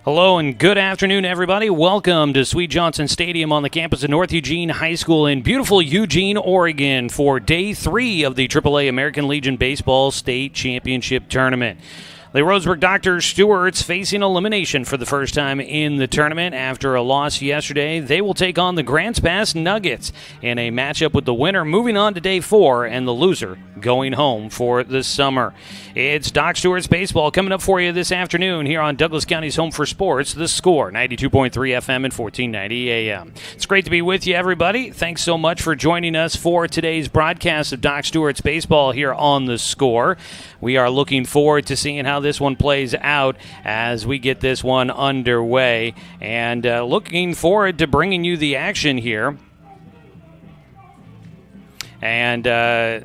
Hello and good afternoon, everybody. Welcome to Sweet Johnson Stadium on the campus of North Eugene High School in beautiful Eugene, Oregon for Day 3 of the AAA American Legion Baseball State Championship Tournament. The Roseburg Dr. Stewart's facing elimination for the first time in the tournament after a loss yesterday. They will take on the Grants Pass Nuggets in a matchup with the winner moving on to Day 4 and the loser going home for the summer. It's Doc Stewart's baseball coming up for you this afternoon here on Douglas County's Home for Sports, The Score, 92.3 FM and 1490 AM. It's great to be with you, everybody. Thanks so much for joining us for today's broadcast of Doc Stewart's baseball here on The Score. We are looking forward to seeing how this one plays out as we get this one underway, and looking forward to bringing you the action here. And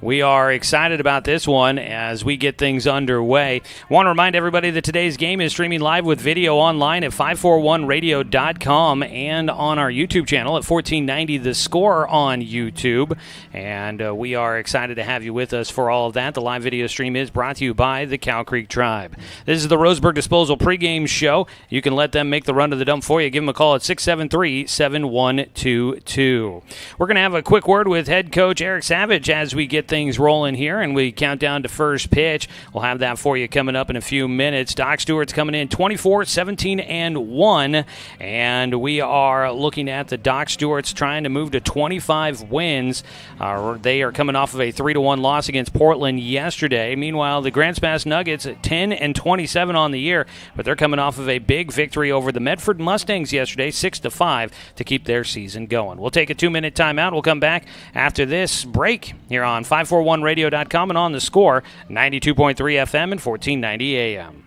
we are excited about this one as we get things underway. Want to remind everybody that today's game is streaming live with video online at 541radio.com and on our YouTube channel at 1490 The Score on YouTube. And we are excited to have you with us for all of that. The live video stream is brought to you by the Cow Creek Tribe. This is the Roseburg Disposal pregame show. You can let them make the run to the dump for you. Give them a call at 673-7122. We're going to have a quick word with head coach Eric Savage as we get things rolling here and we count down to first pitch. We'll have that for you coming up in a few minutes. Doc Stewart's coming in 24-17-1, and we are looking at the Doc Stewart's trying to move to 25 wins. They are coming off of a 3-1 loss against Portland yesterday. Meanwhile, the Grants Pass Nuggets at 10-27 on the year, but they're coming off of a big victory over the Medford Mustangs yesterday, 6-5, to keep their season going. We'll take a 2-minute timeout. We'll come back after this break here on 541radio.com and on The Score, 92.3 FM and 1490 AM.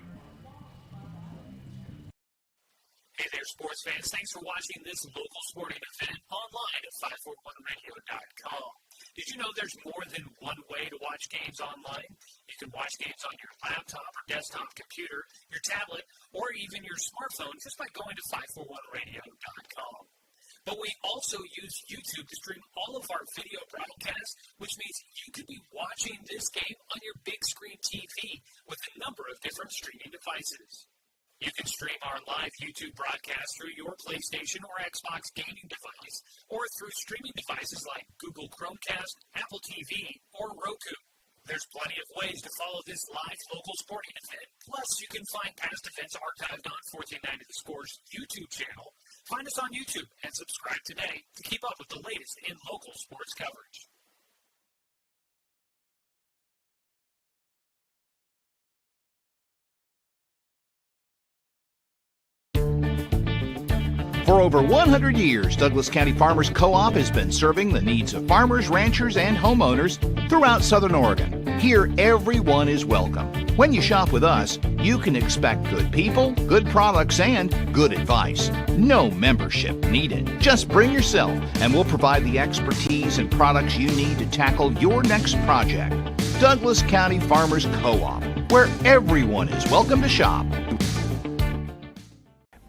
Hey there, sports fans. Thanks for watching this local sporting event online at 541radio.com. Did you know there's more than one way to watch games online? You can watch games on your laptop or desktop computer, your tablet, or even your smartphone just by going to 541radio.com. But we also use YouTube to stream all of our video broadcasts, which means you could be watching this game on your big screen TV with a number of different streaming devices. You can stream our live YouTube broadcast through your PlayStation or Xbox gaming device, or through streaming devices like Google Chromecast, Apple TV, or Roku. There's plenty of ways to follow this live local sporting event. Plus, you can find past events archived on 1490 The Score's YouTube channel. Find us on YouTube and subscribe today to keep up with the latest in local sports coverage. For over 100 years, Douglas County Farmers Co-op has been serving the needs of farmers, ranchers, and homeowners throughout Southern Oregon. Here, everyone is welcome. When you shop with us, you can expect good people, good products, and good advice. No membership needed. Just bring yourself, and we'll provide the expertise and products you need to tackle your next project. Douglas County Farmers Co-op, where everyone is welcome to shop.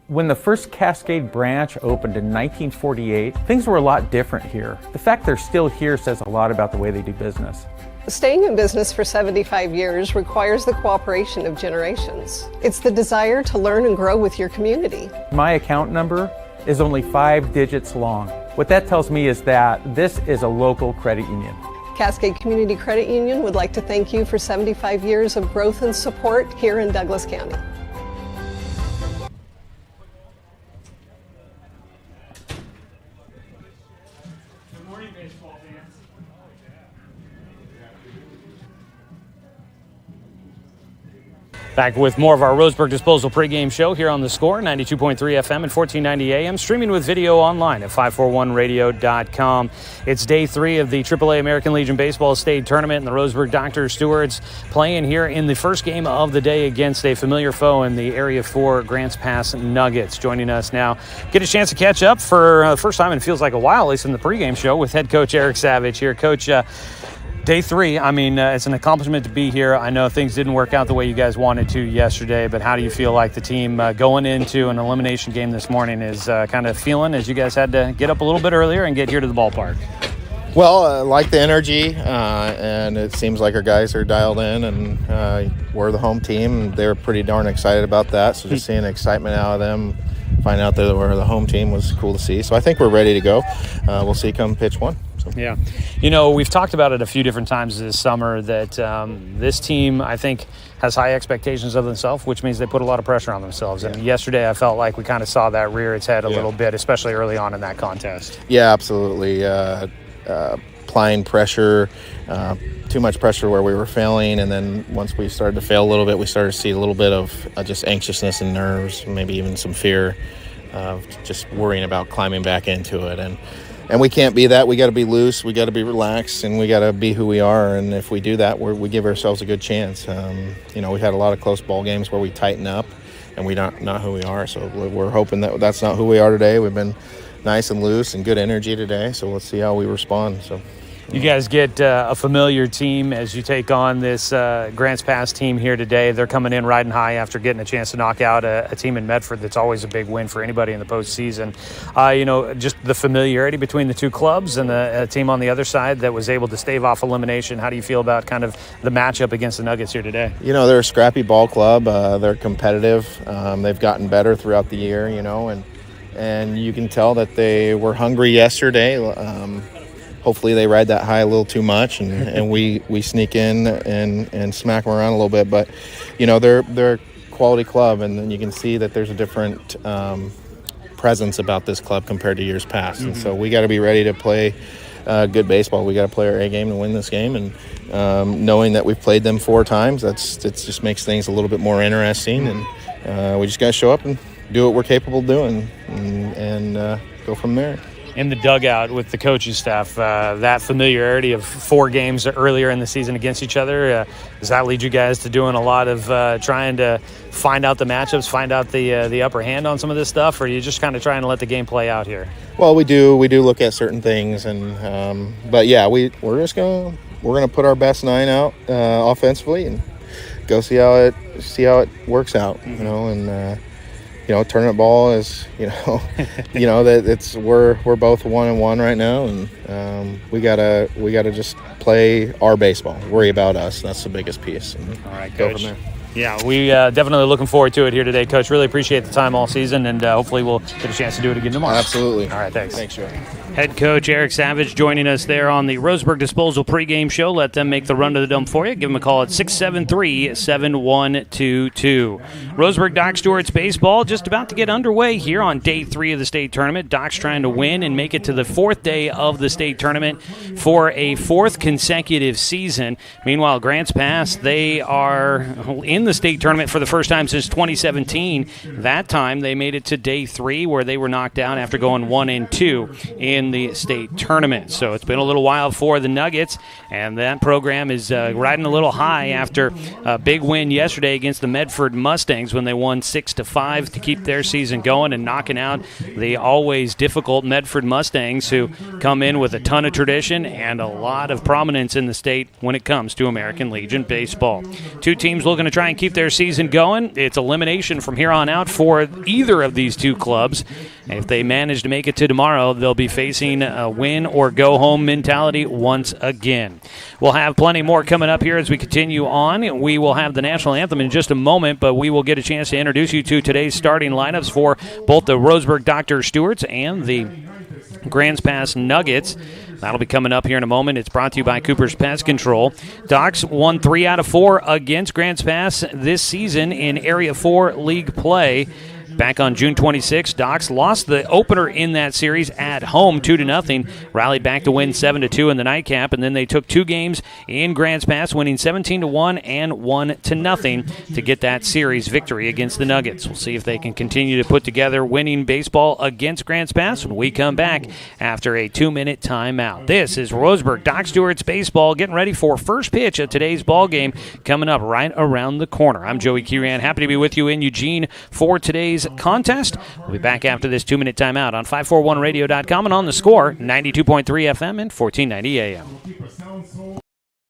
When the first Cascade branch opened in 1948, things were a lot different here. The fact they're still here says a lot about the way they do business. Staying in business for 75 years requires the cooperation of generations. It's the desire to learn and grow with your community. My account number is only 5 digits long. What that tells me is that this is a local credit union. Cascade Community Credit Union would like to thank you for 75 years of growth and support here in Douglas County. Back with more of our Roseburg Disposal pregame show here on The Score, 92.3 FM and 1490 AM, streaming with video online at 541radio.com. It's Day 3 of the AAA American Legion Baseball State Tournament, and the Roseburg Dr. Stewart's playing here in the first game of the day against a familiar foe in the Area 4 Grants Pass Nuggets. Joining us now, get a chance to catch up for the first time, and it feels like a while, at least in the pregame show, with head coach Eric Savage here. Coach, Day 3, I mean, it's an accomplishment to be here. I know things didn't work out the way you guys wanted to yesterday, but how do you feel like the team going into an elimination game this morning is kind of feeling as you guys had to get up a little bit earlier and get here to the ballpark? Well, I like the energy, and it seems like our guys are dialed in, and we're the home team. They're pretty darn excited about that, so just seeing the excitement out of them, find out that we're the home team was cool to see. So I think we're ready to go. We'll see come pitch one. So. Yeah. You know, we've talked about it a few different times this summer that this team, I think, has high expectations of themselves, which means they put a lot of pressure on themselves. And yesterday I felt like we kind of saw that rear its head a little bit, especially early on in that contest. Yeah, absolutely. Applying pressure, too much pressure where we were failing, and then once we started to fail a little bit, we started to see a little bit of just anxiousness and nerves, maybe even some fear of just worrying about climbing back into it. And we can't be that. We got to be loose, we got to be relaxed, and we got to be who we are. And if we do that, we give ourselves a good chance. You know, we've had a lot of close ball games where we tighten up and we're not who we are. So we're hoping that that's not who we are today. We've been nice and loose and good energy today, so let's see how we respond. So you guys get a familiar team as you take on this Grants Pass team here today. They're coming in riding high after getting a chance to knock out a team in Medford that's always a big win for anybody in the postseason. You know, just the familiarity between the two clubs and the team on the other side that was able to stave off elimination. How do you feel about kind of the matchup against the Nuggets here today? You know, they're a scrappy ball club. They're competitive. They've gotten better throughout the year, you know, and you can tell that they were hungry yesterday. Hopefully they ride that high a little too much, and we sneak in and smack them around a little bit. But, you know, they're a quality club, and then you can see that there's a different presence about this club compared to years past. And so we got to be ready to play good baseball. We got to play our A game to win this game, and knowing that we've played them 4 times, it just makes things a little bit more interesting. And we just got to show up and do what we're capable of doing and go from there. In the dugout with the coaching staff, that familiarity of 4 games earlier in the season against each other, does that lead you guys to doing a lot of trying to find out the matchups, find out the upper hand on some of this stuff, or are you just kind of trying to let the game play out here? Well, we do look at certain things, and but yeah, we're gonna put our best 9 out offensively and go see how it works out, you know, and. You know, tournament ball is, you know, that we're both 1-1 right now, and we gotta just play our baseball, worry about us. That's the biggest piece. And all right, go Coach. from there. Yeah, we definitely looking forward to it here today, Coach. Really appreciate the time all season, and hopefully we'll get a chance to do it again tomorrow. Absolutely. All right, thanks. Thanks, Joe. Head coach Eric Savage joining us there on the Roseburg Disposal pregame show. Let them make the run to the dump for you. Give them a call at 673-7122. Roseburg Doc Stewart's baseball just about to get underway here on day 3 of the state tournament. Doc's trying to win and make it to the 4th day of the state tournament for a 4th consecutive season. Meanwhile, Grants Pass, they are in the state tournament for the first time since 2017. That time they made it to day 3 where they were knocked out after going 1-2 in the state tournament. So it's been a little while for the Nuggets, and that program is riding a little high after a big win yesterday against the Medford Mustangs when they won 6-5 to keep their season going and knocking out the always difficult Medford Mustangs, who come in with a ton of tradition and a lot of prominence in the state when it comes to American Legion baseball. 2 teams looking to try and keep their season going. It's elimination from here on out for either of these 2 clubs. And if they manage to make it to tomorrow, they'll be facing a win or go home mentality once again. We'll have plenty more coming up here as we continue on. We will have the national anthem in just a moment, but we will get a chance to introduce you to today's starting lineups for both the Roseburg Dr. Stewarts and the Grants Pass Nuggets. That'll be coming up here in a moment. It's brought to you by Cooper's Pest Control. Docs won 3 out of 4 against Grants Pass this season in Area 4 league play. Back on June 26, Docs lost the opener in that series at home 2-0, rallied back to win 7-2 in the nightcap, and then they took 2 games in Grants Pass, winning 17-1 and 1-0 to get that series victory against the Nuggets. We'll see if they can continue to put together winning baseball against Grants Pass when we come back after a 2-minute timeout. This is Roseburg Doc Stewart's baseball, getting ready for first pitch of today's ball game coming up right around the corner. I'm Joey Kieran, happy to be with you in Eugene for today's contest. We'll be back after this 2-minute timeout on 541radio.com and on the Score, 92.3 FM and 1490 AM.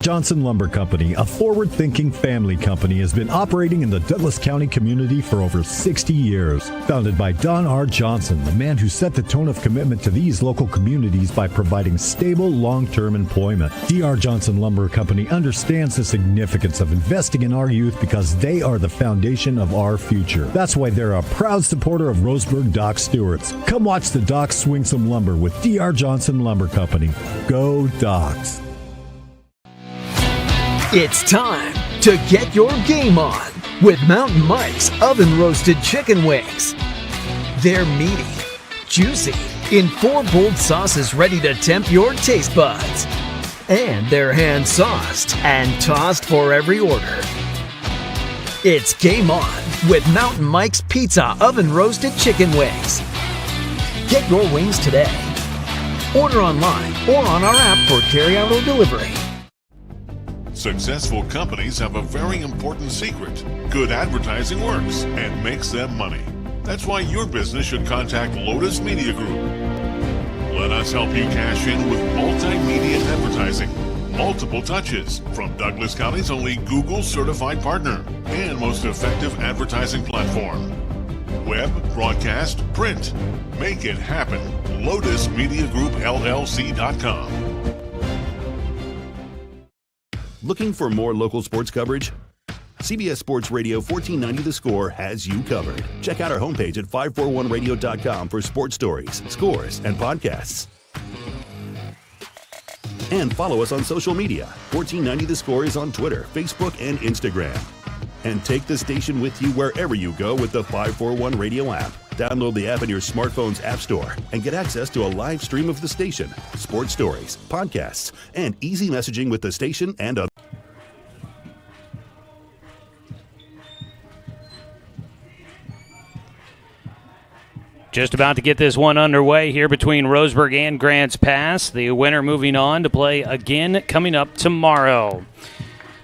Johnson Lumber Company, a forward-thinking family company, has been operating in the Douglas County community for over 60 years. Founded by Don R. Johnson, the man who set the tone of commitment to these local communities by providing stable, long-term employment. D.R. Johnson Lumber Company understands the significance of investing in our youth because they are the foundation of our future. That's why they're a proud supporter of Roseburg Dock Stewarts. Come watch the Docks swing some lumber with D.R. Johnson Lumber Company. Go Docks! It's time to get your game on with Mountain Mike's oven roasted chicken wings. They're meaty, juicy, in 4 bold sauces ready to tempt your taste buds. And they're hand sauced and tossed for every order. It's game on with Mountain Mike's Pizza oven roasted chicken wings. Get your wings today. Order online or on our app for carryout or delivery. Successful companies have a very important secret. Good advertising works and makes them money. That's why your business should contact Lotus Media Group. Let us help you cash in with multimedia advertising. Multiple touches from Douglas County's only Google certified partner and most effective advertising platform. Web, broadcast, print. Make it happen. LotusMediaGroupLLC.com. Looking for more local sports coverage? CBS Sports Radio 1490 The Score has you covered. Check out our homepage at 541radio.com for sports stories, scores, and podcasts. And follow us on social media. 1490 The Score is on Twitter, Facebook, and Instagram. And take the station with you wherever you go with the 541 Radio app. Download the app in your smartphone's app store and get access to a live stream of the station, sports stories, podcasts, and easy messaging with the station and other. Just about to get this one underway here between Roseburg and Grants Pass. The winner moving on to play again coming up tomorrow.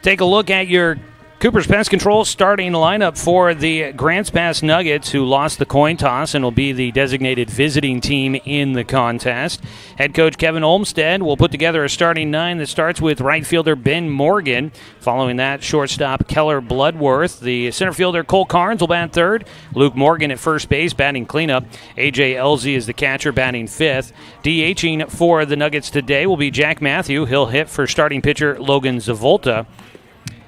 Take a look at your Cooper's Pest Control starting lineup for the Grants Pass Nuggets, who lost the coin toss and will be the designated visiting team in the contest. Head coach Kevin Olmstead will put together a starting 9 that starts with right fielder Ben Morgan. Following that, shortstop Keller Bloodworth. The center fielder Cole Carnes will bat third. Luke Morgan at first base batting cleanup. A.J. Elzy is the catcher batting fifth. DHing for the Nuggets today will be Jack Matthew. He'll hit for starting pitcher Logan Zavolta.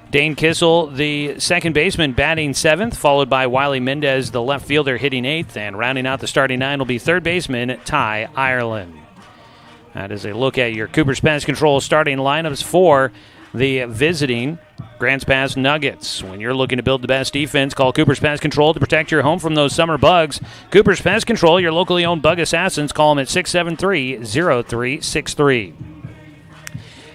Dane Kissel, the second baseman, batting seventh, followed by Wiley Mendez, the left fielder, hitting eighth, and rounding out the starting 9 will be third baseman Ty Ireland. That is a look at your Cooper's Pest Control starting lineups for the visiting Grants Pass Nuggets. When you're looking to build the best defense, call Cooper's Pest Control to protect your home from those summer bugs. Cooper's Pest Control, your locally owned bug assassins. Call them at 673-0363.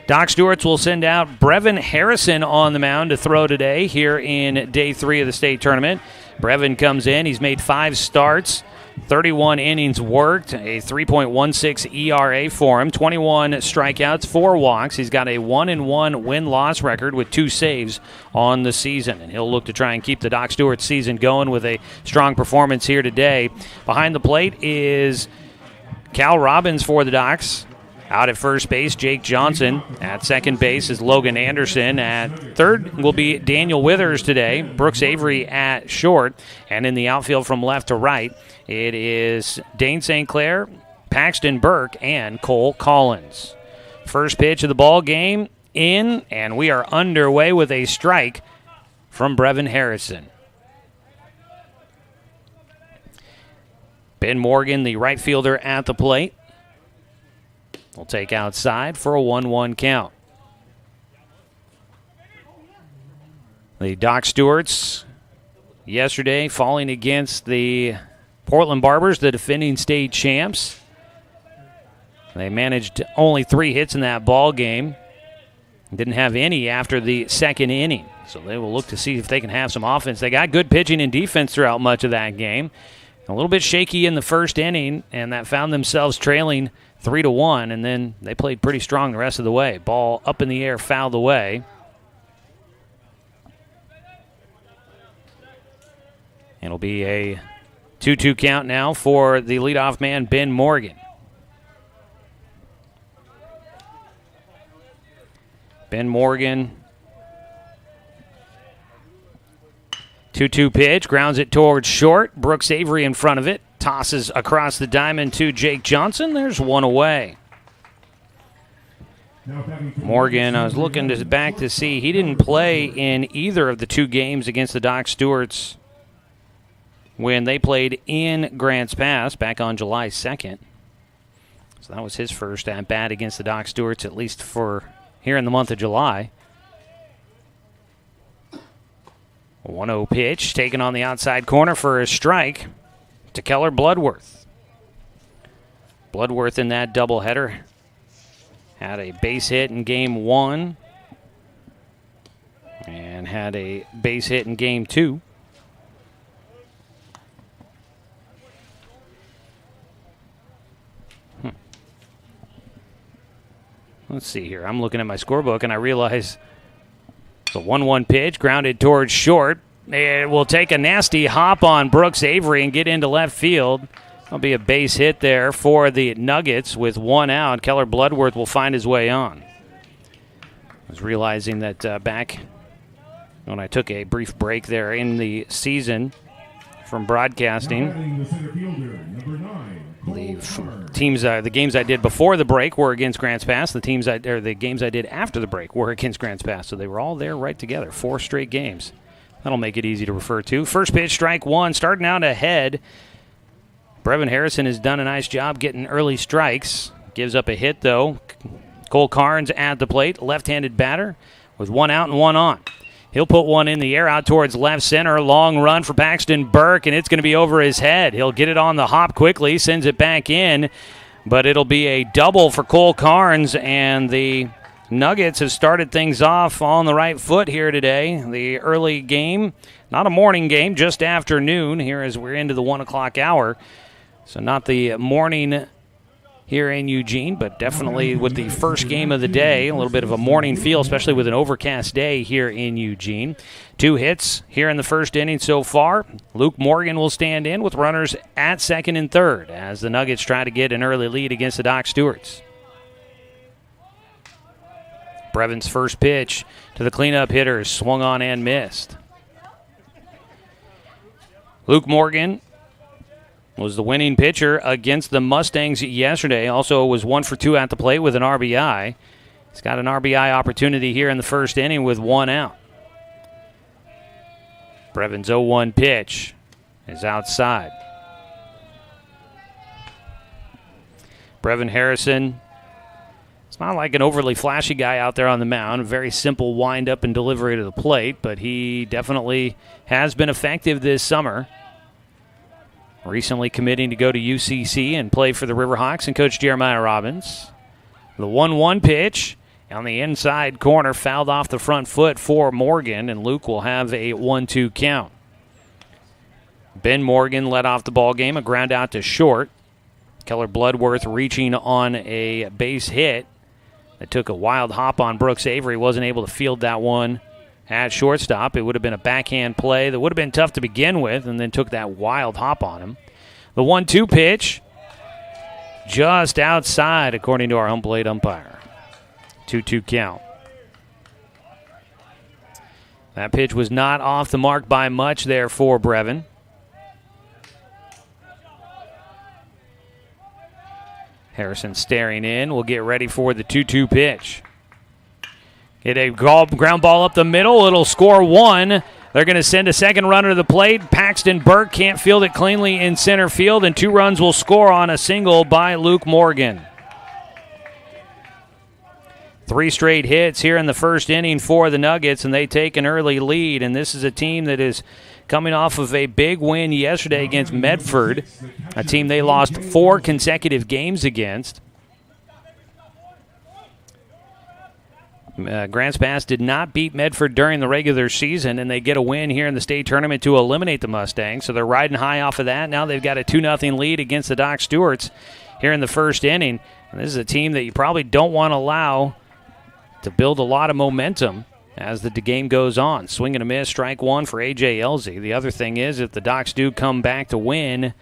Doc Stewart's will send out Brevin Harrison on the mound to throw today here in day 3 of the state tournament. Brevin comes in. He's made 5 starts, 31 innings worked, a 3.16 ERA for him, 21 strikeouts, 4 walks. He's got a 1-1 win-loss record with 2 saves on the season, and he'll look to try and keep the Doc Stewart season going with a strong performance here today. Behind the plate is Cal Robbins for the Docs. Out at first base, Jake Johnson. At second base is Logan Anderson. At third will be Daniel Withers today. Brooks Avery at short. And in the outfield from left to right, it is Dane St. Clair, Paxton Burke, and Cole Collins. First pitch of the ball game in, and we are underway with a strike from Brevin Harrison. Ben Morgan, the right fielder, at the plate. We'll take outside for a 1-1 count. The Doc Stewarts yesterday falling against the Portland Barbers, the defending state champs. They managed only 3 hits in that ball game. Didn't have any after the second inning. So they will look to see if they can have some offense. They got good pitching and defense throughout much of that game. A little bit shaky in the first inning, and that found themselves trailing 3-1, and then they played pretty strong the rest of the way. Ball up in the air, fouled away. It'll be a 2-2 count now for the leadoff man, Ben Morgan. Ben Morgan. 2-2 pitch, grounds it towards short. Brooks Avery in front of it. Tosses across the diamond to Jake Johnson. There's one away. Morgan, I was looking back to see, he didn't play in either of the 2 games against the Doc Stewarts when they played in Grants Pass back on July 2nd. So that was his first at-bat against the Doc Stewarts, at least for here in the month of July. 1-0 pitch, taken on the outside corner for a strike to Keller Bloodworth. Bloodworth in that doubleheader had a base hit in Game 1 and had a base hit in Game 2. Let's see here. I'm looking at my scorebook, and I realize it's a 1-1 pitch, grounded towards short. It will take a nasty hop on Brooks Avery and get into left field. There'll be a base hit there for the Nuggets with 1 out. Keller Bloodworth will find his way on. I was realizing that back when I took a brief break there in the season from broadcasting, the games I did before the break were against Grants Pass. The games I did after the break were against Grants Pass. So they were all there right together. 4 straight games. That'll make it easy to refer to. First pitch, strike 1, starting out ahead. Brevin Harrison has done a nice job getting early strikes. Gives up a hit, though. Cole Carnes at the plate, left-handed batter with 1 out and 1 on. He'll put one in the air out towards left center. Long run for Paxton Burke, and it's going to be over his head. He'll get it on the hop quickly, sends it back in, but it'll be a double for Cole Carnes, and the Nuggets have started things off on the right foot here today. The early game, not a morning game, just afternoon here as we're into the 1 o'clock hour. So not the morning here in Eugene, but definitely with the first game of the day, a little bit of a morning feel, especially with an overcast day here in Eugene. 2 hits here in the first inning so far. Luke Morgan will stand in with runners at second and third as the Nuggets try to get an early lead against the Doc Stewarts. Brevin's first pitch to the cleanup hitters, swung on and missed. Luke Morgan was the winning pitcher against the Mustangs yesterday. Also was 1 for 2 at the plate with an RBI. He's got an RBI opportunity here in the first inning with 1 out. Brevin's 0-1 pitch is outside. Brevin Harrison, it's not like an overly flashy guy out there on the mound. A very simple wind-up and delivery to the plate, but he definitely has been effective this summer. Recently committing to go to UCC and play for the Riverhawks and Coach Jeremiah Robbins. The 1-1 pitch on the inside corner fouled off the front foot for Morgan, and Luke will have a 1-2 count. Ben Morgan led off the ball game, a ground out to short. Keller Bloodworth reaching on a base hit that took a wild hop on Brooks Avery. Wasn't able to field that one at shortstop. It would have been a backhand play that would have been tough to begin with, and then took that wild hop on him. The 1-2 pitch just outside, according to our home plate umpire. 2-2 count. That pitch was not off the mark by much there for Brevin. Harrison staring in. We'll get ready for the 2-2 pitch. Get a ground ball up the middle. It'll score 1. They're going to send a second runner to the plate. Paxton Burke can't field it cleanly in center field, and 2 runs will score on a single by Luke Morgan. 3 straight hits here in the first inning for the Nuggets, and they take an early lead. And this is a team that is coming off of a big win yesterday against Medford, a team they lost 4 consecutive games against. Grants Pass did not beat Medford during the regular season, and they get a win here in the state tournament to eliminate the Mustangs. So they're riding high off of that. Now they've got a 2-0 lead against the Doc Stewarts here in the first inning. And this is a team that you probably don't want to allow to build a lot of momentum as the game goes on. Swing and a miss, strike 1 for A.J. Elzy. The other thing is, if the Docs do come back to win,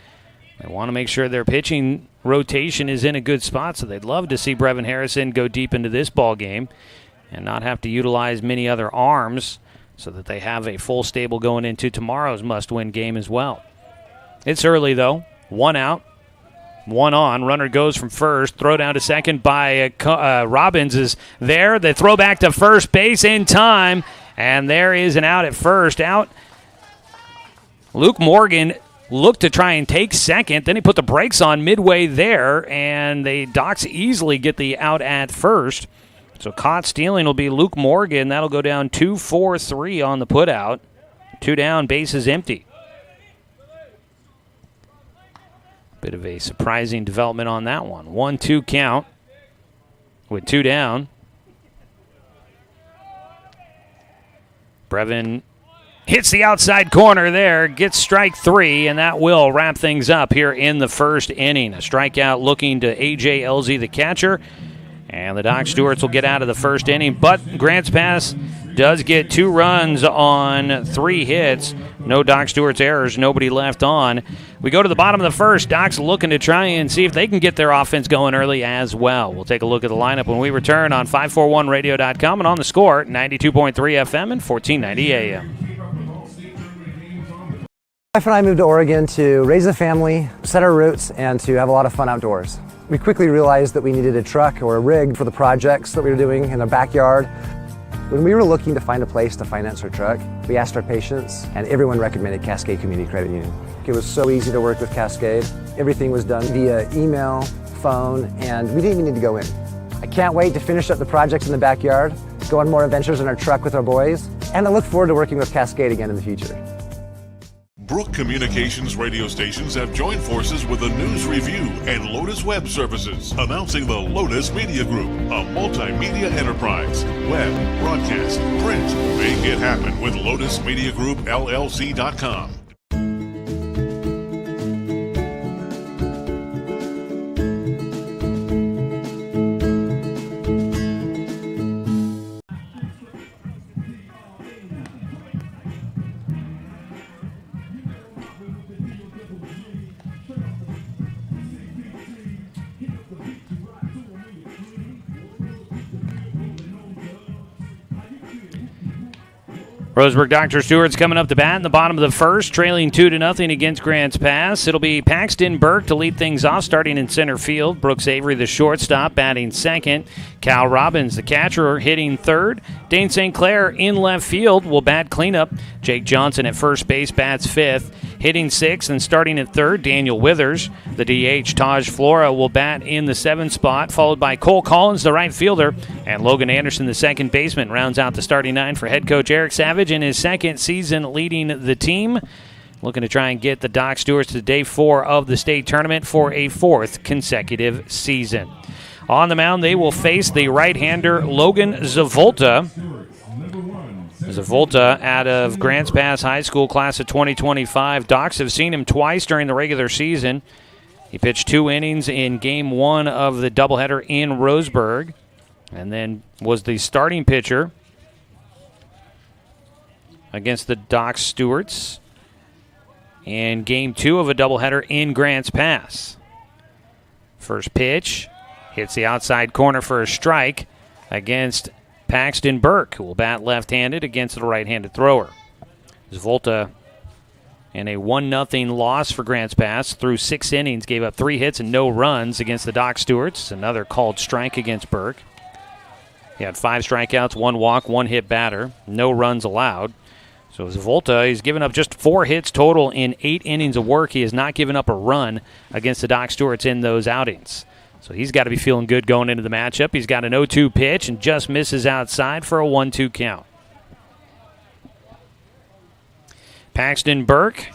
they want to make sure their pitching rotation is in a good spot, so they'd love to see Brevin Harrison go deep into this ball game. and not have to utilize many other arms so that they have a full stable going into tomorrow's must-win game as well. It's early, though. 1 out, 1 on. Runner goes from first. Throw down to second by Robbins is there. The throw back to first base in time, and there is an out at first. Out. Luke Morgan looked to try and take second. Then he put the brakes on midway there, and the Docs easily get the out at first. So caught stealing will be Luke Morgan. That'll go down 2-4-3 on the putout. 2 down, bases empty. Bit of a surprising development on that one. 1-2 count with 2 down. Brevin hits the outside corner there, gets strike 3, and that will wrap things up here in the first inning. A strikeout looking to A.J. Elzy, the catcher. And the Doc Stewarts will get out of the first inning. But Grants Pass does get 2 runs on 3 hits. No Doc Stewart's errors, nobody left on. We go to the bottom of the first. Doc's looking to try and see if they can get their offense going early as well. We'll take a look at the lineup when we return on 541radio.com and on the Score, 92.3 FM and 1490 AM. My wife and I moved to Oregon to raise a family, set our roots, and to have a lot of fun outdoors. We quickly realized that we needed a truck or a rig for the projects that we were doing in our backyard. When we were looking to find a place to finance our truck, we asked our patients, and everyone recommended Cascade Community Credit Union. It was so easy to work with Cascade. Everything was done via email, phone, and we didn't even need to go in. I can't wait to finish up the projects in the backyard, go on more adventures in our truck with our boys, and I look forward to working with Cascade again in the future. Brook Communications radio stations have joined forces with the News Review and Lotus Web Services, announcing the Lotus Media Group, a multimedia enterprise. Web, broadcast, print. Make it happen with Lotus Media Group, LLC.com. Roseburg Dr. Stewart's coming up to bat in the bottom of the first, trailing 2-0 against Grants Pass. It'll be Paxton Burke to lead things off, starting in center field. Brooks Avery, the shortstop, batting second. Cal Robbins, the catcher, hitting third. Dane St. Clair in left field will bat cleanup. Jake Johnson at first base bats fifth. Hitting sixth and starting at third, Daniel Withers. The DH, Taj Flora, will bat in the 7th spot, followed by Cole Collins, the right fielder, and Logan Anderson, the second baseman, rounds out the starting 9 for head coach Eric Savage in his second season leading the team. Looking to try and get the Doc Stewarts to day 4 of the state tournament for a 4th consecutive season. On the mound, they will face the right-hander Logan Zavolta. Zavolta out of Grants Pass High School class of 2025. Docs have seen him twice during the regular season. He pitched 2 innings in Game 1 of the doubleheader in Roseburg, and then was the starting pitcher against the Doc Stewarts in Game 2 of a doubleheader in Grants Pass. First pitch hits the outside corner for a strike against Paxton Burke, who will bat left-handed against the right-handed thrower. Zavolta in a 1-0 loss for Grants Pass through 6 innings, gave up 3 hits and no runs against the Doc Stewarts. Another called strike against Burke. He had 5 strikeouts, 1 walk, 1 hit batter, no runs allowed. So Zavolta, he's given up just 4 hits total in 8 innings of work. He has not given up a run against the Doc Stewarts in those outings. So he's got to be feeling good going into the matchup. He's got an 0-2 pitch and just misses outside for a 1-2 count. Paxton Burke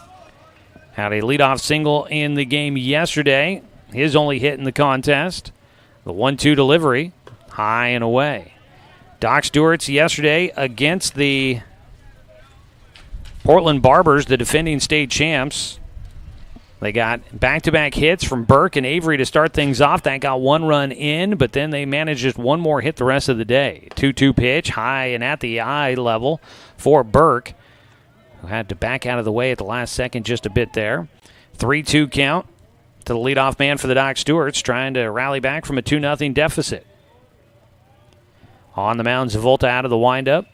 had a leadoff single in the game yesterday. His only hit in the contest. The 1-2 delivery, high and away. Doc Stewarts yesterday against the Portland Barbers, the defending state champs. They got back-to-back hits from Burke and Avery to start things off. That got 1 run in, but then they managed just 1 more hit the rest of the day. 2-2 pitch, high and at the eye level for Burke, who had to back out of the way at the last second just a bit there. 3-2 count to the leadoff man for the Doc Stewarts, trying to rally back from a 2-0 deficit. On the mound, Zavolta out of the windup.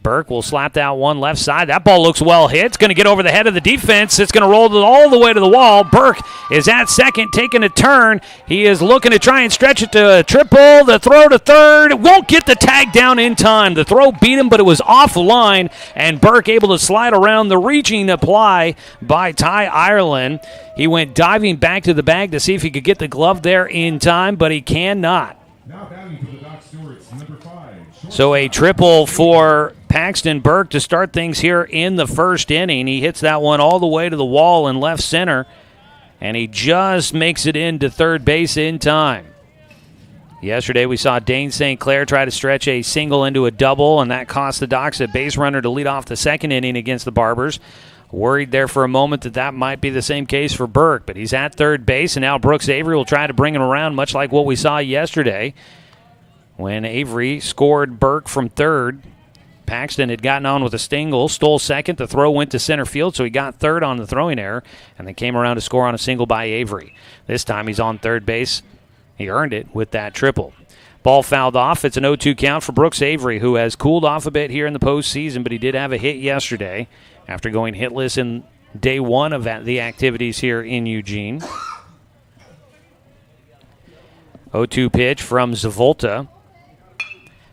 Burke will slap that one left side. That ball looks well hit. It's going to get over the head of the defense. It's going to roll all the way to the wall. Burke is at second, taking a turn. He is looking to try and stretch it to a triple. The throw to third. Won't get the tag down in time. The throw beat him, but it was off the line, and Burke able to slide around the reaching apply by Ty Ireland. He went diving back to the bag to see if he could get the glove there in time, but he cannot. Now batting for the Doc Stewarts, number 5. So a triple for Paxton Burke to start things here in the first inning. He hits that one all the way to the wall in left center, and he just makes it into third base in time. Yesterday we saw Dane St. Clair try to stretch a single into a double, and that cost the Docs a base runner to lead off the second inning against the Barbers. Worried there for a moment that might be the same case for Burke, but he's at third base, and now Brooks Avery will try to bring him around, much like what we saw yesterday when Avery scored Burke from third. Paxton had gotten on with a single, stole second. The throw went to center field, so he got third on the throwing error, and then came around to score on a single by Avery. This time he's on third base. He earned it with that triple. Ball fouled off. It's an 0-2 count for Brooks Avery, who has cooled off a bit here in the postseason, but he did have a hit yesterday after going hitless in day one of the activities here in Eugene. 0-2 pitch from Zavolta.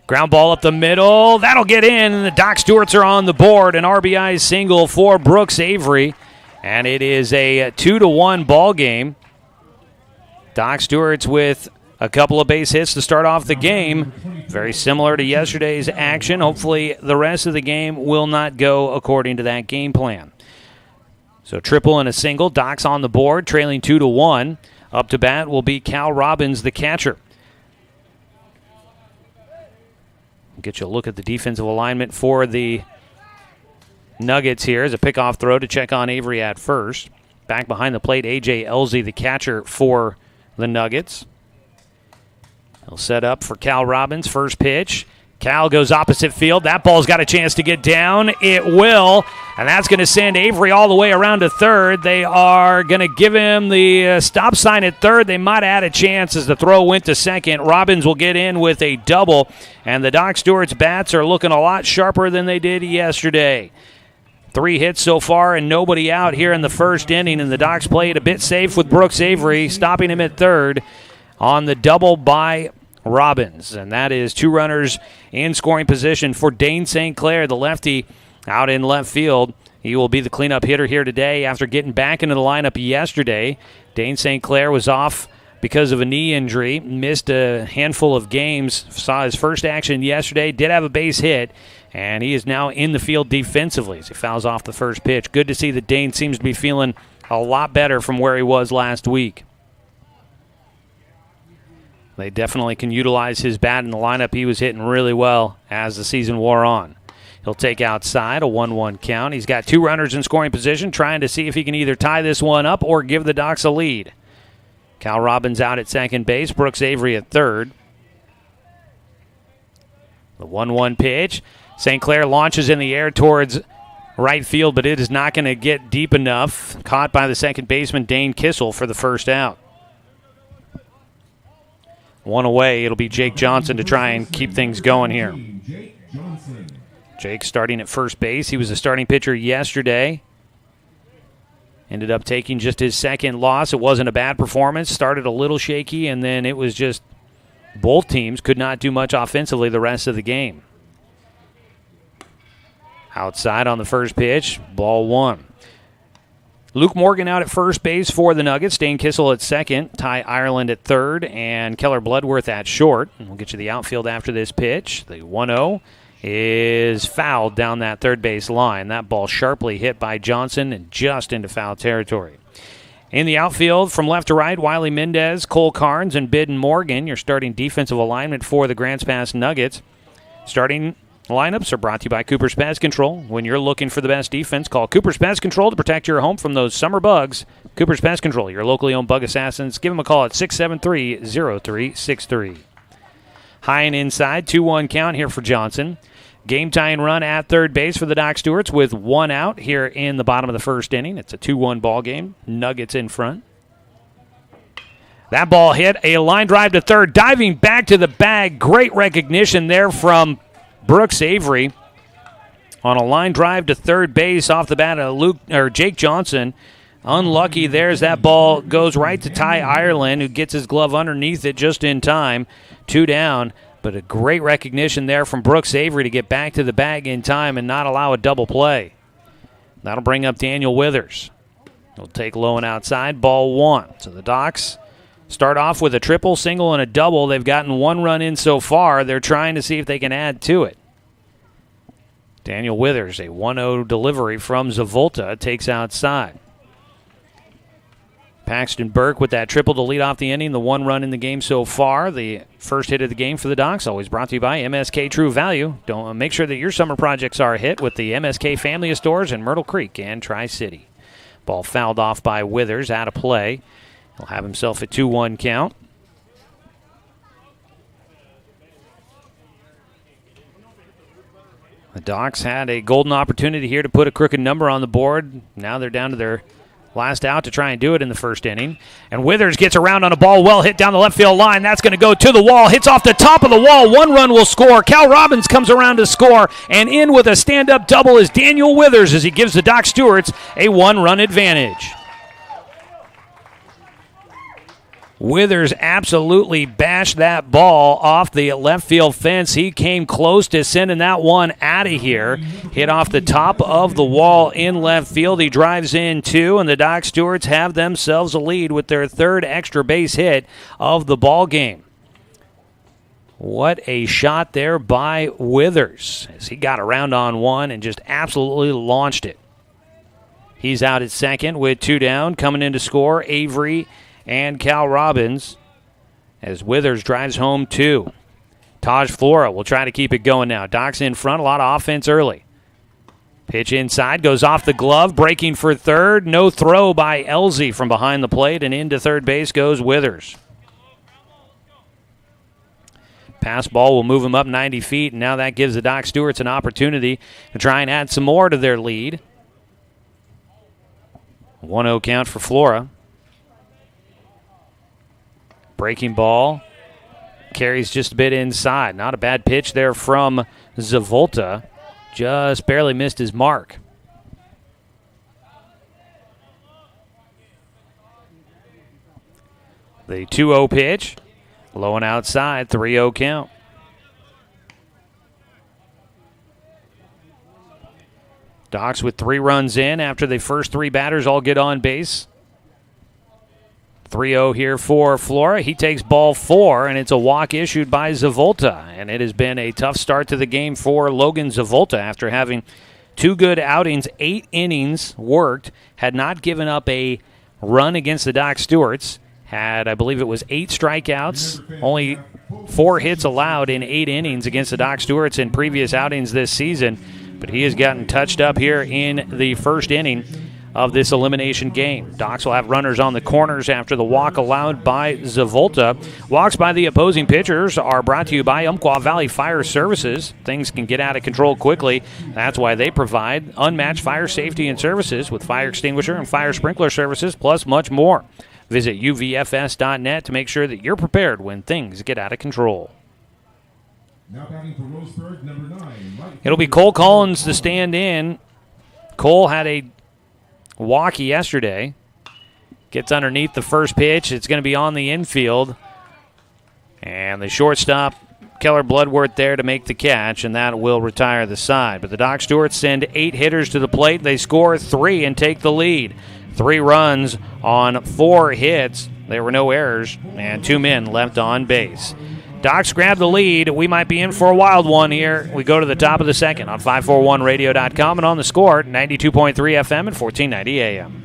Ground ball up the middle. That'll get in, and the Doc Stewarts are on the board. An RBI single for Brooks Avery, and it is a 2-1 ball game. Doc Stewarts with a couple of base hits to start off the game. Very similar to yesterday's action. Hopefully the rest of the game will not go according to that game plan. So triple and a single. Doc's on the board, trailing 2-1. Up to bat will be Cal Robbins, the catcher. Get you a look at the defensive alignment for the Nuggets here. As a pickoff throw to check on Avery at first. Back behind the plate, A.J. Elzy, the catcher for the Nuggets. He'll set up for Cal Robbins. First pitch. Cal goes opposite field. That ball's got a chance to get down. It will. And that's going to send Avery all the way around to third. They are going to give him the stop sign at third. They might have had a chance as the throw went to second. Robbins will get in with a double. And the Doc Stewart's bats are looking a lot sharper than they did yesterday. 3 hits so far and nobody out here in the first inning. And the Docs played a bit safe with Brooks Avery, stopping him at third on the double by Robbins. And that is 2 runners in scoring position for Dane St. Clair, the lefty out in left field. He will be the cleanup hitter here today after getting back into the lineup yesterday. Dane St. Clair was off because of a knee injury, missed a handful of games, saw his first action yesterday, did have a base hit, and he is now in the field defensively as he fouls off the first pitch. Good to see that Dane seems to be feeling a lot better from where he was last week. They definitely can utilize his bat in the lineup. He was hitting really well as the season wore on. He'll take outside, a 1-1 count. He's got 2 runners in scoring position, trying to see if he can either tie this one up or give the Docs a lead. Cal Robbins out at second base, Brooks Avery at third. The 1-1 pitch. St. Clair launches in the air towards right field, but it is not going to get deep enough. Caught by the second baseman, Dane Kissel, for the first out. 1 away. It'll be Jake Johnson to try and keep things going here. Jake starting at first base. He was a starting pitcher yesterday. Ended up taking just his second loss. It wasn't a bad performance. Started a little shaky, and then it was just both teams could not do much offensively the rest of the game. Outside on the first pitch, ball 1. Luke Morgan out at first base for the Nuggets. Dane Kissel at second. Ty Ireland at third. And Keller Bloodworth at short. And we'll get you the outfield after this pitch. The 1-0 is fouled down that third base line. That ball sharply hit by Johnson and just into foul territory. In the outfield, from left to right, Wiley Mendez, Cole Carnes, and Bidden Morgan. Your starting defensive alignment for the Grants Pass Nuggets. Starting lineups are brought to you by Cooper's Pest Control. When you're looking for the best defense, call Cooper's Pest Control to protect your home from those summer bugs. Cooper's Pest Control, your locally owned bug assassins. Give them a call at 673-0363. High and inside, 2-1 count here for Johnson. Game-tying run at third base for the Doc Stewarts with 1 out here in the bottom of the first inning. It's a 2-1 ball game. Nuggets in front. That ball hit a line drive to third, diving back to the bag. Great recognition there from Brooks Avery on a line drive to third base off the bat of Jake Johnson. Unlucky there as that ball goes right to Ty Ireland, who gets his glove underneath it just in time. 2 down, but a great recognition there from Brooks Avery to get back to the bag in time and not allow a double play. That'll bring up Daniel Withers. He'll take low and outside, ball 1. So the Docs start off with a triple, single, and a double. They've gotten 1 run in so far. They're trying to see if they can add to it. Daniel Withers, a 1-0 delivery from Zavolta, takes outside. Paxton Burke with that triple to lead off the inning, the 1 run in the game so far. The first hit of the game for the Docs, always brought to you by MSK True Value. Don't make sure that your summer projects are a hit with the MSK family of stores in Myrtle Creek and Tri-City. Ball fouled off by Withers, out of play. He'll have himself a 2-1 count. The Docs had a golden opportunity here to put a crooked number on the board. Now they're down to their last out to try and do it in the first inning. And Withers gets around on a ball well hit down the left field line. That's going to go to the wall. Hits off the top of the wall. 1 run will score. Cal Robbins comes around to score. And in with a stand-up double is Daniel Withers as he gives the Doc Stewarts a 1-run advantage. Withers absolutely bashed that ball off the left field fence. He came close to sending that one out of here. Hit off the top of the wall in left field. He drives in 2, and the Doc Stewarts have themselves a lead with their 3rd extra base hit of the ball game. What a shot there by Withers as he got around on 1 and just absolutely launched it. He's out at second with 2 down. Coming in to score, Avery and Cal Robbins as Withers drives home 2. Taj Flora will try to keep it going now. Doc's in front, a lot of offense early. Pitch inside, goes off the glove, breaking for third. No throw by Elzy from behind the plate, and into third base goes Withers. Pass ball will move him up 90 feet, and now that gives the Doc Stewarts an opportunity to try and add some more to their lead. 1-0 count for Flora. Breaking ball. Carries just a bit inside. Not a bad pitch there from Zavolta. Just barely missed his mark. The 2-0 pitch. Low and outside. 3-0 count. Docs with 3 runs in after the first 3 batters all get on base. 3-0 here for Flora. He takes ball 4, and it's a walk issued by Zavolta. And it has been a tough start to the game for Logan Zavolta after having 2 good outings, 8 innings worked, had not given up a run against the Doc Stewarts, had, I believe it was 8 strikeouts, only 4 hits allowed in 8 innings against the Doc Stewarts in previous outings this season. But he has gotten touched up here in the first inning of this elimination game. Docs will have runners on the corners after the walk allowed by Zavolta. Walks by the opposing pitchers are brought to you by Umpqua Valley Fire Services. Things can get out of control quickly. That's why they provide unmatched fire safety and services with fire extinguisher and fire sprinkler services, plus much more. Visit uvfs.net to make sure that you're prepared when things get out of control. Now batting for Roseburg, number 9. It'll be Cole Collins to stand in. Cole had a walk yesterday. Gets underneath the first pitch. It's going to be on the infield. And the shortstop, Keller Bloodworth, there to make the catch, and that will retire the side. But the Doc Stewarts send 8 hitters to the plate. They score 3 and take the lead. 3 runs on 4 hits. There were no errors, and 2 men left on base. Docs grab the lead. We might be in for a wild one here. We go to the top of the second on 541radio.com and on the score, 92.3 FM and 1490 AM.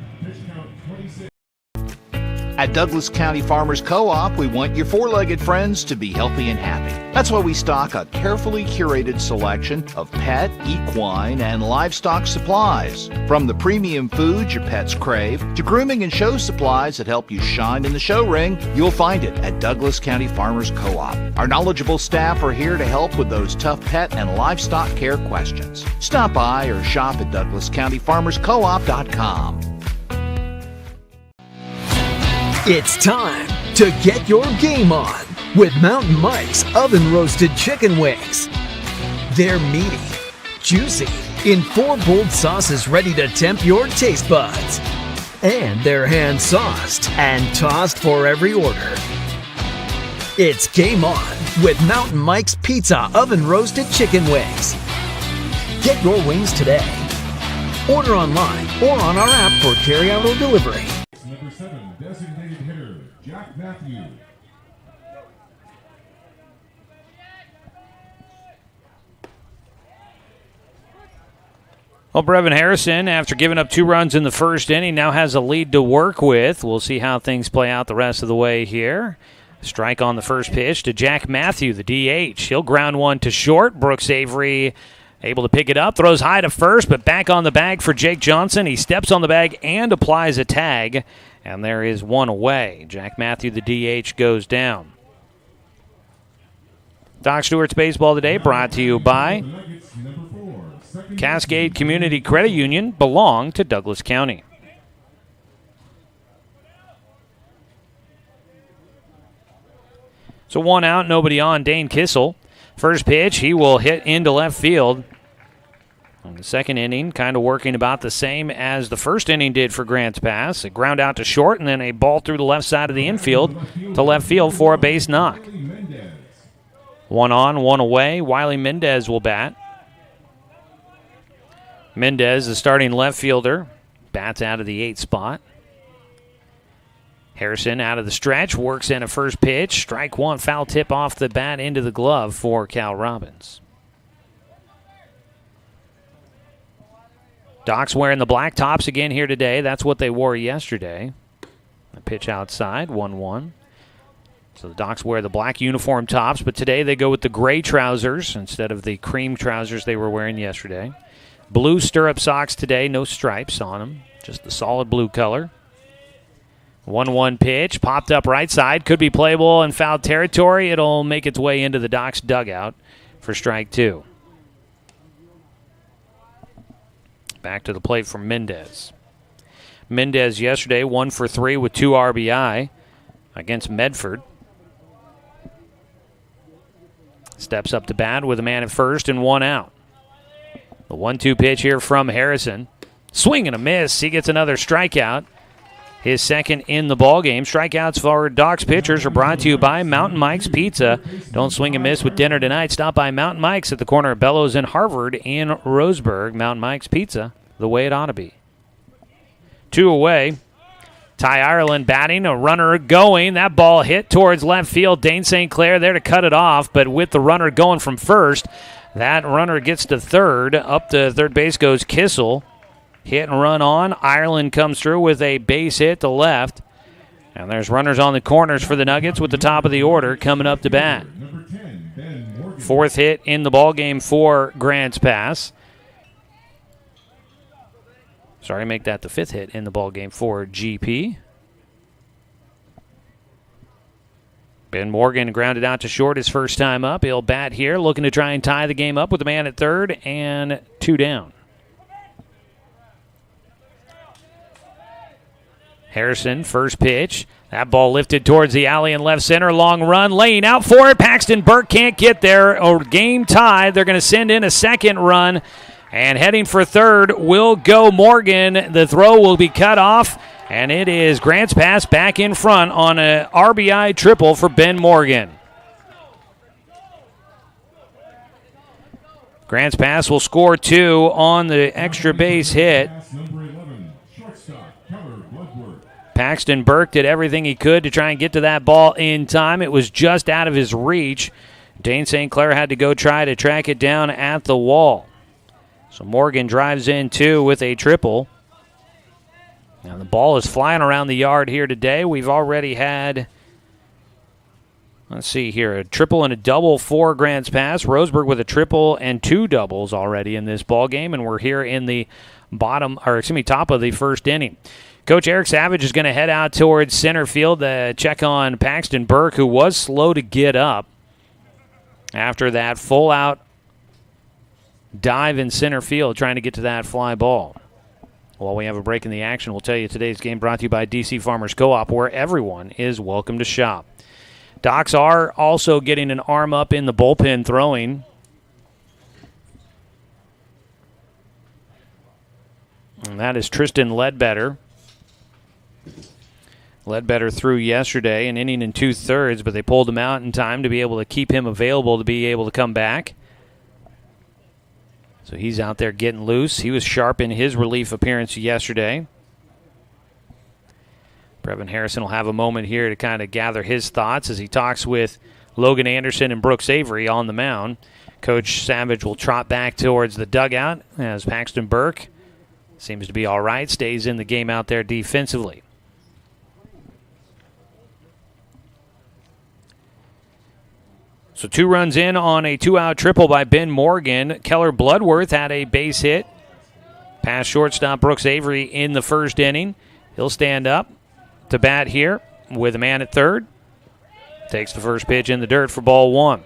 At Douglas County Farmers Co-op, we want your 4-legged friends to be healthy and happy. That's why we stock a carefully curated selection of pet, equine, and livestock supplies. From the premium foods your pets crave to grooming and show supplies that help you shine in the show ring, you'll find it at Douglas County Farmers Co-op. Our knowledgeable staff are here to help with those tough pet and livestock care questions. Stop by or shop at DouglasCountyFarmersCoop.com. It's time to get your game on with Mountain Mike's oven roasted chicken wings. They're meaty, juicy, in 4 bold sauces ready to tempt your taste buds. And they're hand sauced and tossed for every order. It's game on with Mountain Mike's Pizza oven roasted chicken wings. Get your wings today. Order online or on our app for carryout or delivery. Number 7, designated hitter, Jack Matthew. Well, Brevin Harrison, after giving up 2 runs in the first inning, now has a lead to work with. We'll see how things play out the rest of the way here. Strike on the first pitch to Jack Matthew, the DH. He'll ground one to short. Brooks Avery able to pick it up, throws high to first, but back on the bag for Jake Johnson. He steps on the bag and applies a tag, and there is one away. Jack Matthew, the DH, goes down. Doc Stewart's Baseball Today brought to you by Cascade Community Credit Union, belong to Douglas County. So 1 out, nobody on. Dane Kissel. First pitch, he will hit into left field. In the second inning, kind of working about the same as the first inning did for Grants Pass. A ground out to short, and then a ball through the left side of the infield to left field for a base knock. 1 on, 1 away. Wiley Mendez will bat. Mendez, the starting left fielder, bats out of the 8th spot. Harrison out of the stretch, works in a first pitch. Strike 1, foul tip off the bat into the glove for Cal Robbins. Doc's wearing the black tops again here today. That's what they wore yesterday. A pitch outside, 1-1. So the Docs wear the black uniform tops, but today they go with the gray trousers instead of the cream trousers they were wearing yesterday. Blue stirrup socks today, no stripes on them, just the solid blue color. 1-1 pitch, popped up right side, could be playable in foul territory. It'll make its way into the Docs dugout for strike 2. Back to the plate for Mendez. Mendez yesterday 1 for 3 with 2 RBI against Medford. Steps up to bat with a man at first and 1 out. The 1-2 pitch here from Harrison. Swing and a miss. He gets another strikeout. His second in the ballgame. Strikeouts for Docs pitchers are brought to you by Mountain Mike's Pizza. Don't swing and miss with dinner tonight. Stop by Mountain Mike's at the corner of Bellows and Harvard in Roseburg. Mountain Mike's Pizza, the way it ought to be. 2 away. Ty Ireland batting, a runner going. That ball hit towards left field. Dane St. Clair there to cut it off, but with the runner going from first, that runner gets to third. Up to third base goes Kissel. Hit and run on. Ireland comes through with a base hit to left. And there's runners on the corners for the Nuggets with the top of the order coming up to bat. 4th hit in the ballgame for Grants Pass. Sorry, make that the 5th hit in the ballgame for GP. Ben Morgan grounded out to short his first time up. He'll bat here, looking to try and tie the game up with a man at third and 2 down. Harrison, first pitch. That ball lifted towards the alley in left center. Long run, laying out for it. Paxton Burke can't get there. Or game tied. They're going to send in a second run. And heading for third will go Morgan. The throw will be cut off. And it is Grants Pass back in front on a RBI triple for Ben Morgan. Grants Pass will score 2 on the extra base hit. Paxton Burke did everything he could to try and get to that ball in time. It was just out of his reach. Dane St. Clair had to go try to track it down at the wall. So Morgan drives in 2 with a triple. Now the ball is flying around the yard here today. We've already had, let's see here, a triple and a double for Grants Pass. Roseburg with a triple and 2 doubles already in this ball game, and we're here in the top of the first inning. Coach Eric Savage is going to head out towards center field to check on Paxton Burke, who was slow to get up after that full-out dive in center field trying to get to that fly ball. While we have a break in the action, we'll tell you today's game brought to you by DC Farmers Co-op, where everyone is welcome to shop. Docs are also getting an arm up in the bullpen throwing. And that is Tristan Ledbetter. Ledbetter threw yesterday, an inning and 2/3, but they pulled him out in time to be able to keep him available to be able to come back. So he's out there getting loose. He was sharp in his relief appearance yesterday. Brevin Harrison will have a moment here to kind of gather his thoughts as he talks with Logan Anderson and Brooks Avery on the mound. Coach Savage will trot back towards the dugout as Paxton Burke seems to be all right, stays in the game out there defensively. So 2 runs in on a 2-out triple by Ben Morgan. Keller Bloodworth had a base hit past shortstop Brooks Avery in the first inning. He'll stand up to bat here with a man at third. Takes the first pitch in the dirt for ball 1.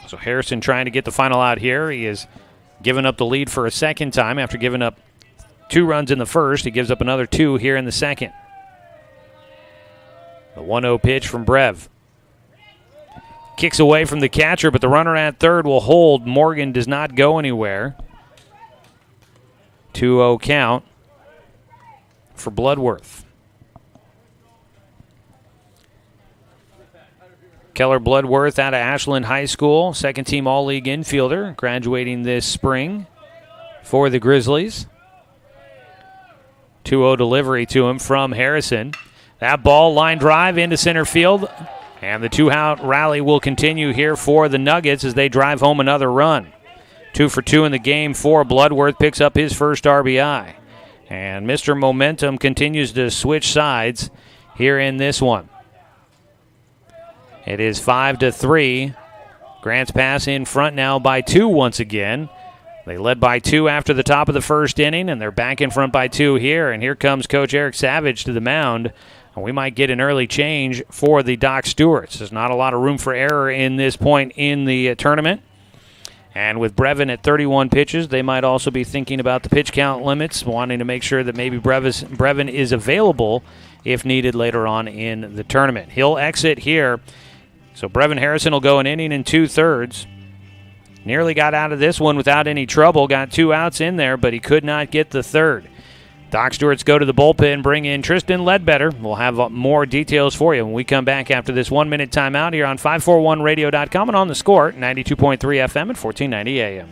So Harrison trying to get the final out here. He has given up the lead for a second time after giving up 2 runs in the first. He gives up another 2 here in the second. The 1-0 pitch from Brev. Kicks away from the catcher, but the runner at third will hold. Morgan does not go anywhere. 2-0 count for Bloodworth. Keller Bloodworth out of Ashland High School, second-team All-League infielder, graduating this spring for the Grizzlies. 2-0 delivery to him from Harrison. That ball, line drive into center field, and the 2-out rally will continue here for the Nuggets as they drive home another run. 2 for 2 in the game for Bloodworth, picks up his first RBI. And Mr. Momentum continues to switch sides here in this one. It is 5-3. Grants Pass in front now by 2 once again. They led by 2 after the top of the first inning, and they're back in front by 2 here. And here comes Coach Eric Savage to the mound. And we might get an early change for the Doc Stewarts. There's not a lot of room for error in this point in the tournament. And with Brevin at 31 pitches, they might also be thinking about the pitch count limits, wanting to make sure that maybe Brevin is available if needed later on in the tournament. He'll exit here. So Brevin Harrison will go an inning and 2/3. Nearly got out of this one without any trouble. Got 2 outs in there, but he could not get the third. Doc Stewart's go to the bullpen, bring in Tristan Ledbetter. We'll have more details for you when we come back after this 1-minute timeout here on 541radio.com and on the Score, 92.3 FM and 1490 AM.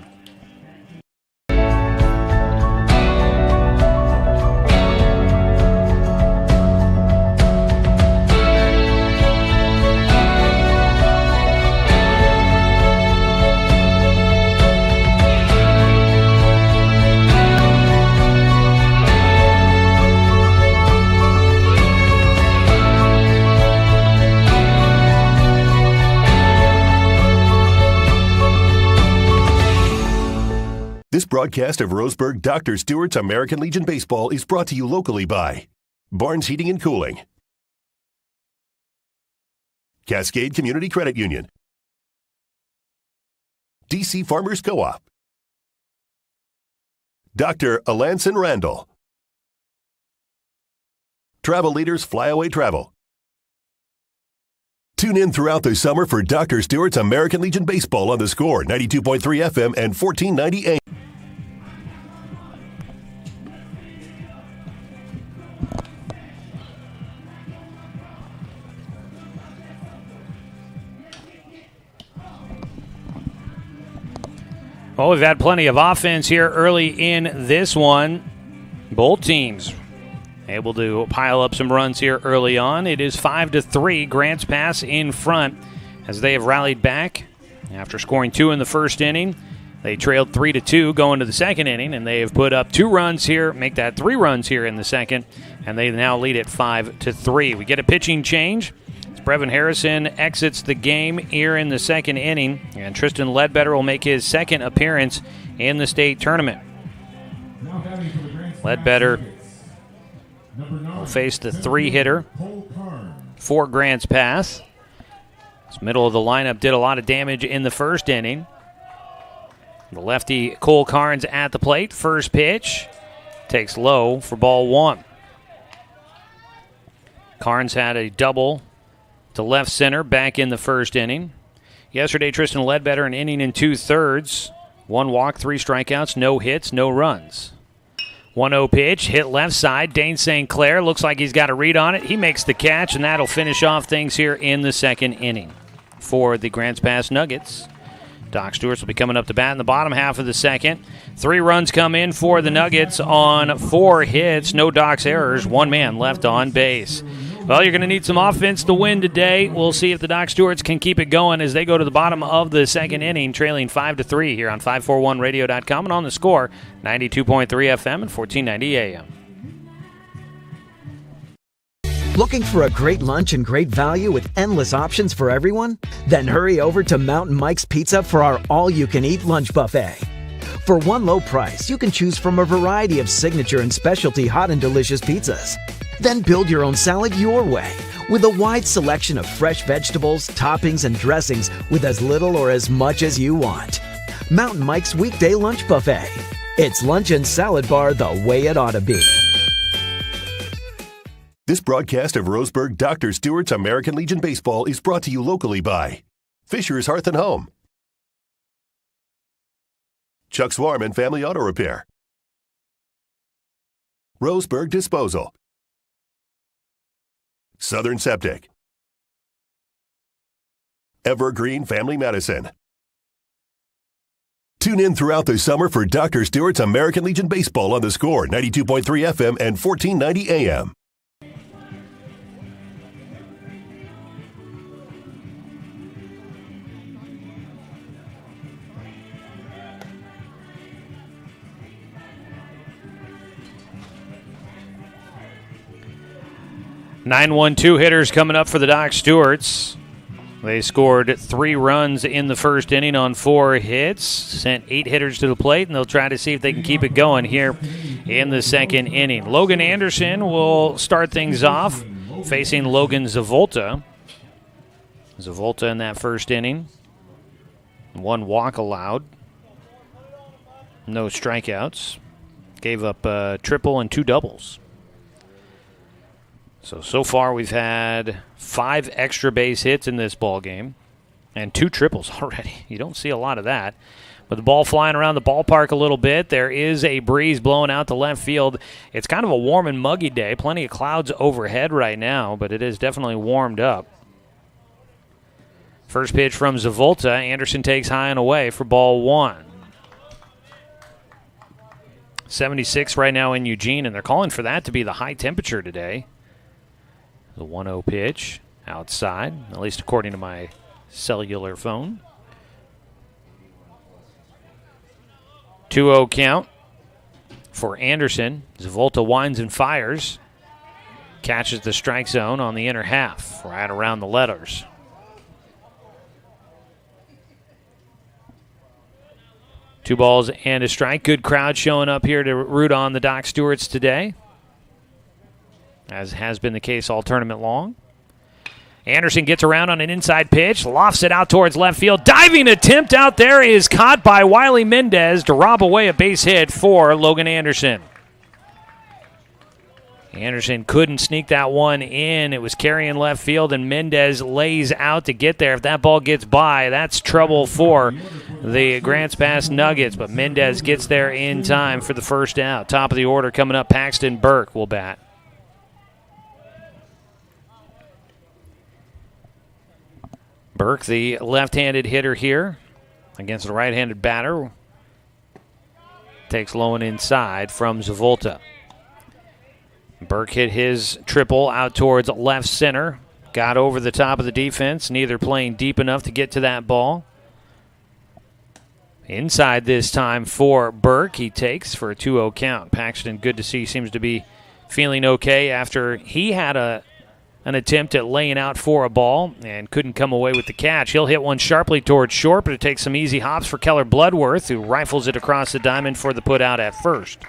This broadcast of Roseburg Dr. Stewart's American Legion Baseball is brought to you locally by Barnes Heating and Cooling, Cascade Community Credit Union, DC Farmers Co-op, Dr. Alanson Randall, Travel Leaders Flyaway Travel. Tune in throughout the summer for Dr. Stewart's American Legion Baseball on the Score, 92.3 FM and 1490 AM. Well, we've had plenty of offense here early in this one. Both teams able to pile up some runs here early on. It is 5-3. Grants Pass in front as they have rallied back after scoring 2 in the first inning. They trailed 3-2 going to the second inning, and they have put up 2 runs here, make that 3 runs here in the second, and they now lead at 5-3. We get a pitching change. Brevin Harrison exits the game here in the second inning, and Tristan Ledbetter will make his second appearance in the state tournament. Ledbetter will face the 3-hitter for Grants Pass. This middle of the lineup did a lot of damage in the first inning. The lefty Cole Carnes at the plate. First pitch takes low for ball 1. Carnes had a double to left center back in the first inning. Yesterday, Tristan Ledbetter an inning and 2/3. 1 walk, 3 strikeouts, no hits, no runs. 1-0 pitch, hit left side. Dane St. Clair looks like he's got a read on it. He makes the catch, and that'll finish off things here in the second inning for the Grants Pass Nuggets. Doc Stewart will be coming up to bat in the bottom half of the second. 3 runs come in for the Nuggets on 4 hits. No Doc's errors. 1 man left on base. Well, you're going to need some offense to win today. We'll see if the Doc Stewarts can keep it going as they go to the bottom of the second inning, trailing 5-3 here on 541radio.com and on the Score, 92.3 FM and 1490 AM. Looking for a great lunch and great value with endless options for everyone? Then hurry over to Mountain Mike's Pizza for our all-you-can-eat lunch buffet. For one low price, you can choose from a variety of signature and specialty hot and delicious pizzas. Then build your own salad your way with a wide selection of fresh vegetables, toppings, and dressings with as little or as much as you want. Mountain Mike's Weekday Lunch Buffet. It's lunch and salad bar the way it ought to be. This broadcast of Roseburg Dr. Stewart's American Legion Baseball is brought to you locally by Fisher's Hearth and Home, Chuck Swarm and Family Auto Repair, Roseburg Disposal, Southern Septic, Evergreen Family Medicine. Tune in throughout the summer for Dr. Stewart's American Legion Baseball on the Score, 92.3 FM and 1490 AM. (9-1-2) hitters coming up for the Doc Stewarts. They scored 3 runs in the first inning on 4 hits, sent 8 hitters to the plate, and they'll try to see if they can keep it going here in the second inning. Logan Anderson will start things off, facing Logan Zavolta. Zavolta in that first inning. 1 walk allowed. No strikeouts. Gave up a triple and 2 doubles. So far we've had 5 extra base hits in this ball game and 2 triples already. You don't see a lot of that. But the ball flying around the ballpark a little bit. There is a breeze blowing out to left field. It's kind of a warm and muggy day. Plenty of clouds overhead right now, but it is definitely warmed up. First pitch from Zavolta. Anderson takes high and away for ball 1. 76 right now in Eugene, and they're calling for that to be the high temperature today. The 1-0 pitch outside, at least according to my cellular phone. 2-0 count for Anderson. Zavolta winds and fires. Catches the strike zone on the inner half, right around the letters. Two balls and a strike. Good crowd showing up here to root on the Doc Stewarts today, as has been the case all tournament long. Anderson gets around on an inside pitch, lofts it out towards left field. Diving attempt out there is caught by Wiley Mendez to rob away a base hit for Logan Anderson. Anderson couldn't sneak that one in. It was carrying left field, and Mendez lays out to get there. If that ball gets by, that's trouble for the Grants Pass Nuggets, but Mendez gets there in time for the first out. Top of the order coming up, Paxton Burke will bat. Burke, the left-handed hitter here against the right-handed batter, takes low and inside from Zavolta. Burke hit his triple out towards left center, got over the top of the defense, neither playing deep enough to get to that ball. Inside this time for Burke, he takes for a 2-0 count. Paxton, good to see, seems to be feeling okay after he had an attempt at laying out for a ball and couldn't come away with the catch. He'll hit one sharply towards short, but it takes some easy hops for Keller Bloodworth, who rifles it across the diamond for the put out at first.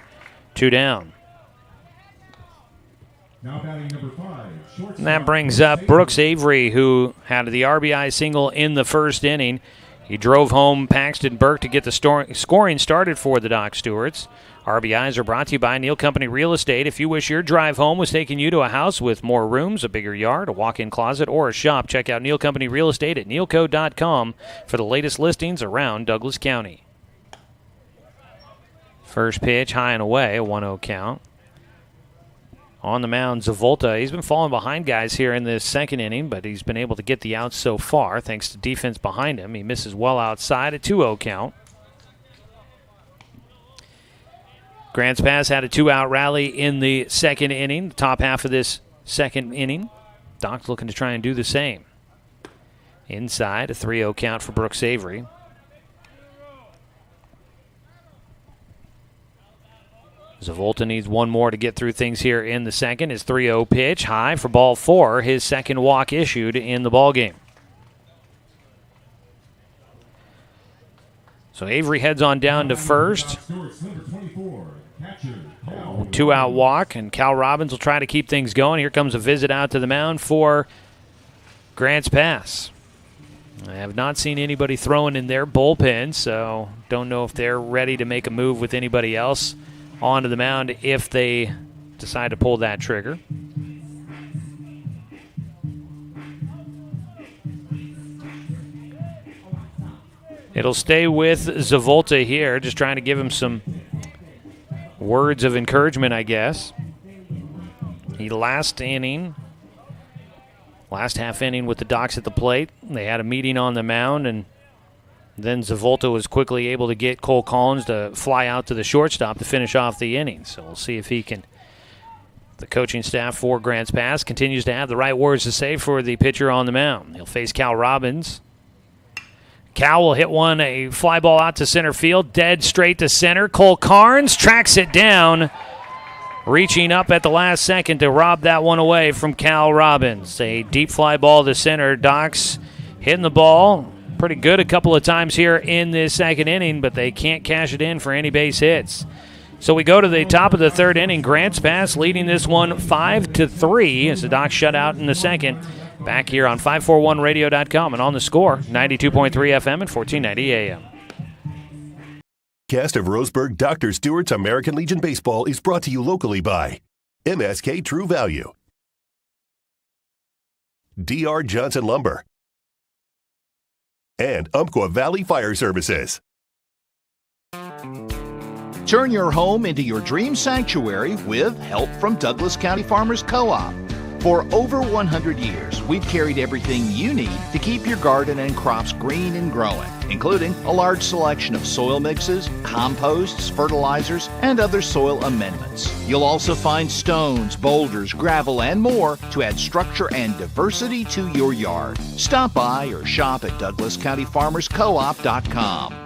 2 down. Now batting number 5. And that brings up Brooks Avery, who had the RBI single in the first inning. He drove home Paxton Burke to get the scoring started for the Doc Stewarts. RBIs are brought to you by Neal Company Real Estate. If you wish your drive home was taking you to a house with more rooms, a bigger yard, a walk-in closet, or a shop, check out Neal Company Real Estate at nealco.com for the latest listings around Douglas County. First pitch, high and away, a 1-0 count. On the mound, Zavolta. He's been falling behind guys here in this second inning, but he's been able to get the outs so far thanks to defense behind him. He misses well outside, a 2-0 count. Grants Pass had a 2-out rally in the second inning, the top half of this second inning. Doc's looking to try and do the same. Inside, a 3-0 count for Brooks Avery. Zavolta needs one more to get through things here in the second. His 3-0 pitch, high for ball 4, his second walk issued in the ballgame. So Avery heads on down to first. 2-out walk, and Cal Robbins will try to keep things going. Here comes a visit out to the mound for Grants Pass. I have not seen anybody throwing in their bullpen, so don't know if they're ready to make a move with anybody else onto the mound if they decide to pull that trigger. It'll stay with Zavolta here, just trying to give him some words of encouragement, I guess. He last half inning with the Docs at the plate. They had a meeting on the mound, and then Zavolta was quickly able to get Cole Collins to fly out to the shortstop to finish off the inning. So we'll see if he can. The coaching staff for Grants Pass continues to have the right words to say for the pitcher on the mound. He'll face Cal Robbins. Cal will hit a fly ball out to center field, dead straight to center. Cole Carnes tracks it down, reaching up at the last second to rob that one away from Cal Robbins. A deep fly ball to center. Docs hitting the ball pretty good a couple of times here in this second inning, but they can't cash it in for any base hits. So we go to the top of the third inning. Grants Pass leading this one 5-3 as the Docs shut out in the second. Back here on 541radio.com and on the Score, 92.3 FM and 1490 AM. Cast of Roseburg Dr. Stewart's American Legion Baseball is brought to you locally by MSK True Value, DR Johnson Lumber, and Umpqua Valley Fire Services. Turn your home into your dream sanctuary with help from Douglas County Farmers Co-op. For over 100 years, we've carried everything you need to keep your garden and crops green and growing, including a large selection of soil mixes, composts, fertilizers, and other soil amendments. You'll also find stones, boulders, gravel, and more to add structure and diversity to your yard. Stop by or shop at DouglasCountyFarmersCoop.com.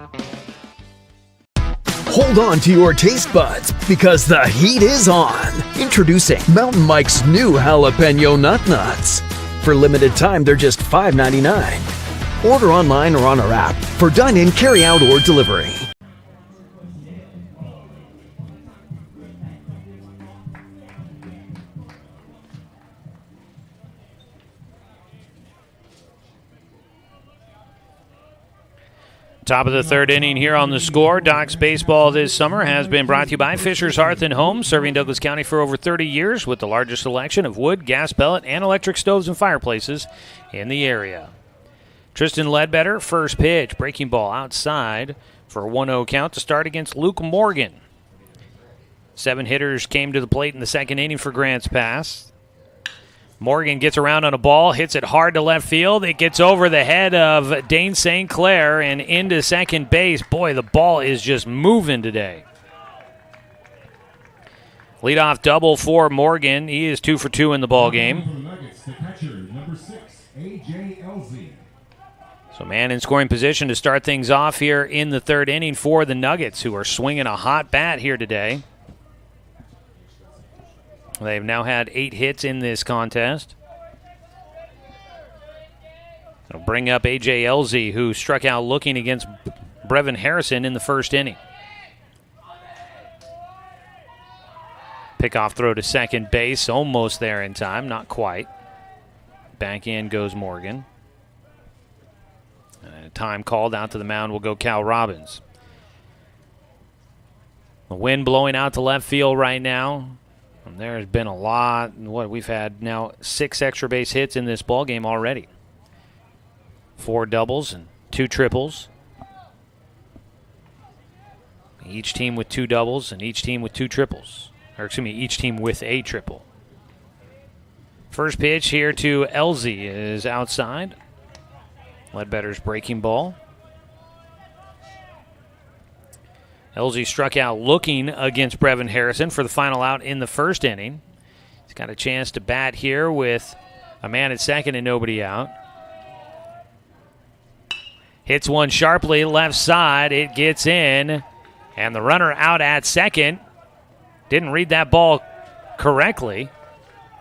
Hold on to your taste buds because the heat is on. Introducing Mountain Mike's new jalapeno nut nuts. For limited time, they're just $5.99. Order online or on our app for dine-in, carry-out, or delivery. Top of the third inning here on the Score. Docs baseball this summer has been brought to you by Fisher's Hearth and Home, serving Douglas County for over 30 years with the largest selection of wood, gas pellet, and electric stoves and fireplaces in the area. Tristan Ledbetter, first pitch, breaking ball outside for a 1-0 count to start against Luke Morgan. 7 hitters came to the plate in the second inning for Grants Pass. Morgan gets around on a ball, hits it hard to left field. It gets over the head of Dane St. Clair and into second base. Boy, the ball is just moving today. Leadoff double for Morgan. He is 2 for 2 in the ball game. So man in scoring position to start things off here in the third inning for the Nuggets, who are swinging a hot bat here today. They've now had 8 hits in this contest. They'll bring up A.J. Elzy, who struck out looking against Brevin Harrison in the first inning. Pickoff throw to second base, almost there in time, not quite. Back in goes Morgan. And a time called. Out to the mound will go Cal Robbins. The wind blowing out to left field right now. And there's been a lot. We've had now 6 extra base hits in this ball game already. 4 doubles and 2 triples. Each team with 2 doubles and each team with 2 triples. Or excuse me, each team with a triple. First pitch here to Elzy is outside. Ledbetter's breaking ball. Elzy struck out looking against Brevin Harrison for the final out in the first inning. He's got a chance to bat here with a man at second and nobody out. Hits one sharply left side. It gets in. And the runner out at second didn't read that ball correctly.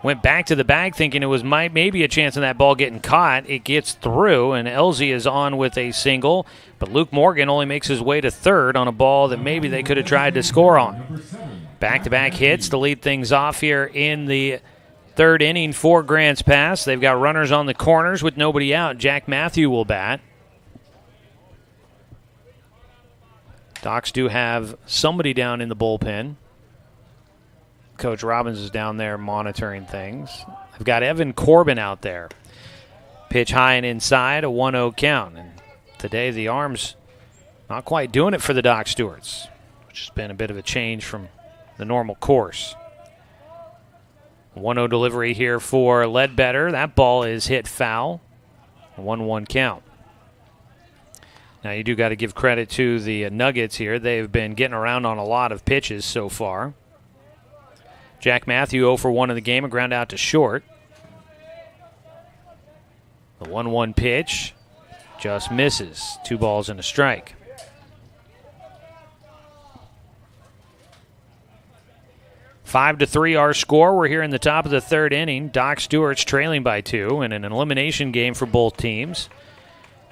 Went back to the bag thinking it was maybe a chance of that ball getting caught. It gets through, and Elzy is on with a single. But Luke Morgan only makes his way to third on a ball that maybe they could have tried to score on. Back-to-back hits to lead things off here in the third inning for Grants Pass. They've got runners on the corners with nobody out. Jack Matthew will bat. Docs do have somebody down in the bullpen. Coach Robbins is down there monitoring things. I've got Evan Corbin out there. Pitch high and inside, a 1-0 count. And today the arm's not quite doing it for the Doc Stewarts, which has been a bit of a change from the normal course. 1-0 delivery here for Ledbetter. That ball is hit foul. A 1-1 count. Now you do got to give credit to the Nuggets here. They've been getting around on a lot of pitches so far. Jack Matthew 0 for 1 in the game, a ground out to short. The 1-1 pitch just misses. 2 balls and a strike. Five to 3 our score. We're here in the top of the third inning. Doc Stewart's trailing by 2 in an elimination game for both teams.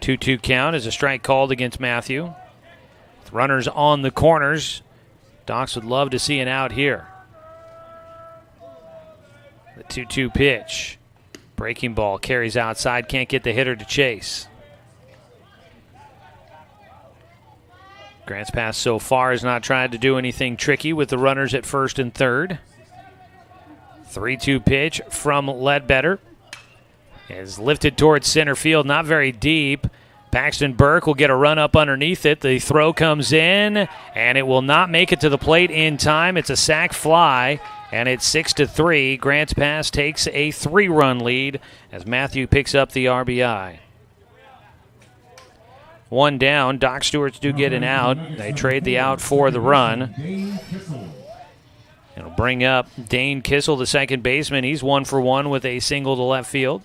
2-2 count as a strike called against Matthew. With runners on the corners, Docs would love to see an out here. The 2-2 pitch. Breaking ball carries outside, can't get the hitter to chase. Grants Pass so far has not tried to do anything tricky with the runners at first and third. 3-2 pitch from Ledbetter. Is lifted towards center field, not very deep. Paxton Burke will get a run up underneath it. The throw comes in, and it will not make it to the plate in time. It's a sac fly. And it's 6-3. Grants Pass takes a 3-run lead as Matthew picks up the RBI. 1 down. Doc Stewarts do get an out. They trade the out for the run. It'll bring up Dane Kissel, the second baseman. He's 1 for 1 with a single to left field.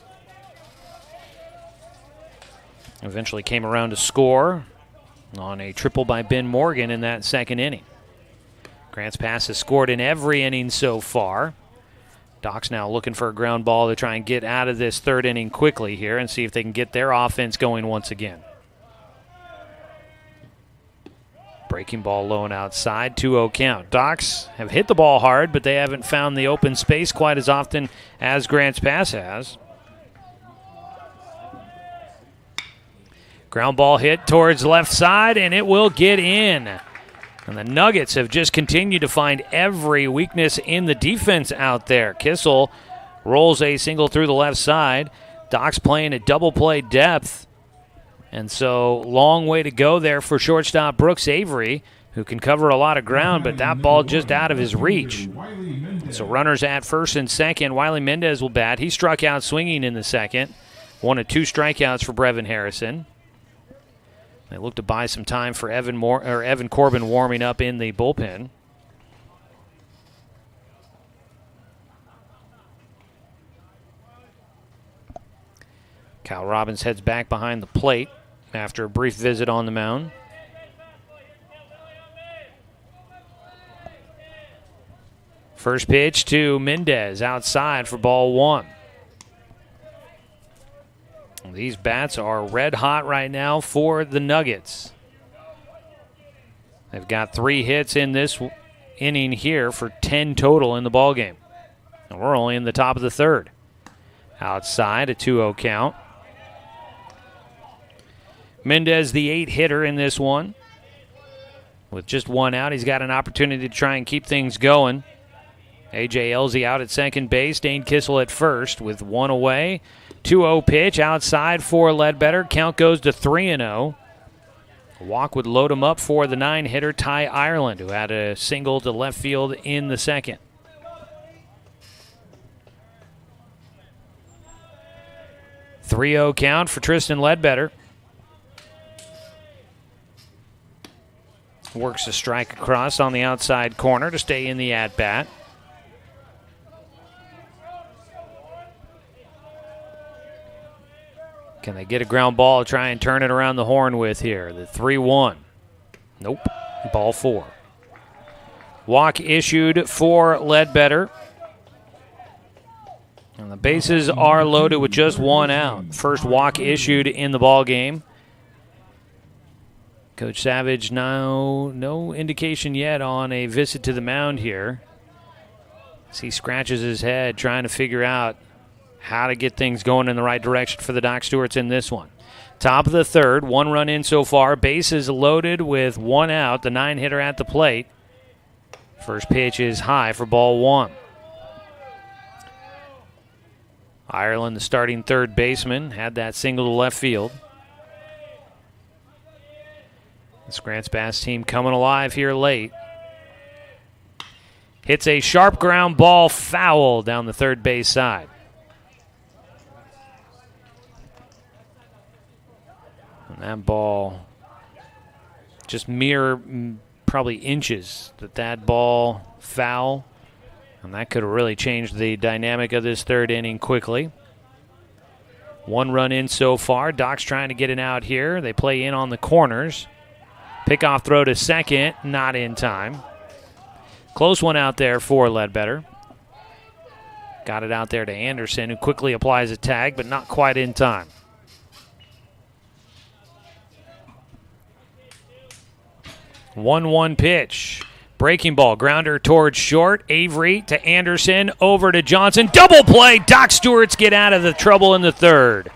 Eventually came around to score on a triple by Ben Morgan in that second inning. Grants Pass has scored in every inning so far. Doc's now looking for a ground ball to try and get out of this third inning quickly here and see if they can get their offense going once again. Breaking ball low and outside, 2-0 count. Docs have hit the ball hard, but they haven't found the open space quite as often as Grants Pass has. Ground ball hit towards left side, and it will get in. And the Nuggets have just continued to find every weakness in the defense out there. Kissel rolls a single through the left side. Doc's playing at double play depth. And so long way to go there for shortstop Brooks Avery, who can cover a lot of ground, but that ball just out of his reach. So runners at first and second. Wiley Mendez will bat. He struck out swinging in the second. 1 of 2 strikeouts for Brevin Harrison. They look to buy some time for Evan Corbin warming up in the bullpen. Kyle Robbins heads back behind the plate after a brief visit on the mound. First pitch to Mendez outside for ball 1. These bats are red hot right now for the Nuggets. They've got 3 hits in this inning here for 10 total in the ballgame. And we're only in the top of the third. Outside, a 2-0 count. Mendez, the 8-hitter in this one. With just one out, he's got an opportunity to try and keep things going. A.J. Elzy out at second base. Dane Kissel at first with one away. 2-0 pitch outside for Ledbetter. Count goes to 3-0. A walk would load him up for the 9-hitter Ty Ireland, who had a single to left field in the second. .3-0 count for Tristan Ledbetter. Works a strike across on the outside corner to stay in the at-bat. Can they get a ground ball to try and turn it around the horn with here? The 3-1. Nope. Ball 4. Walk issued for Ledbetter. And the bases are loaded with just one out. First walk issued in the ball game. Coach Savage, no indication yet on a visit to the mound here. As he scratches his head trying to figure out how to get things going in the right direction for the Doc Stewarts in this one. Top of the third, 1 run in so far. Bases loaded with 1 out. The 9-hitter at the plate. First pitch is high for ball 1. Ireland, the starting third baseman, had that single to left field. This Grants Pass team coming alive here late. Hits a sharp ground ball foul down the third base side. And that ball, just mere probably inches that ball foul. And that could have really changed the dynamic of this third inning quickly. 1 run in so far. Doc's trying to get it out here. They play in on the corners. Pickoff throw to second, not in time. Close one out there for Ledbetter. Got it out there to Anderson, who quickly applies a tag, but not quite in time. One pitch. Breaking ball, grounder towards short. Avery to Anderson, over to Johnson. Double play. Doc Stewarts get out of the trouble in the third.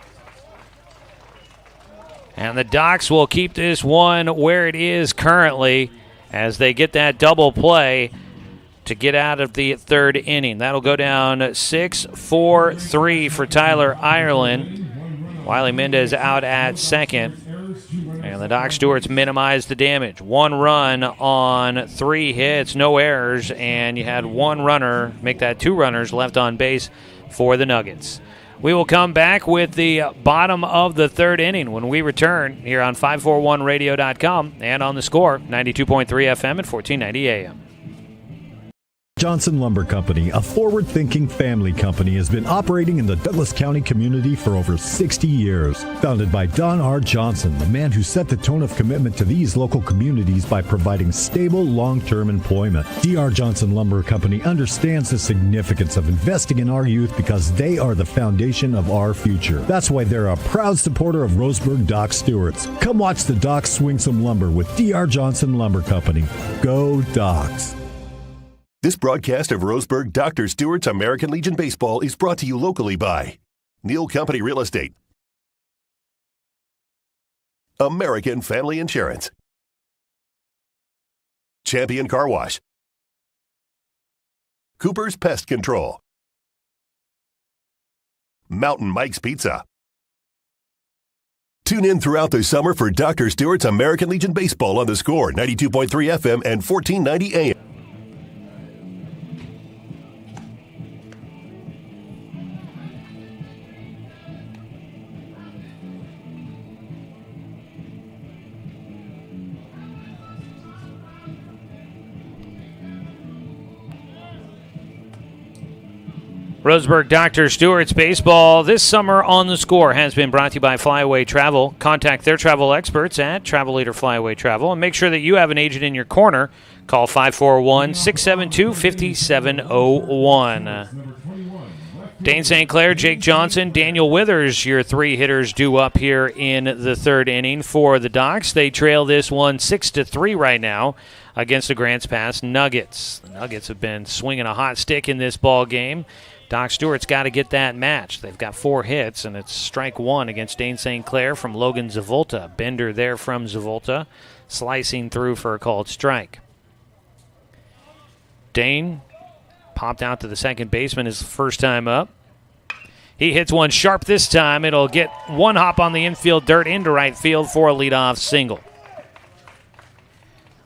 And the Docs will keep this one where it is currently as they get that double play to get out of the third inning. That'll go down 6-4-3 for Tyler Ireland. Wiley Mendez out at second. And the Doc Stewarts minimize the damage. 1 run on 3 hits, no errors, and you had 1 runner, make that 2 runners left on base for the Nuggets. We will come back with the bottom of the third inning when we return here on 541radio.com and on the Score, 92.3 FM and 1490 AM. Johnson Lumber Company, a forward-thinking family company, has been operating in the Douglas County community for over 60 years. Founded by Don R. Johnson, the man who set the tone of commitment to these local communities by providing stable, long-term employment. D.R. Johnson Lumber Company understands the significance of investing in our youth because they are the foundation of our future. That's why they're a proud supporter of Roseburg Doc Stewarts. Come watch the Docs swing some lumber with D.R. Johnson Lumber Company. Go Docs! This broadcast of Roseburg Dr. Stewart's American Legion Baseball is brought to you locally by Neal Company Real Estate, American Family Insurance, Champion Car Wash, Cooper's Pest Control, Mountain Mike's Pizza. Tune in throughout the summer for Dr. Stewart's American Legion Baseball on the Score, 92.3 FM and 1490 AM. Roseburg Dr. Stewart's baseball this summer on the Score has been brought to you by Flyaway Travel. Contact their travel experts at Travel Leader Flyaway Travel and make sure that you have an agent in your corner. Call 541-672-5701. Dane St. Clair, Jake Johnson, Daniel Withers, your 3 hitters due up here in the third inning for the Docs. They trail this one 6-3 right now against the Grants Pass Nuggets. The Nuggets have been swinging a hot stick in this ball game. Doc Stewart's got to get that match. They've got 4 hits, and it's strike 1 against Dane St. Clair from Logan Zavolta. Bender there from Zavolta, slicing through for a called strike. Dane popped out to the second baseman his first time up. He hits one sharp this time. It'll get one hop on the infield dirt into right field for a leadoff single.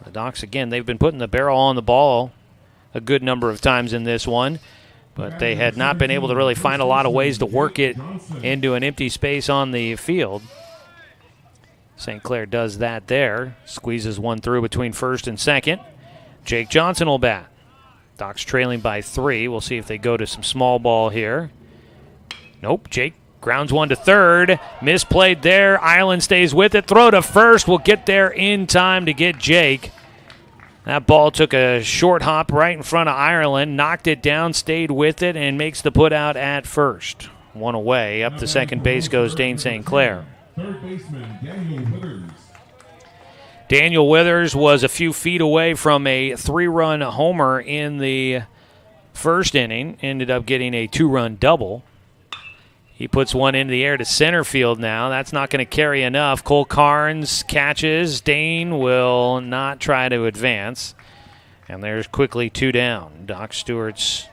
The Docs, again, they've been putting the barrel on the ball a good number of times in this one, but they had not been able to really find a lot of ways to work it into an empty space on the field. St. Clair does that there. Squeezes one through between first and second. Jake Johnson will bat. Docs trailing by 3. We'll see if they go to some small ball here. Nope. Jake grounds one to third. Misplayed there. Ireland stays with it. Throw to first. Will get there in time to get Jake. That ball took a short hop right in front of Ireland. Knocked it down, stayed with it, and makes the put out at first. One away. Up to second base goes Dane St. Clair. Third baseman Daniel Withers. Daniel Withers was a few feet away from a 3-run homer in the first inning. Ended up getting a 2-run double. He puts one into the air to center field now. That's not going to carry enough. Cole Carnes catches. Dane will not try to advance. And there's quickly 2 down. Doc Stewart's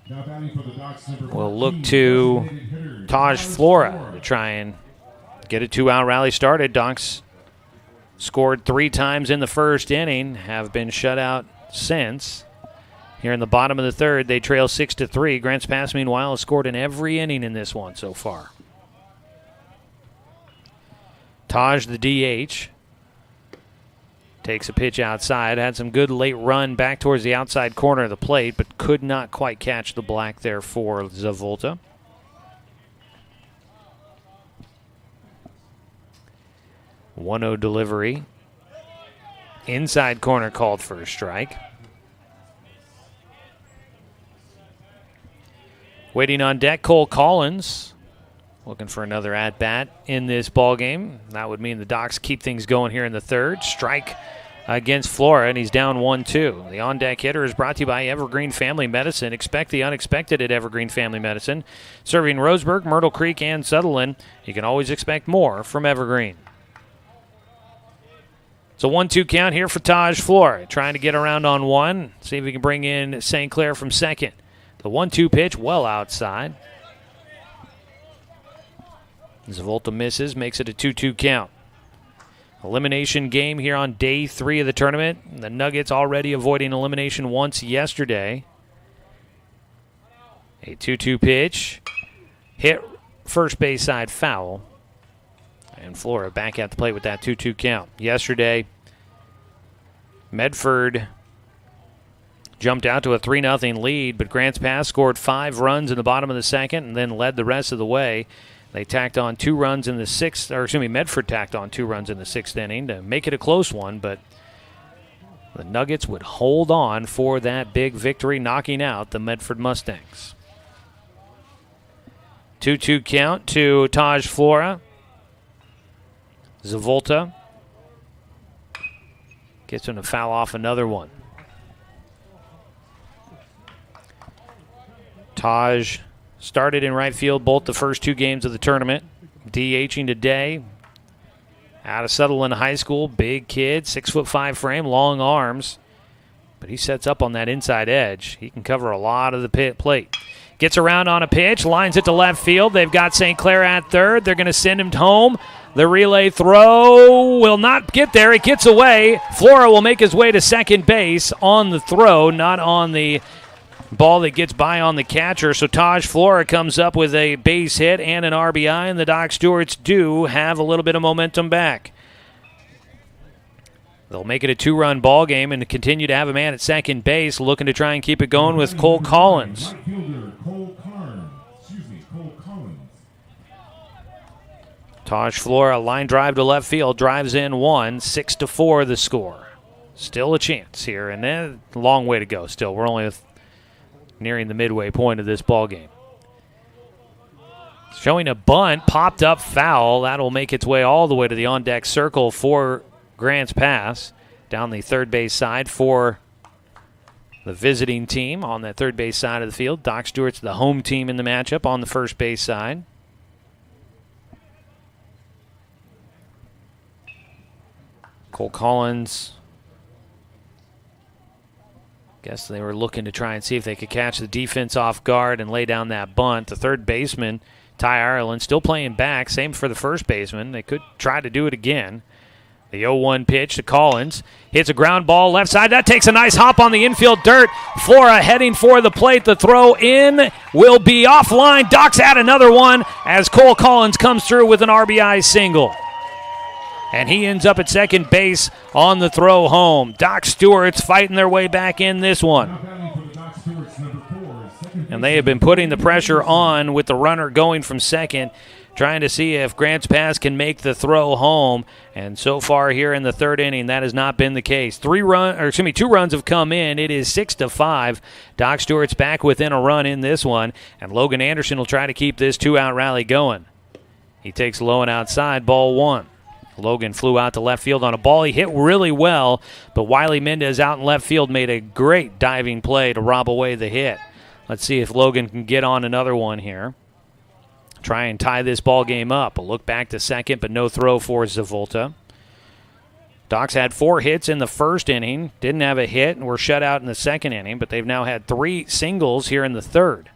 Now batting for the Docs, number will 14, look to designated hitter, Taj Flora to try and get a 2-out rally started. Docs scored 3 times in the first inning, have been shut out since. Here in the bottom of the third, they trail 6-3. Grants Pass, meanwhile, has scored in every inning in this one so far. Taj, the DH, takes a pitch outside. Had some good late run back towards the outside corner of the plate, but could not quite catch the black there for Zavolta. One-0 delivery. Inside corner called for a strike. Waiting on deck, Cole Collins, looking for another at-bat in this ballgame. That would mean the Docs keep things going here in the third. Strike against Flora, and he's down 1-2. The on-deck hitter is brought to you by Evergreen Family Medicine. Expect the unexpected at Evergreen Family Medicine. Serving Roseburg, Myrtle Creek, and Sutherland. You can always expect more from Evergreen. It's a 1-2 count here for Taj Flora. Trying to get around on one. See if we can bring in St. Clair from second. The 1-2 pitch well outside. Zavolta misses, makes it a 2-2 count. Elimination game here on day 3 of the tournament. The Nuggets already avoiding elimination once yesterday. A 2-2 pitch. Hit first base side foul. And Flora back at the plate with that 2-2 count. Yesterday, Medford jumped out to a 3-0 lead, but Grants Pass scored 5 runs in the bottom of the second and then led the rest of the way. They tacked on 2 runs in the 6th, Medford tacked on 2 runs in the 6th inning to make it a close one, but the Nuggets would hold on for that big victory, knocking out the Medford Mustangs. 2-2 count to Taj Flora. Zavolta gets him to foul off another one. Taj started in right field both the first 2 games of the tournament. DHing today out of Sutherland High School. Big kid, 6'5" frame, long arms. But he sets up on that inside edge. He can cover a lot of the plate. Gets around on a pitch, lines it to left field. They've got St. Clair at third. They're going to send him home. The relay throw will not get there. It gets away. Flora will make his way to second base on the throw, not on the ball that gets by on the catcher. So Taj Flora comes up with a base hit and an RBI, and the Doc Stewarts do have a little bit of momentum back. They'll make it a 2-run ball game and continue to have a man at second base looking to try and keep it going with Cole Collins. Right fielder Cole Collins. Taj Flora, line drive to left field, drives in 1, 6-4 the score. Still a chance here, and then a long way to go still. We're only nearing the midway point of this ball game. Showing a bunt, popped up foul. That'll make its way all the way to the on-deck circle for Grants Pass. Down the third base side for the visiting team on the third base side of the field. Doc Stewart's the home team in the matchup on the first base side. Cole Collins, guess they were looking to try and see if they could catch the defense off guard and lay down that bunt. The third baseman, Ty Ireland, still playing back. Same for the first baseman. They could try to do it again. The 0-1 pitch to Collins. Hits a ground ball left side. That takes a nice hop on the infield dirt. Flora heading for the plate. The throw in will be offline. Doc's at another one as Cole Collins comes through with an RBI single. And he ends up at second base on the throw home. Doc Stewart's fighting their way back in this one. And they have been putting the pressure on with the runner going from second, trying to see if Grants Pass can make the throw home. And so far here in the third inning, that has not been the case. 2 runs have come in. It is 6-5. Doc Stewart's back within a run in this one, and Logan Anderson will try to keep this 2-out rally going. He takes low and outside, ball 1. Logan flew out to left field on a ball he hit really well, but Wiley Mendez out in left field made a great diving play to rob away the hit. Let's see if Logan can get on another one here. Try and tie this ball game up. A look back to second, but no throw for Zavolta. Docs had 4 hits in the first inning, didn't have a hit, and were shut out in the second inning, but they've now had 3 singles here in the third.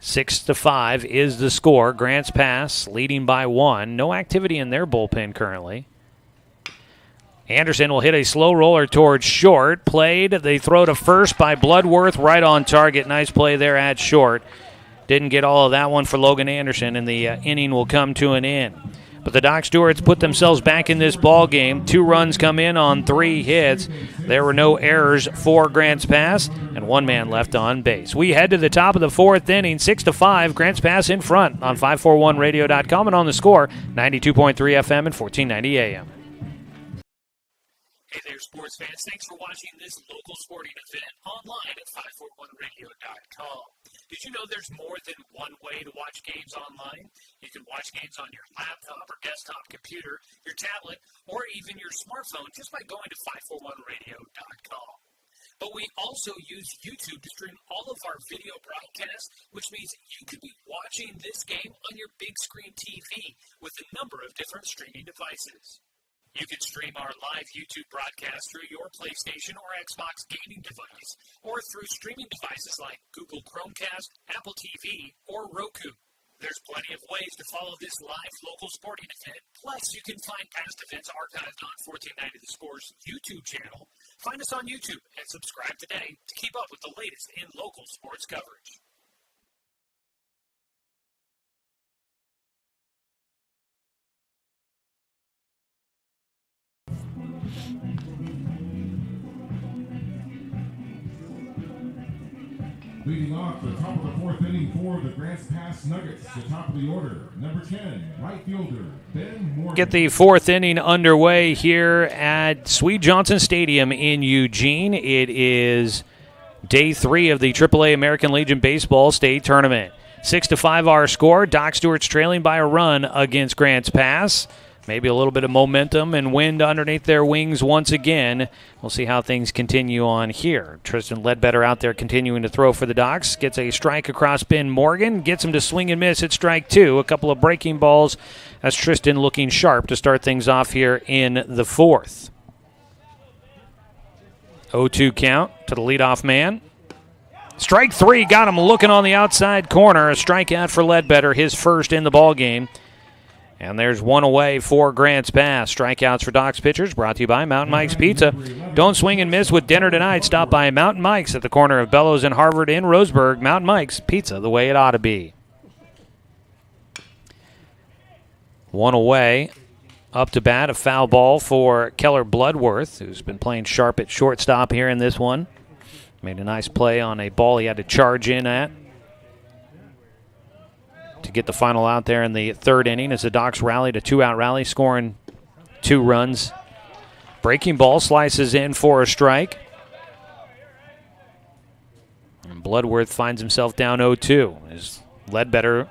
6-5 is the score. Grants Pass leading by 1. No activity in their bullpen currently. Anderson will hit a slow roller towards short. Played. They throw to first by Bloodworth. Right on target. Nice play there at short. Didn't get all of that one for Logan Anderson, and the inning will come to an end. But the Doc Stewarts put themselves back in this ball game. 2 runs come in on 3 hits. There were no errors for Grants Pass, and 1 man left on base. We head to the top of the 4th inning, 6-5. Grants Pass in front on 541radio.com and on the score, 92.3 FM and 1490 AM. Hey there, sports fans. Thanks for watching this local sporting event online at 541radio.com. Did you know there's more than one way to watch games online? You can watch games on your laptop or desktop computer, your tablet, or even your smartphone just by going to 541radio.com. But we also use YouTube to stream all of our video broadcasts, which means you could be watching this game on your big screen TV with a number of different streaming devices. You can stream our live YouTube broadcast through your PlayStation or Xbox gaming device, or through streaming devices like Google Chromecast, Apple TV, or Roku. There's plenty of ways to follow this live local sporting event. Plus, you can find past events archived on 1490 The Score's YouTube channel. Find us on YouTube and subscribe today to keep up with the latest in local sports coverage. Leading off the top of the 4th inning for the Grants Pass Nuggets, the top of the order, number 10, right fielder, Ben Morgan. Get the 4th inning underway here at Swede Johnson Stadium in Eugene. It is day 3 of the AAA American Legion Baseball State Tournament. 6-5 our score. Doc Stewart's trailing by a run against Grants Pass. Maybe a little bit of momentum and wind underneath their wings once again. We'll see how things continue on here. Tristan Ledbetter out there continuing to throw for the Docs. Gets a strike across Ben Morgan. Gets him to swing and miss at strike 2. A couple of breaking balls. That's Tristan looking sharp to start things off here in the 4th. 0-2 count to the leadoff man. Strike 3 got him looking on the outside corner. A strikeout for Ledbetter, his first in the ballgame. And there's 1 away for Grants Pass. Strikeouts for Doc's pitchers brought to you by Mountain Mike's Pizza. Don't swing and miss with dinner tonight. Stop by Mountain Mike's at the corner of Bellows and Harvard in Roseburg. Mountain Mike's Pizza, the way it ought to be. 1 away. Up to bat, a foul ball for Keller Bloodworth, who's been playing sharp at shortstop here in this one. Made a nice play on a ball he had to charge in at to get the final out there in the 3rd inning as the Docs rallied a 2-out rally, scoring 2 runs. Breaking ball slices in for a strike. And Bloodworth finds himself down 0-2 as Ledbetter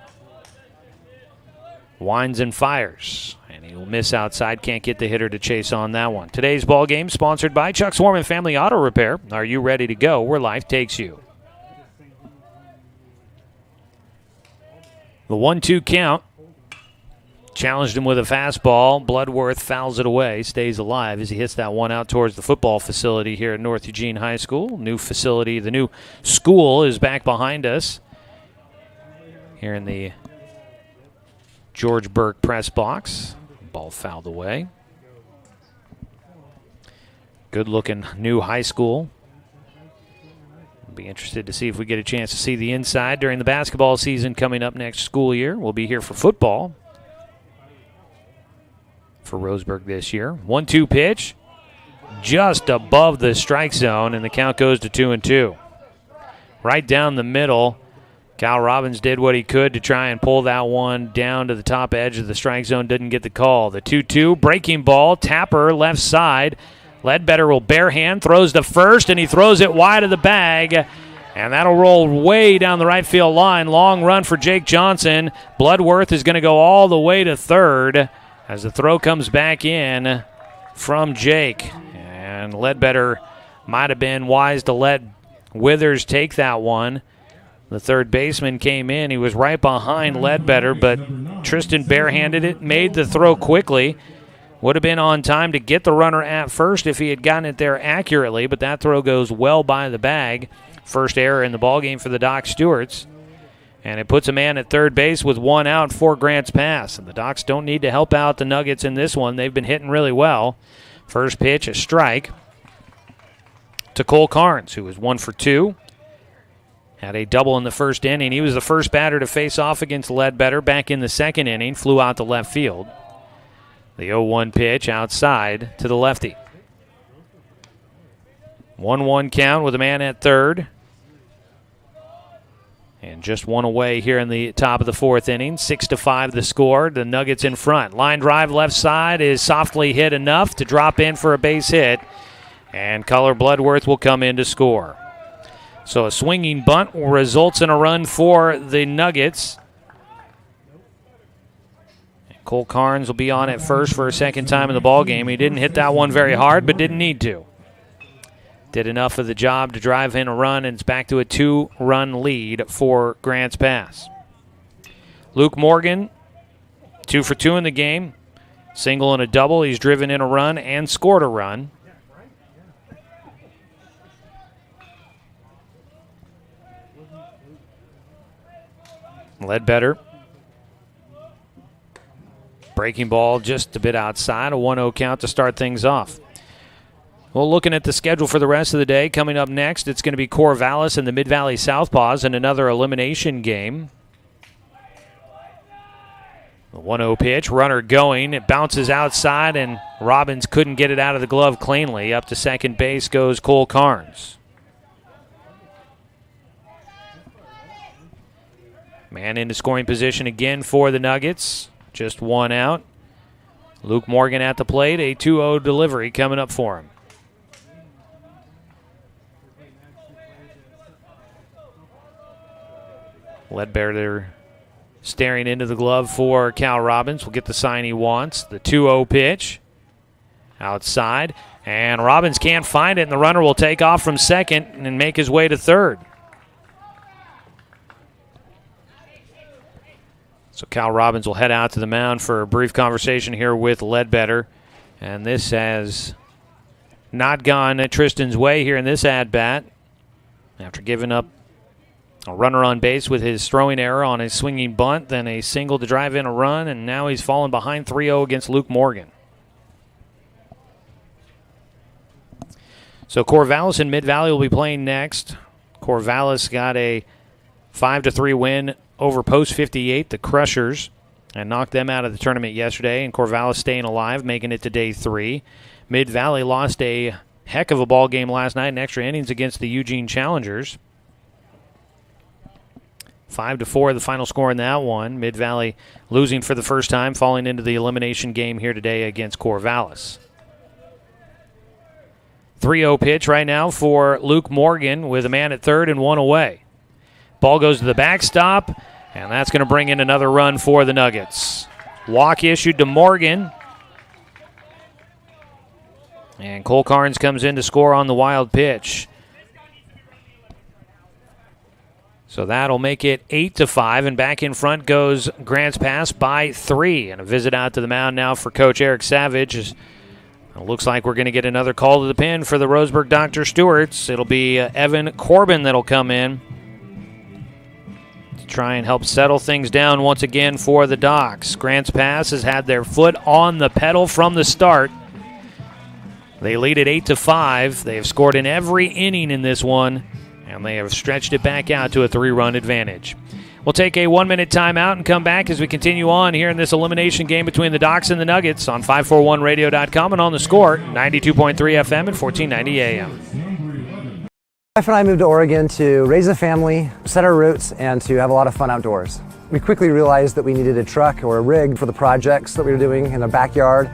winds and fires. And And he'll miss outside, can't get the hitter to chase on that one. Today's ball game sponsored by Chuck Swarman Family Auto Repair. Are you ready to go where life takes you? The 1-2 count. Challenged him with a fastball. Bloodworth fouls it away, stays alive as he hits that one out towards the football facility here at North Eugene High School. New facility, the new school is back behind us here in the George Burke press box. Ball fouled away. Good-looking new high school. Be interested to see if we get a chance to see the inside during the basketball season coming up next school year. We'll be here for football for Roseburg this year. 1-2 pitch, just above the strike zone, and the count goes to 2-2. Right down the middle, Cal Robbins did what he could to try and pull that one down to the top edge of the strike zone. Didn't get the call. The 2-2, breaking ball, Tapper, left side. Ledbetter will barehand, throws to first, and he throws it wide of the bag. And that'll roll way down the right field line. Long run for Jake Johnson. Bloodworth is going to go all the way to third as the throw comes back in from Jake. And Ledbetter might have been wise to let Withers take that one. The third baseman came in. He was right behind Ledbetter, but Tristan barehanded it, made the throw quickly. Would have been on time to get the runner at first if he had gotten it there accurately, but that throw goes well by the bag. First error in the ballgame for the Doc Stewarts. And it puts a man at third base with one out for Grants Pass. And the Docs don't need to help out the Nuggets in this one. They've been hitting really well. First pitch, a strike to Cole Carnes, who was 1 for 2. Had a double in the first inning. He was the first batter to face off against Ledbetter back in the second inning. Flew out to left field. The 0-1 pitch outside to the lefty. 1-1 count with a man at third. And just one away here in the top of the fourth inning. 6-5 the score. The Nuggets in front. Line drive left side is softly hit enough to drop in for a base hit. And Color Bloodworth will come in to score. So a swinging bunt results in a run for the Nuggets. Cole Carnes will be on at first for a second time in the ballgame. He didn't hit that one very hard, but didn't need to. Did enough of the job to drive in a run, and it's back to a 2-run lead for Grants Pass. Luke Morgan, 2 for 2 in the game. Single and a double. He's driven in a run and scored a run. Ledbetter. Breaking ball just a bit outside, a 1-0 count to start things off. Well, looking at the schedule for the rest of the day, coming up next, it's going to be Corvallis and the Mid-Valley Southpaws in another elimination game. The 1-0 pitch, runner going. It bounces outside, and Robbins couldn't get it out of the glove cleanly. Up to second base goes Cole Carnes. Man into scoring position again for the Nuggets. Just one out. Luke Morgan at the plate. A 2-0 delivery coming up for him. Ledbetter staring into the glove for Cal Robbins. Will get the sign he wants. The 2-0 pitch. Outside. And Robbins can't find it, and the runner will take off from second and make his way to third. So Cal Robbins will head out to the mound for a brief conversation here with Ledbetter. And this has not gone Tristan's way here in this at-bat. After giving up a runner on base with his throwing error on his swinging bunt, then a single to drive in a run, and now he's fallen behind 3-0 against Luke Morgan. So Corvallis and Mid-Valley will be playing next. Corvallis got a 5-3 win over Post 58, the Crushers, and knocked them out of the tournament yesterday, and Corvallis staying alive, making it to day 3. Mid-Valley lost a heck of a ball game last night in extra innings against the Eugene Challengers. 5-4 the final score in that one. Mid-Valley losing for the first time, falling into the elimination game here today against Corvallis. 3-0 pitch right now for Luke Morgan with a man at third and one away. Ball goes to the backstop, and that's going to bring in another run for the Nuggets. Walk issued to Morgan. And Cole Carnes comes in to score on the wild pitch. So that'll make it 8-5, and back in front goes Grants Pass by 3. And a visit out to the mound now for Coach Eric Savage. It looks like we're going to get another call to the pen for the Roseburg Dr. Stewarts. It'll be Evan Corbin that'll come in to try and help settle things down once again for the Docs. Grants Pass has had their foot on the pedal from the start. They lead it 8-5. They have scored in every inning in this one, and they have stretched it back out to a 3-run advantage. We'll take a 1-minute timeout and come back as we continue on here in this elimination game between the Docs and the Nuggets on 541radio.com and on the Score, 92.3 FM and 1490 AM. My wife and I moved to Oregon to raise a family, set our roots, and to have a lot of fun outdoors. We quickly realized that we needed a truck or a rig for the projects that we were doing in the backyard.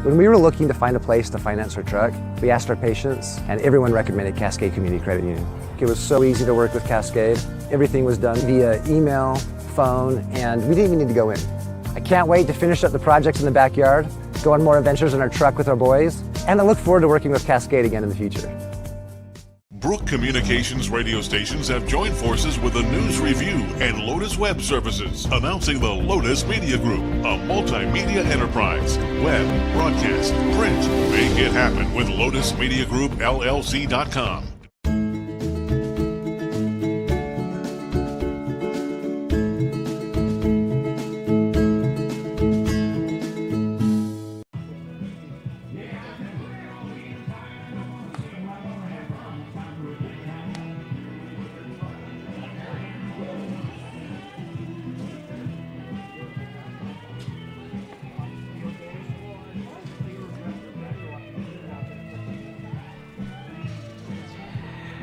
When we were looking to find a place to finance our truck, we asked our patients, and everyone recommended Cascade Community Credit Union. It was so easy to work with Cascade. Everything was done via email, phone, and we didn't even need to go in. I can't wait to finish up the projects in the backyard, go on more adventures in our truck with our boys, and I look forward to working with Cascade again in the future. Brook Communications radio stations have joined forces with the News Review and Lotus Web Services, announcing the Lotus Media Group, a multimedia enterprise. Web, broadcast, print. Make it happen with Lotus Media Group, LLC.com.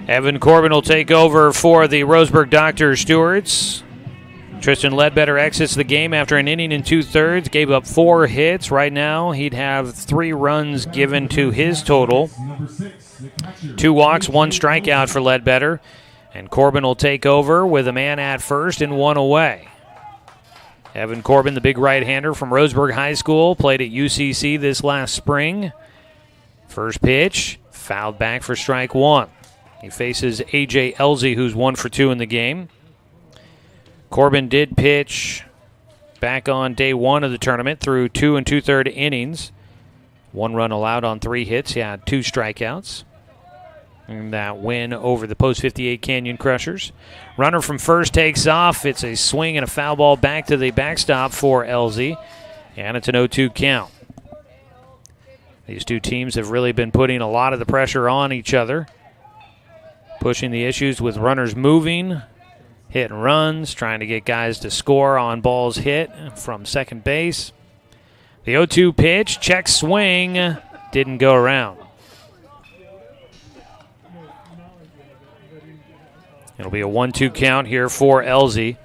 Evan Corbin will take over for the Roseburg Dr. Stewarts. Tristan Ledbetter exits the game after an inning and 2/3, gave up 4 hits. Right now, he'd have 3 runs given to his total. 2 walks, 1 strikeout for Ledbetter. And Corbin will take over with a man at first and 1 away. Evan Corbin, the big right-hander from Roseburg High School, played at UCC this last spring. First pitch, fouled back for strike 1. He faces A.J. Elzy, who's 1 for 2 in the game. Corbin did pitch back on day 1 of the tournament through 2 2/3 innings. 1 run allowed on 3 hits. He had 2 strikeouts. And that win over the Post 58 Canyon Crushers. Runner from first takes off. It's a swing and a foul ball back to the backstop for Elzy. And it's an 0-2 count. These two teams have really been putting a lot of the pressure on each other. Pushing the issues with runners moving, hit and runs, trying to get guys to score on balls hit from second base. The 0-2 pitch, check swing, didn't go around. It'll be a 1-2 count here for Elzy.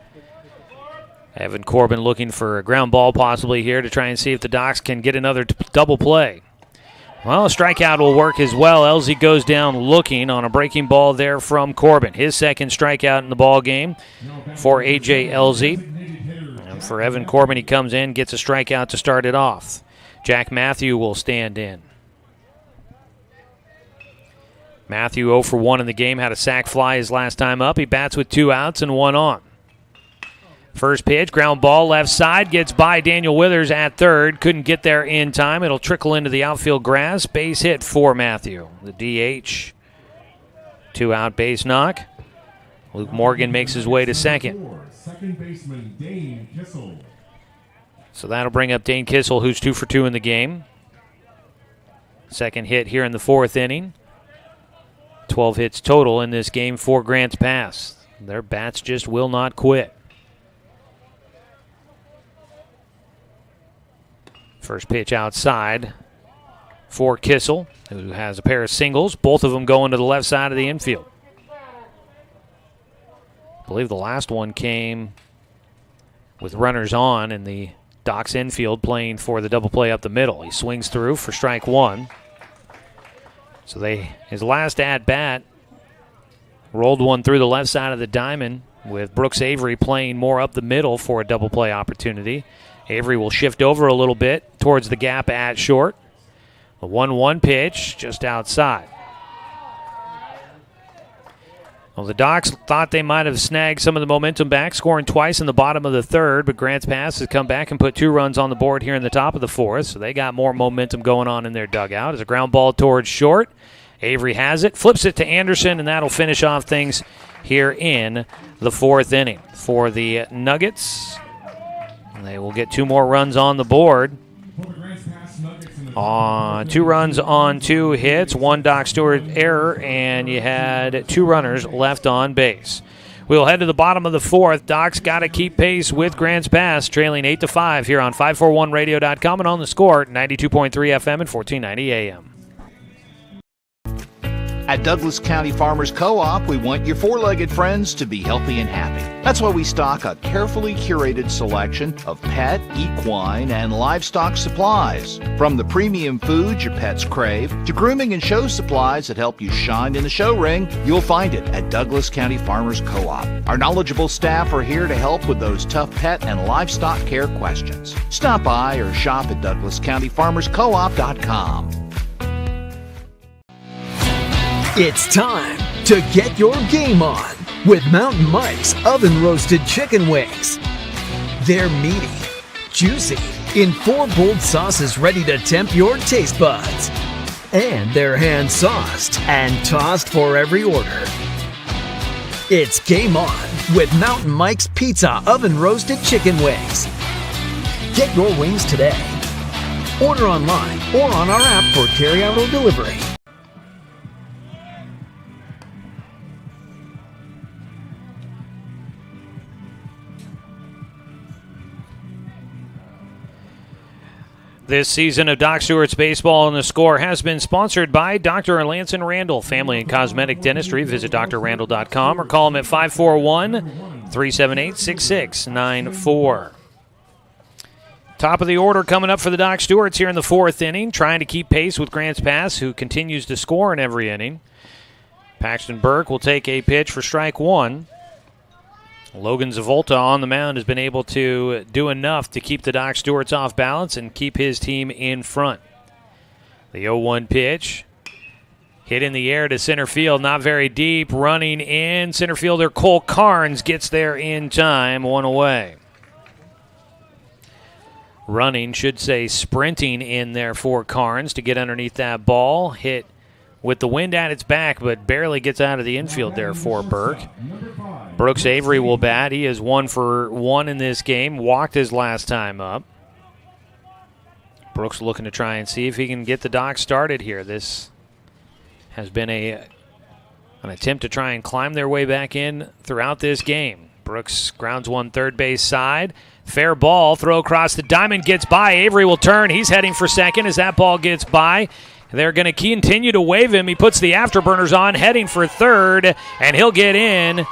Evan Corbin looking for a ground ball possibly here to try and see if the Docs can get another double play. Well, a strikeout will work as well. Elzy goes down looking on a breaking ball there from Corbin. His second strikeout in the ball game for A.J. Elzy. And for Evan Corbin, he comes in, gets a strikeout to start it off. Jack Matthew will stand in. Matthew 0 for 1 in the game, had a sac fly his last time up. He bats with 2 outs and 1 on. First pitch, ground ball left side, gets by Daniel Withers at third. Couldn't get there in time. It'll trickle into the outfield grass. Base hit for Matthew. The DH. 2-out base knock. Luke Morgan makes his way to second. Second baseman Dane Kissel. So that'll bring up Dane Kissel, who's 2 for 2 in the game. Second hit here in the 4th inning. 12 hits total in this game for Grants Pass. Their bats just will not quit. First pitch outside for Kissel, who has a pair of singles, both of them going to the left side of the infield. I believe the last one came with runners on in the Doc's infield playing for the double play up the middle. He swings through for strike 1. So his last at-bat rolled one through the left side of the diamond with Brooks Avery playing more up the middle for a double play opportunity. Avery will shift over a little bit towards the gap at short. The 1-1 pitch just outside. Well, the Docs thought they might have snagged some of the momentum back, scoring twice in the bottom of the third, but Grants Pass has come back and put 2 runs on the board here in the top of the fourth, so they got more momentum going on in their dugout. As a ground ball towards short, Avery has it, flips it to Anderson, and that'll finish off things here in the fourth inning. For the Nuggets, they will get 2 more runs on the board. 2 runs on 2 hits, 1 Doc Stewart error, and you had 2 runners left on base. We'll head to the bottom of the fourth. Doc's got to keep pace with Grants Pass, trailing 8-5 here on 541radio.com and on the Score, 92.3 FM and 1490 AM. At Douglas County Farmers Co-op, we want your four-legged friends to be healthy and happy. That's why we stock a carefully curated selection of pet, equine, and livestock supplies. From the premium foods your pets crave to grooming and show supplies that help you shine in the show ring, you'll find it at Douglas County Farmers Co-op. Our knowledgeable staff are here to help with those tough pet and livestock care questions. Stop by or shop at DouglasCountyFarmersCoop.com. It's time to get your game on with Mountain Mike's oven roasted chicken wings. They're meaty, juicy, in 4 bold sauces ready to tempt your taste buds. And they're hand sauced and tossed for every order. It's game on with Mountain Mike's Pizza oven roasted chicken wings. Get your wings today. Order online or on our app for carryout or delivery. This season of Doc Stewart's Baseball on the Score has been sponsored by Dr. Lanson Randall, Family and Cosmetic Dentistry. Visit drrandall.com or call him at 541-378-6694. Top of the order coming up for the Doc Stewarts here in the fourth inning, trying to keep pace with Grants Pass, who continues to score in every inning. Paxton Burke will take a pitch for strike 1. Logan Zavolta on the mound has been able to do enough to keep the Doc Stewarts off balance and keep his team in front. The 0-1 pitch hit in the air to center field, not very deep. Running in, center fielder Cole Carnes gets there in time, 1 away. Running, should say sprinting in there for Carnes to get underneath that ball. Hit with the wind at its back, but barely gets out of the infield there for Burke. Brooks Avery will bat. He is 1 for 1 in this game. Walked his last time up. Brooks looking to try and see if he can get the Docs started here. This has been an attempt to try and climb their way back in throughout this game. Brooks grounds one third base side. Fair ball. Throw across the diamond. Gets by. Avery will turn. He's heading for second as that ball gets by. They're going to continue to wave him. He puts the afterburners on, heading for third, and he'll get in.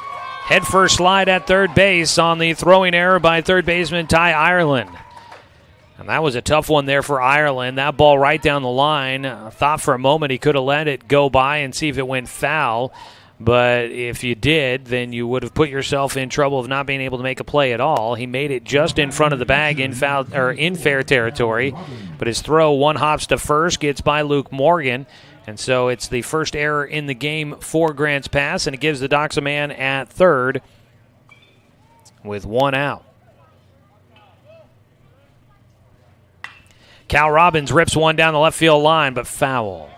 Head first slide at third base on the throwing error by third baseman Ty Ireland. And that was a tough one there for Ireland. That ball right down the line. Thought for a moment he could have let it go by and see if it went foul. But if you did, then you would have put yourself in trouble of not being able to make a play at all. He made it just in front of the bag in fair territory. But his throw one hops to first, gets by Luke Morgan. And so it's the first error in the game for Grants Pass, and it gives the Docs a man at third with 1 out. Cal Robbins rips one down the left field line, but foul.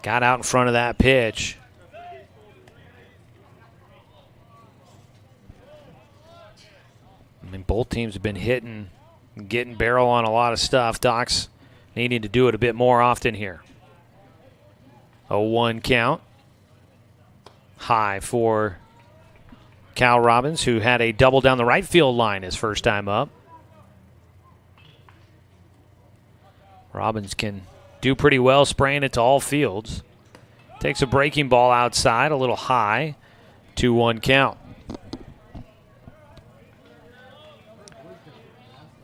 Got out in front of that pitch. I mean, both teams have been hitting, getting barrel on a lot of stuff. Docs needing to do it a bit more often here. 0-1 count. High for Cal Robbins, who had a double down the right field line his first time up. Robbins can do pretty well spraying it to all fields. Takes a breaking ball outside, a little high. 2-1 count.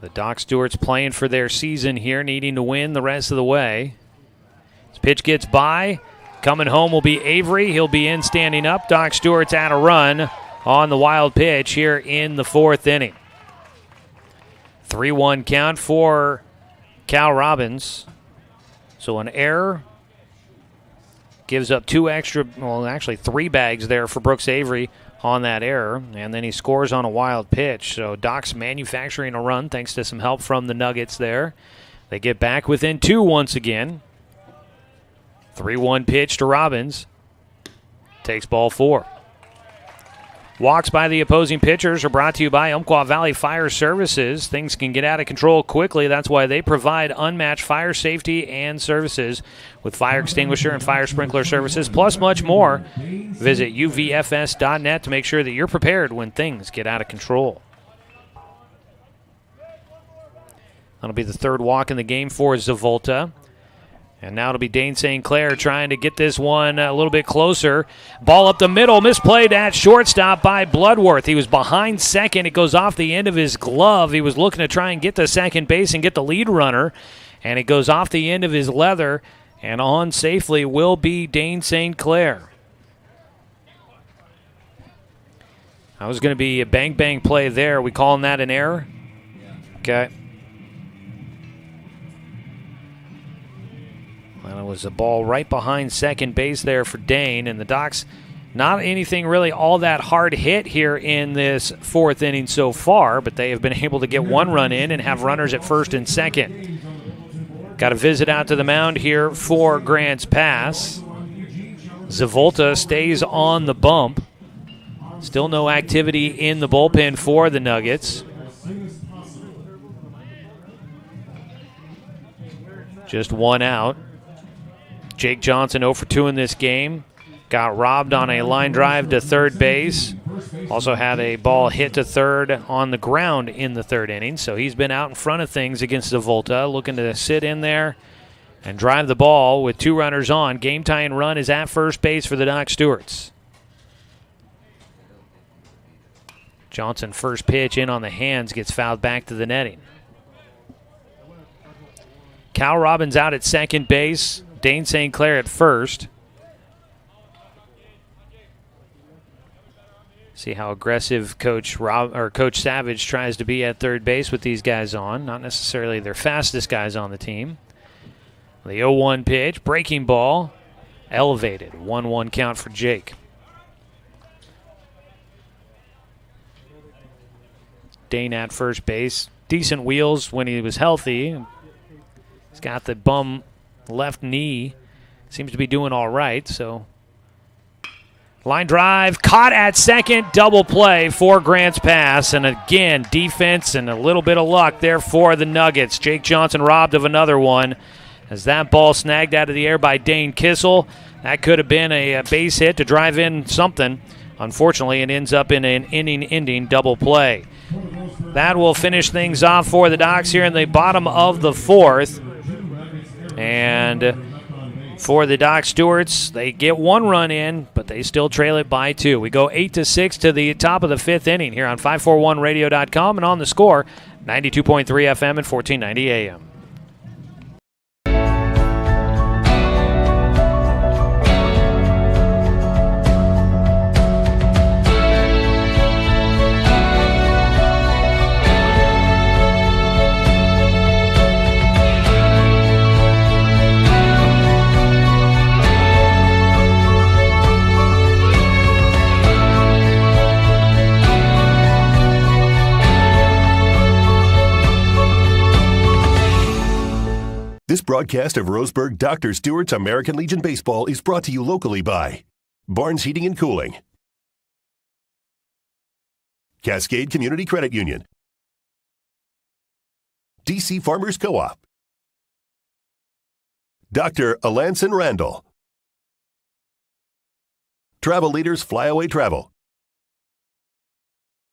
The Doc Stewarts playing for their season here, needing to win the rest of the way. This pitch gets by. Coming home will be Avery. He'll be in standing up. Doc Stewart's at a run. on the wild pitch here in the fourth inning. 3-1 count for Cal Robbins. So an error gives up three bags there for Brooks Avery on that error, and then he scores on a wild pitch. So Doc's manufacturing a run thanks to some help from the Nuggets there. They get back within 2 once again. 3-1 pitch to Robbins. Takes ball 4. Walks by the opposing pitchers are brought to you by Umpqua Valley Fire Services. Things can get out of control quickly. That's why they provide unmatched fire safety and services with fire extinguisher and fire sprinkler services, plus much more. Visit uvfs.net to make sure that you're prepared when things get out of control. That'll be the third walk in the game for Zavolta. And now it'll be Dane St. Clair trying to get this one a little bit closer. Ball up the middle, misplayed at shortstop by Bloodworth. He was behind second. It goes off the end of his glove. He was looking to try and get to second base and get the lead runner. And it goes off the end of his leather. And on safely will be Dane St. Clair. That was going to be a bang-bang play there. Are we calling that an error? Okay. Well, it was a ball right behind second base there for Dane, and the Docs not anything really all that hard hit here in this fourth inning so far, but they have been able to get one run in and have runners at first and second. Got a visit out to the mound here for Grants Pass. Zavolta stays on the bump. Still no activity in the bullpen for the Nuggets. Just one out. Jake Johnson 0 for 2 in this game. Got robbed on a line drive to third base. Also had a ball hit to third on the ground in the third inning. So he's been out in front of things against Zavolta, looking to sit in there and drive the ball with 2 runners on. Game-tying run is at first base for the Doc Stewarts. Johnson first pitch in on the hands, gets fouled back to the netting. Cal Robbins out at second base. Dane St. Clair at first. See how aggressive Coach Savage tries to be at third base with these guys on. Not necessarily their fastest guys on the team. The 0-1 pitch, breaking ball, elevated. 1-1 count for Jake. Dane at first base. Decent wheels when he was healthy. He's got the bum left knee. Seems to be doing all right, so. Line drive, caught at second, double play for Grants Pass. And again, defense and a little bit of luck there for the Nuggets. Jake Johnson robbed of another one as that ball snagged out of the air by Dane Kissel. That could have been a base hit to drive in something. Unfortunately, it ends up in an inning-ending double play. That will finish things off for the Docs here in the bottom of the fourth. And for the Doc Stewarts, they get one run in, but they still trail it by 2. We go 8-6 to the top of the fifth inning here on 541radio.com and on the score, 92.3 FM and 1490 AM. This broadcast of Roseburg Dr. Stewart's American Legion Baseball is brought to you locally by Barnes Heating and Cooling, Cascade Community Credit Union, DC Farmers Co-op, Dr. Alanson Randall, Travel Leaders Flyaway Travel.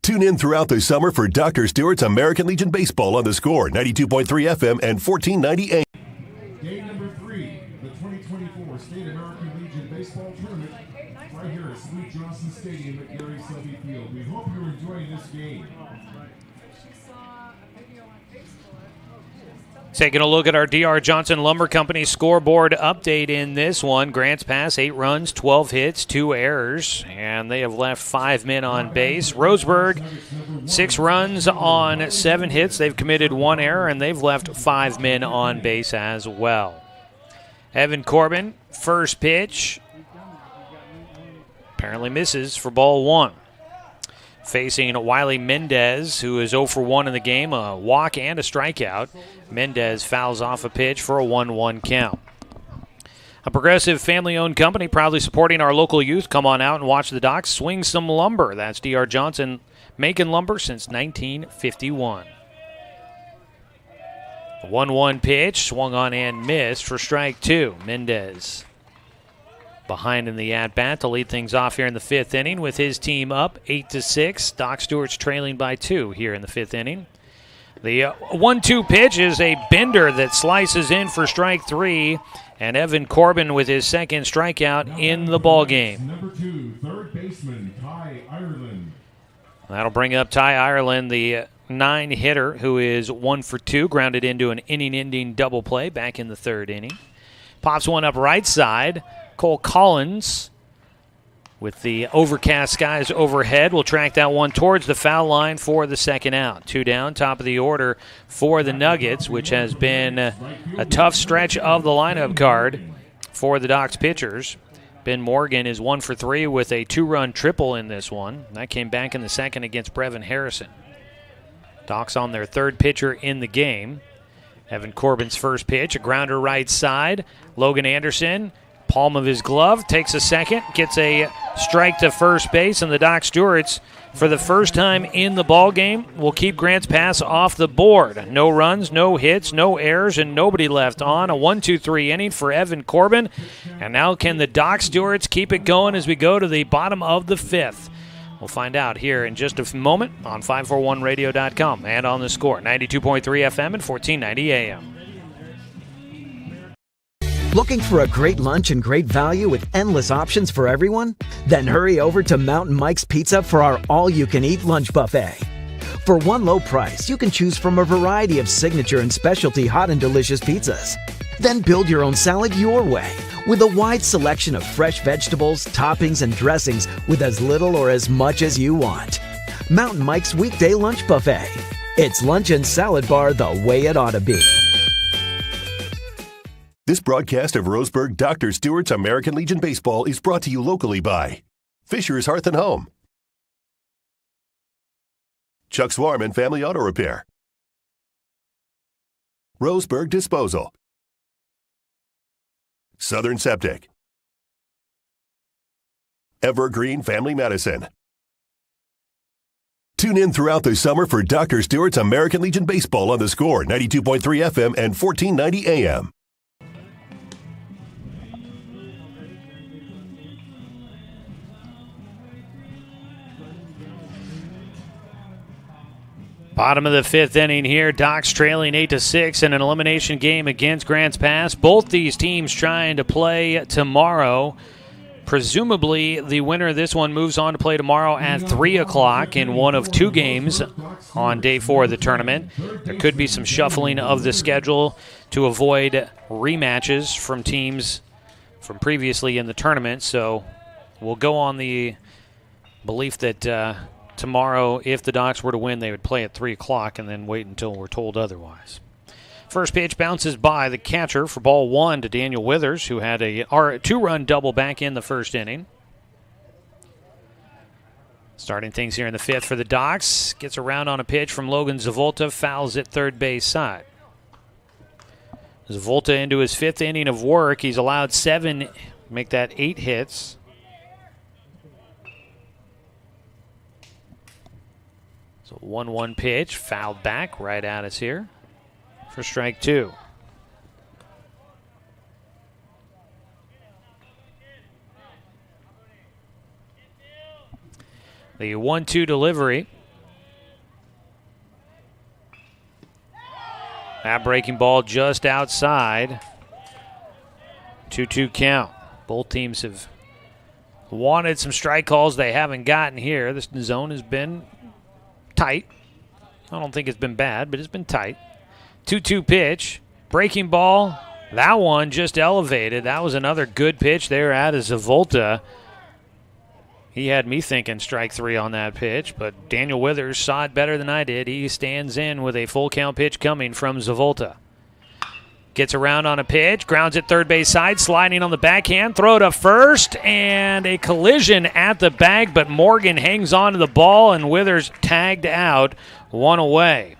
Tune in throughout the summer for Dr. Stewart's American Legion Baseball on the score, 92.3 FM and 1490 AM. Day number 3, the 2024 State American Legion Baseball Tournament, right here at Sweet Johnson Stadium at Gary Selby Field. We hope you're enjoying this game. Taking a look at our D.R. Johnson Lumber Company scoreboard update in this one. Grants Pass, 8 runs, 12 hits, 2 errors, and they have left 5 men on base. Roseburg, 6 runs on 7 hits. They've committed 1 error, and they've left 5 men on base as well. Evan Corbin, first pitch, apparently misses for ball 1. Facing Wiley Mendez, who is 0 for 1 in the game, a walk and a strikeout. Mendez fouls off a pitch for a 1-1 count. A progressive family-owned company proudly supporting our local youth. Come on out and watch the Docs swing some lumber. That's D.R. Johnson, making lumber since 1951. A 1-1 pitch, swung on and missed for strike 2. Mendez behind in the at-bat to lead things off here in the 5th inning with his team up 8-6. Doc Stewart's trailing by 2 here in the 5th inning. The 1-2 pitch is a bender that slices in for strike 3, and Evan Corbin with his second strikeout in the ballgame. Number 2, third baseman, Ty Ireland. That'll bring up Ty Ireland, the 9-hitter, who is 1 for 2, grounded into an inning-ending double play back in the 3rd inning. Pops one up right side. Cole Collins, with the overcast skies overhead, will track that one towards the foul line for the second out. 2 down, top of the order for the Nuggets, which has been a tough stretch of the lineup card for the Docs pitchers. Ben Morgan is 1 for 3 with a 2-run triple in this one. That came back in the second against Brevin Harrison. Docs on their 3rd pitcher in the game. Evan Corbin's first pitch, a grounder right side. Logan Anderson, palm of his glove, takes a second, gets a strike to first base, and the Doc Stewarts, for the first time in the ballgame, will keep Grants Pass off the board. No runs, no hits, no errors, and nobody left on. A 1-2-3 inning for Evan Corbin. And now can the Doc Stewarts keep it going as we go to the bottom of the 5th? We'll find out here in just a moment on 541radio.com and on the Score, 92.3 FM and 1490 AM. Looking for a great lunch and great value with endless options for everyone? Then hurry over to Mountain Mike's Pizza for our all-you-can-eat lunch buffet. For one low price, you can choose from a variety of signature and specialty hot and delicious pizzas. Then build your own salad your way with a wide selection of fresh vegetables, toppings, and dressings with as little or as much as you want. Mountain Mike's Weekday Lunch Buffet. It's lunch and salad bar the way it ought to be. This broadcast of Roseburg Dr. Stewart's American Legion Baseball is brought to you locally by Fisher's Hearth and Home, Chuck Swarman Family Auto Repair, Roseburg Disposal, Southern Septic, Evergreen Family Medicine. Tune in throughout the summer for Dr. Stewart's American Legion Baseball on the Score, 92.3 FM and 1490 AM. Bottom of the 5th inning here. Docs trailing 8-6 in an elimination game against Grants Pass. Both these teams trying to play tomorrow. Presumably, the winner of this one moves on to play tomorrow at 3 o'clock in one of 2 games on day 4 of the tournament. There could be some shuffling of the schedule to avoid rematches from teams from previously in the tournament. So we'll go on the belief that tomorrow, if the Docs were to win, they would play at 3 o'clock and then wait until we're told otherwise. First pitch bounces by the catcher for ball 1 to Daniel Withers, who had a 2-run double back in the first inning. Starting things here in the 5th for the Docs. Gets around on a pitch from Logan Zavolta, fouls at third base side. Zavolta into his 5th inning of work. He's allowed 7, make that 8 hits. So 1-1 pitch, fouled back right at us here for strike 2. The 1-2 delivery. That breaking ball just outside. 2-2 count. Both teams have wanted some strike calls they haven't gotten here. This zone has been tight. I don't think it's been bad, but it's been tight. 2-2 pitch. Breaking ball, that one just elevated. That was another good pitch there at Zavolta. He had me thinking strike 3 on that pitch, but Daniel Withers saw it better than I did. He stands in with a full count pitch coming from Zavolta. Gets around on a pitch, grounds at third base side, sliding on the backhand, throw to first, and a collision at the bag, but Morgan hangs on to the ball, and Withers tagged out, 1 away.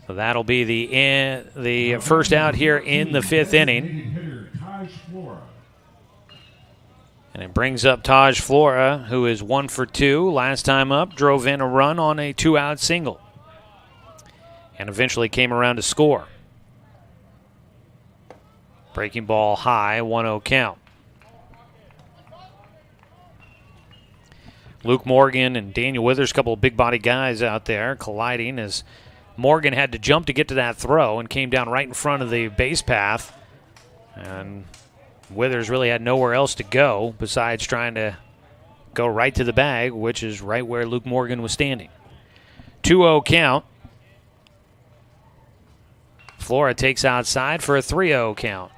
So that'll be the first out here in the 5th inning. And it brings up Taj Flora, who is 1 for 2. Last time up, drove in a run on a 2-out single. And eventually came around to score. Breaking ball high, 1-0 count. Luke Morgan and Daniel Withers, a couple of big body guys out there colliding as Morgan had to jump to get to that throw and came down right in front of the base path. And Withers really had nowhere else to go besides trying to go right to the bag, which is right where Luke Morgan was standing. 2-0 count. Flora takes outside for a 3-0 count.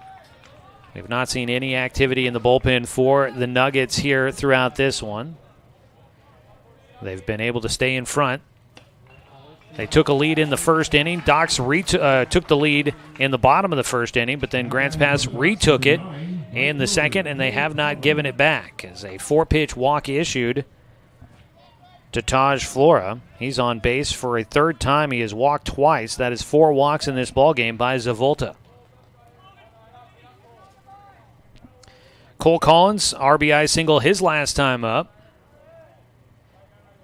We've not seen any activity in the bullpen for the Nuggets here throughout this one. They've been able to stay in front. They took a lead in the first inning. Docs took the lead in the bottom of the first inning, but then Grants Pass retook it in the second, and they have not given it back as a 4-pitch walk issued to Taj Flora. He's on base for a 3rd time. He has walked twice. That is 4 walks in this ballgame by Zavolta. Cole Collins, RBI single his last time up.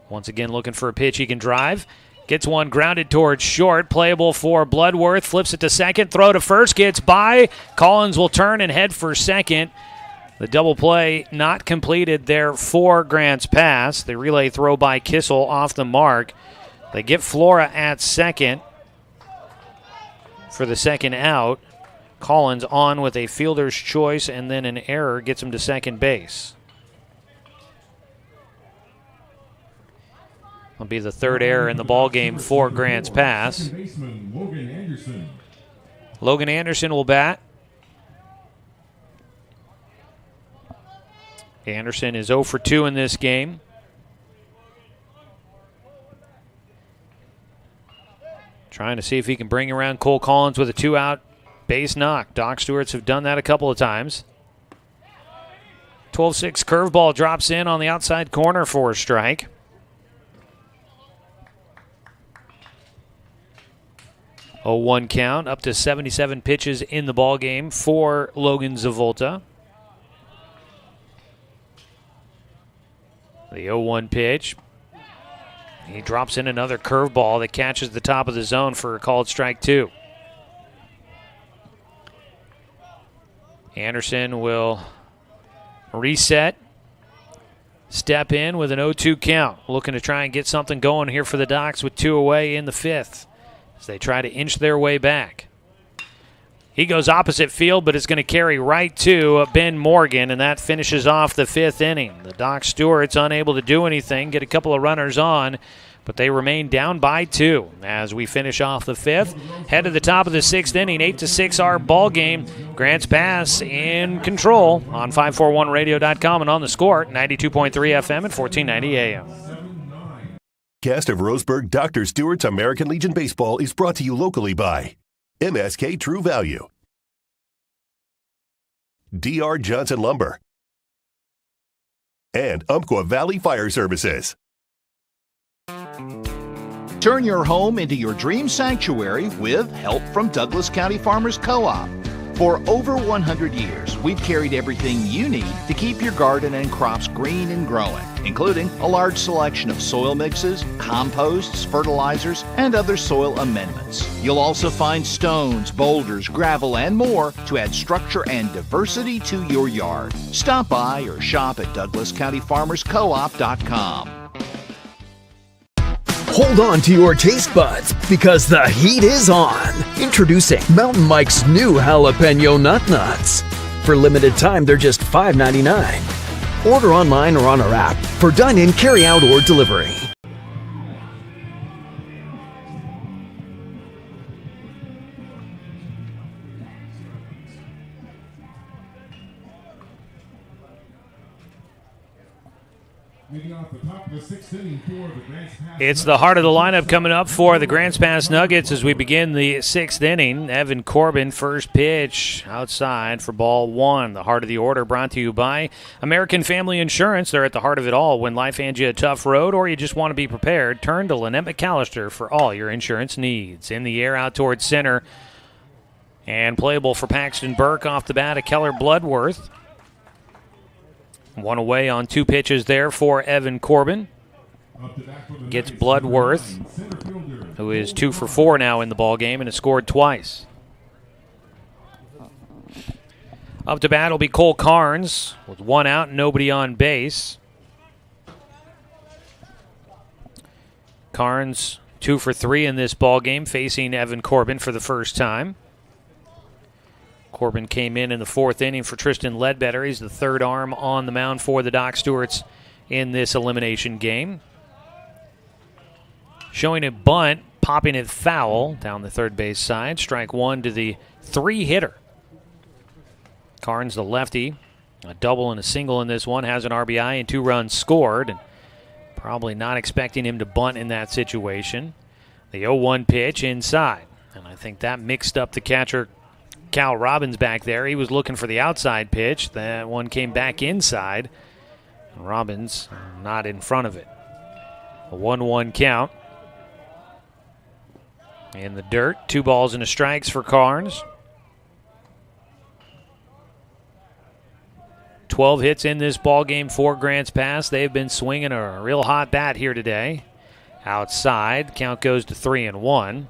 Once again looking for a pitch he can drive. Gets one grounded towards short. Playable for Bloodworth. Flips it to second. Throw to first. Gets by. Collins will turn and head for second. The double play not completed there for Grants Pass. The relay throw by Kissel off the mark. They get Flora at second for the second out. Collins on with a fielder's choice and then an error gets him to second base. Will be the 3rd error in the ballgame for Grants Pass. Logan Anderson will bat. Anderson is 0 for 2 in this game. Trying to see if he can bring around Cole Collins with a 2-out base knock. Doc Stewarts have done that a couple of times. 12-6 curveball drops in on the outside corner for a strike. A 0-1 count, up to 77 pitches in the ballgame for Logan Zavolta. The 0-1 pitch. He drops in another curveball that catches the top of the zone for a called strike 2. Anderson will reset, step in with an 0-2 count. Looking to try and get something going here for the Docs with 2 away in the 5th as they try to inch their way back. He goes opposite field, but it's going to carry right to Ben Morgan, and that finishes off the 5th inning. The Doc Stewarts unable to do anything, get a couple of runners on, but they remain down by 2 as we finish off the 5th. Head to the top of the 6th inning, 8-6 our ball game. Grants Pass in control on 541radio.com and on the Score, 92.3 FM and 1490 AM. Cast of Roseburg Dr. Stewart's American Legion Baseball is brought to you locally by MSK True Value, DR Johnson Lumber, and Umpqua Valley Fire Services. Turn your home into your dream sanctuary with help from Douglas County Farmers Co-op. For over 100 years, we've carried everything you need to keep your garden and crops green and growing, including a large selection of soil mixes, composts, fertilizers, and other soil amendments. You'll also find stones, boulders, gravel, and more to add structure and diversity to your yard. Stop by or shop at DouglasCountyFarmersCoop.com. Hold on to your taste buds because the heat is on. Introducing Mountain Mike's new jalapeno nut nuts. For limited time, they're just $5.99. Order online or on our app for dine-in, carry-out, or delivery. Leading off the top of the sixth inning for the Grants Pass. It's the heart of the lineup coming up for the Grants Pass Nuggets as we begin the sixth inning. Evan Corbin, first pitch outside for ball one. The heart of the order brought to you by American Family Insurance. They're at the heart of it all. When life hands you a tough road or you just want to be prepared, turn to Lynette McAllister for all your insurance needs. In the air out towards center and playable for Paxton Burke off the bat of Keller Bloodworth. One away on two pitches there for Evan Corbin. Gets Bloodworth, who is 2 for 4 now in the ballgame and has scored twice. Up to bat will be Cole Carnes with one out and nobody on base. Carnes 2 for 3 in this ballgame, facing Evan Corbin for the first time. Corbin came in the fourth inning for Tristan Ledbetter. He's the third arm on the mound for the Doc Stewarts in this elimination game. Showing a bunt, popping it foul down the third base side. Strike one to the 3-hitter. Carnes, the lefty, a double and a single in this one, has an RBI and 2 runs scored. And probably not expecting him to bunt in that situation. The 0-1 pitch inside. And I think that mixed up the catcher, Cal Robbins, back there. He was looking for the outside pitch. That one came back inside. Robbins not in front of it. A 1-1 count. In the dirt, 2 balls and a strikes for Carnes. 12 hits in this ball game for Grants Pass. They've been swinging a real hot bat here today. Outside, count goes to 3-1.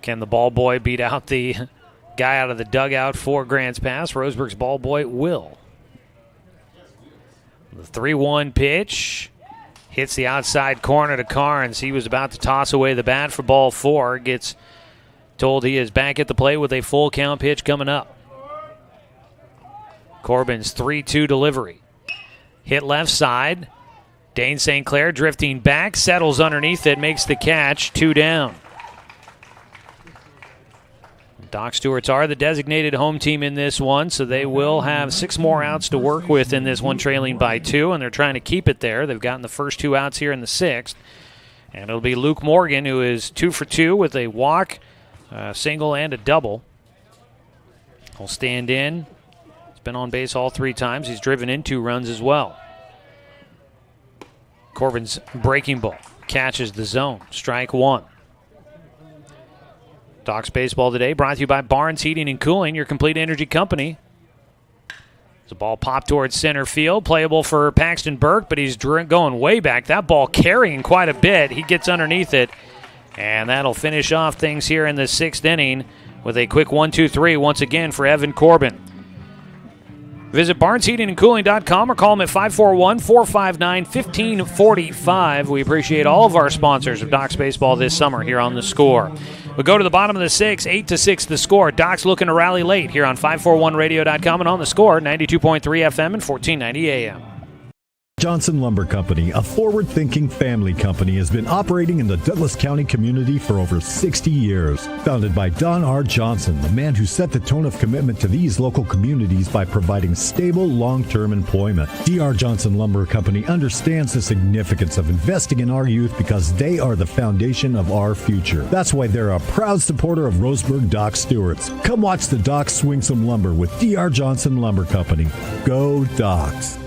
Can the ball boy beat out the guy out of the dugout for Grants Pass? Roseburg's ball boy will. The 3-1 pitch hits the outside corner to Carnes. He was about to toss away the bat for ball 4. Gets told he is back at the plate with a full count pitch coming up. Corbin's 3-2 delivery. Hit left side. Dane St. Clair drifting back, settles underneath it, makes the catch, 2 down. Doc Stewarts are the designated home team in this one, so they will have 6 more outs to work with in this one, trailing by 2, and they're trying to keep it there. They've gotten the first 2 outs here in the 6th. And it'll be Luke Morgan, who is 2 for 2 with a walk, a single, and a double. He'll stand in. He's been on base all 3 times. He's driven in 2 runs as well. Corbin's breaking ball catches the zone. Strike 1. Docs Baseball today brought to you by Barnes Heating and Cooling, your complete energy company. The ball popped towards center field, playable for Paxton Burke, but he's going way back. That ball carrying quite a bit. He gets underneath it, and that'll finish off things here in the 6th inning with a quick 1-2-3 once again for Evan Corbin. Visit barnesheatingandcooling.com or call them at 541-459-1545. We appreciate all of our sponsors of Docs Baseball this summer here on The Score. We'll go to the bottom of the 6th, 8-6 the score. Docs looking to rally late here on 541radio.com and on The Score, 92.3 FM and 1490 AM. Johnson Lumber Company, a forward-thinking family company, has been operating in the Douglas County community for over 60 years. Founded by Don R. Johnson, the man who set the tone of commitment to these local communities by providing stable, long-term employment. D.R. Johnson Lumber Company understands the significance of investing in our youth because they are the foundation of our future. That's why they're a proud supporter of Roseburg Doc Stewarts. Come watch the Docs swing some lumber with D.R. Johnson Lumber Company. Go Docs!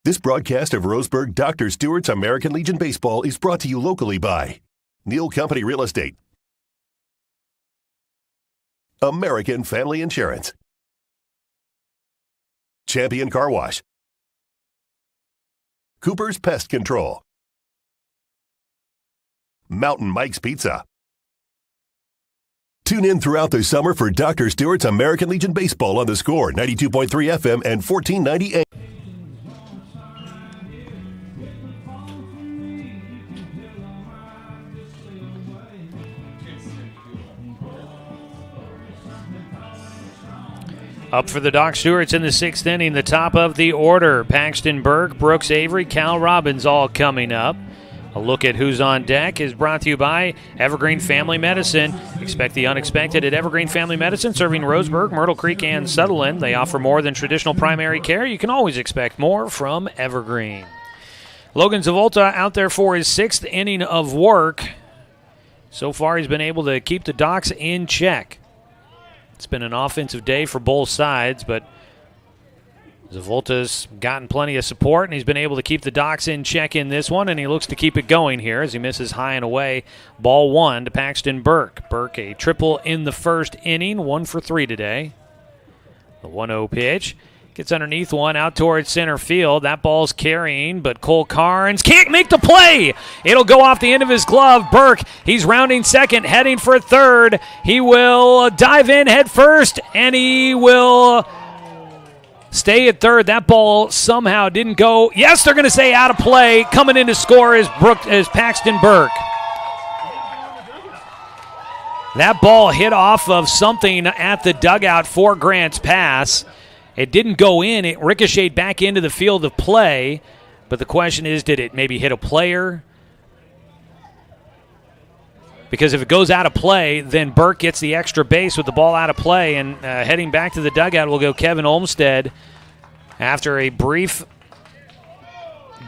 This broadcast of Roseburg Dr. Stewart's American Legion Baseball is brought to you locally by Neal Company Real Estate, American Family Insurance, Champion Car Wash, Cooper's Pest Control, Mountain Mike's Pizza. Tune in throughout the summer for Dr. Stewart's American Legion Baseball on The Score, 92.3 FM and 1490 AM. Up for the Doc Stewarts in the 6th inning, the top of the order. Paxton Burke, Brooks Avery, Cal Robbins all coming up. A look at who's on deck is brought to you by Evergreen Family Medicine. Expect the unexpected at Evergreen Family Medicine, serving Roseburg, Myrtle Creek, and Sutherland. They offer more than traditional primary care. You can always expect more from Evergreen. Logan Zavolta out there for his 6th inning of work. So far, he's been able to keep the Docs in check. It's been an offensive day for both sides, but Zavolta's gotten plenty of support, and he's been able to keep the Docs in check in this one, and he looks to keep it going here as he misses high and away. Ball 1 to Paxton Burke. Burke a triple in the first inning, 1 for 3 today. The 1-0 pitch. Gets underneath one out towards center field. That ball's carrying, but Cole Carnes can't make the play. It'll go off the end of his glove. Burke, he's rounding second, heading for third. He will dive in head first, and he will stay at third. That ball somehow didn't go. Yes, they're going to say out of play. Coming in to score is Paxton Burke. That ball hit off of something at the dugout for Grant's pass. It didn't go in. It ricocheted back into the field of play. But the question is, did it maybe hit a player? Because if it goes out of play, then Burke gets the extra base with the ball out of play. And heading back to the dugout will go Kevin Olmstead after a brief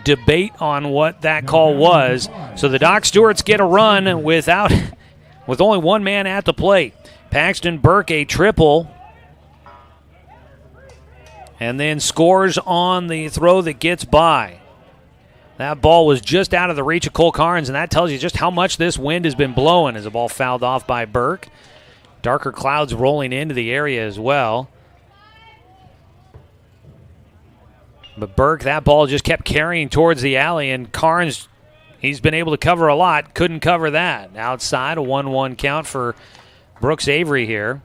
debate on what that call was. So the Doc Stewarts get a run with only one man at the plate. Paxton Burke a triple. And then scores on the throw that gets by. That ball was just out of the reach of Cole Carnes, and that tells you just how much this wind has been blowing as the ball fouled off by Burke. Darker clouds rolling into the area as well. But Burke, that ball just kept carrying towards the alley, and Carnes, he's been able to cover a lot, couldn't cover that. Outside, a 1-1 count for Brooks Avery here.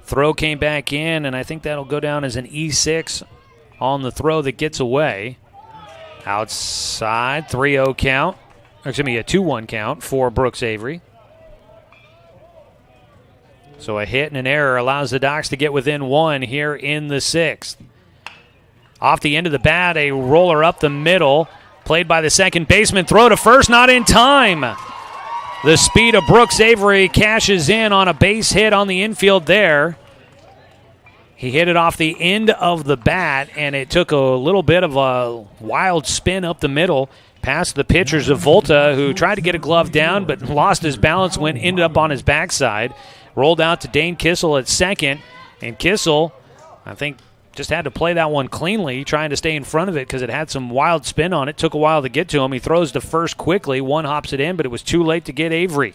Throw came back in, and I think that'll go down as an E6 on the throw that gets away. Outside, 3-0 count. Excuse me, a 2-1 count for Brooks Avery. So a hit and an error allows the Docs to get within 1 here in the 6th. Off the end of the bat, a roller up the middle, played by the second baseman. Throw to first, not in time. The speed of Brooks Avery cashes in on a base hit on the infield there. He hit it off the end of the bat, and it took a little bit of a wild spin up the middle past the pitchers of Volta, who tried to get a glove down but lost his balance, ended up on his backside. Rolled out to Dane Kissel at second, and Kissel, I think, just had to play that one cleanly, trying to stay in front of it because it had some wild spin on it. Took a while to get to him. He throws to first quickly. One hops it in, but it was too late to get Avery.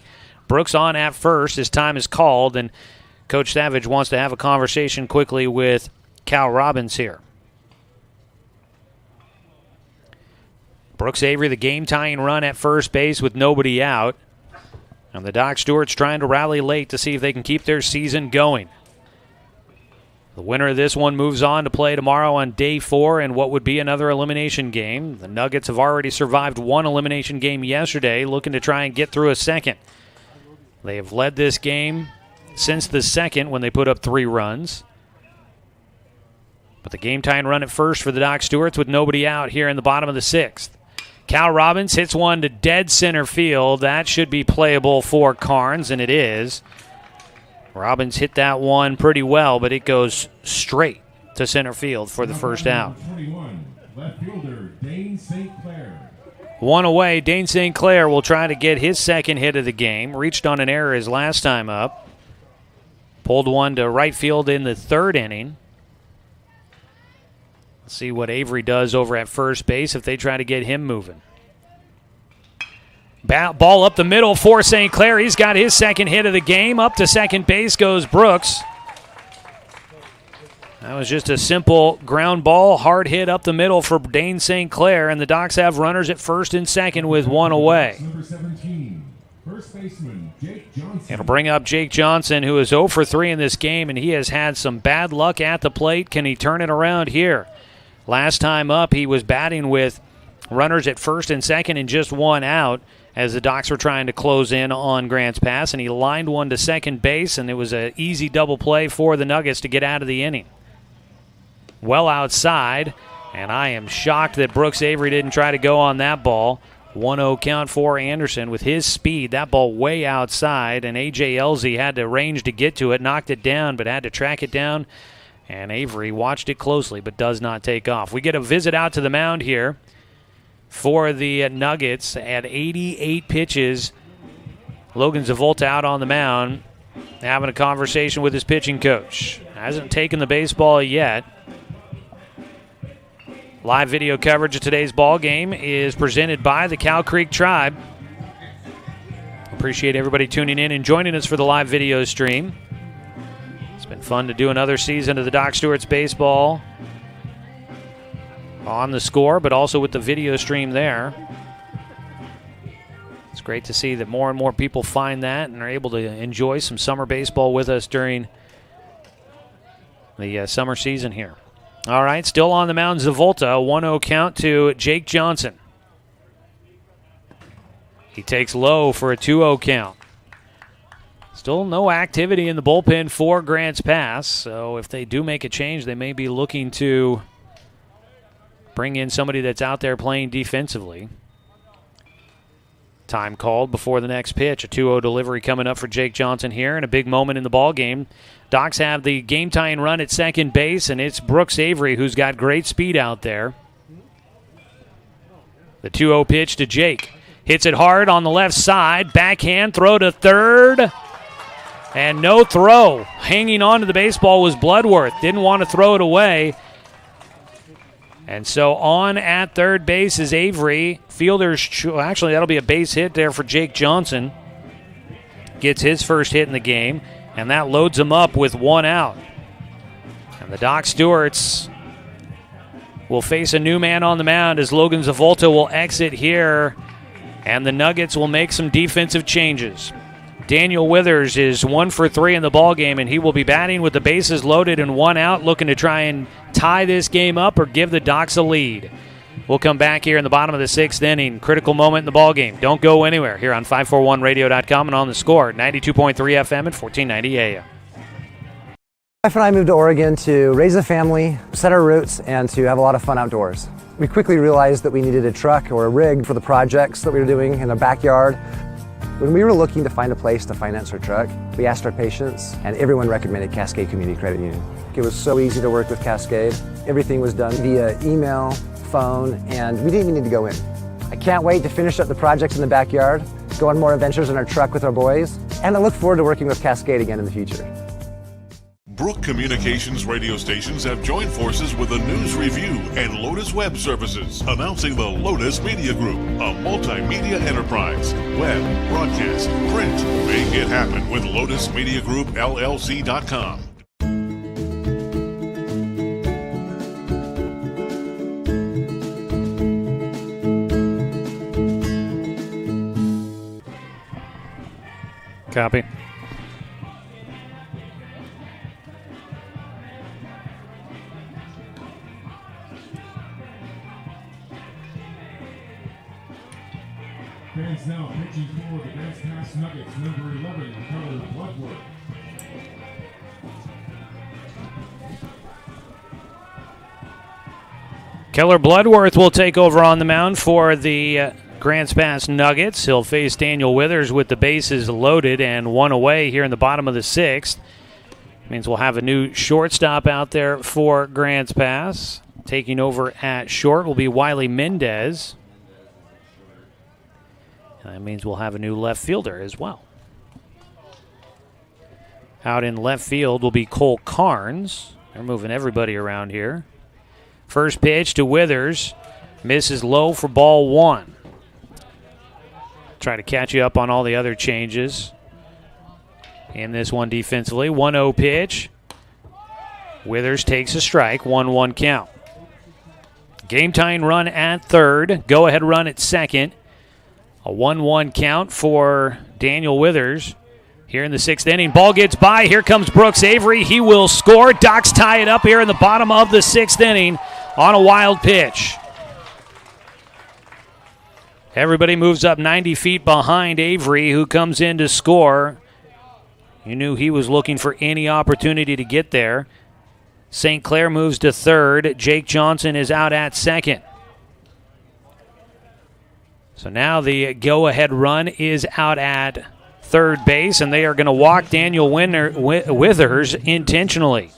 Brooks on at first. His time is called, and Coach Savage wants to have a conversation quickly with Cal Robbins here. Brooks Avery, the game-tying run at first base with nobody out. And the Doc Stewarts trying to rally late to see if they can keep their season going. The winner of this one moves on to play tomorrow on day 4 in what would be another elimination game. The Nuggets have already survived one elimination game yesterday, looking to try and get through a second. They have led this game since the second when they put up 3 runs. But the game-tying run at first for the Doc Stewarts with nobody out here in the bottom of the 6th. Cal Robbins hits one to dead center field. That should be playable for Carnes, and it is. Robbins hit that one pretty well, but it goes straight to center field for the first out. 21, left fielder Dane St. Clair. One away, Dane St. Clair will try to get his second hit of the game. Reached on an error his last time up. Pulled one to right field in the 3rd inning. Let's see what Avery does over at first base if they try to get him moving. Ball up the middle for St. Clair. He's got his second hit of the game. Up to second base goes Brooks. That was just a simple ground ball, hard hit up the middle for Dane St. Clair, and the Docs have runners at first and second with one away. Number 17, first baseman Jake Johnson. It'll bring up Jake Johnson, who is 0 for 3 in this game, and he has had some bad luck at the plate. Can he turn it around here? Last time up, he was batting with runners at first and second and just one out, as the Docs were trying to close in on Grant's pass, and he lined one to second base, and it was an easy double play for the Nuggets to get out of the inning. Well outside, And I am shocked that Brooks Avery didn't try to go on that ball. 1-0 count for Anderson with his speed. That ball way outside, and A.J. Elzy had the range to get to it, knocked it down, but had to track it down. And Avery watched it closely, but does not take off. We get a visit out to the mound here for the Nuggets at 88 pitches. Logan Zavolta out on the mound, having a conversation with his pitching coach. Hasn't taken the baseball yet. Live video coverage of today's ball game is presented by the Cow Creek Tribe. Appreciate everybody tuning in and joining us for the live video stream. It's been fun to do another season of the Doc Stewart's baseball on the Score, but also with the video stream there. It's great to see that more and more people find that and are able to enjoy some summer baseball with us during the summer season here. All right, still on the mound, Zavolta, 1-0 count to Jake Johnson. He takes low for a 2-0 count. Still no activity in the bullpen for Grants Pass, so if they do make a change, they may be looking to bring in somebody that's out there playing defensively. Time called before the next pitch. A 2-0 delivery coming up for Jake Johnson here, and a big moment in the ball game. Docs have the game-tying run at second base, and it's Brooks Avery who's got great speed out there. The 2-0 pitch to Jake. Hits it hard on the left side. Backhand throw to third. And no throw. Hanging on to the baseball was Bloodworth. Didn't want to throw it away. And so on at third base is Avery. Fielders, actually that'll be a base hit there for Jake Johnson. Gets his first hit in the game, and that loads him up with one out. And the Doc Stewarts will face a new man on the mound as Logan Zavolta will exit here, and the Nuggets will make some defensive changes. Daniel Withers is 1 for 3 in the ballgame, and he will be batting with the bases loaded and one out, looking to try and tie this game up or give the Docs a lead. We'll come back here in the bottom of the 6th inning. Critical moment in the ballgame. Don't go anywhere here on 541radio.com and on the Score. 92.3 FM and 1490 AM. My wife and I moved to Oregon to raise a family, set our roots, and to have a lot of fun outdoors. We quickly realized that we needed a truck or a rig for the projects that we were doing in our backyard. When we were looking to find a place to finance our truck, we asked our patients, and everyone recommended Cascade Community Credit Union. It was so easy to work with Cascade. Everything was done via email, phone, and we didn't even need to go in. I can't wait to finish up the projects in the backyard, go on more adventures in our truck with our boys, and I look forward to working with Cascade again in the future. Brook Communications radio stations have joined forces with the News Review and Lotus Web Services, announcing the Lotus Media Group, a multimedia enterprise. Web, broadcast, print. Make it happen with Lotus Media Group, LLC.com. Copy. Fans now pitching for the Grants Pass Nuggets, number 11, Keller Bloodworth. Keller Bloodworth will take over on the mound for the Grants Pass Nuggets. He'll face Daniel Withers with the bases loaded and one away here in the bottom of the 6th. Means we'll have a new shortstop out there for Grants Pass. Taking over at short will be Wiley Mendez. That means we'll have a new left fielder as well. Out in left field will be Cole Carnes. They're moving everybody around here. First pitch to Withers. Misses low for ball 1. Try to catch you up on all the other changes in this one defensively. 1-0 pitch. Withers takes a strike. 1-1 count. Game-tying run at third. Go-ahead run at second. A 1-1 count for Daniel Withers here in the 6th inning. Ball gets by. Here comes Brooks Avery. He will score. Docs tie it up here in the bottom of the 6th inning on a wild pitch. Everybody moves up 90 feet behind Avery, who comes in to score. You knew he was looking for any opportunity to get there. St. Clair moves to third. Jake Johnson is out at second. So now the go-ahead run is out at third base, and they are going to walk Daniel Withers intentionally.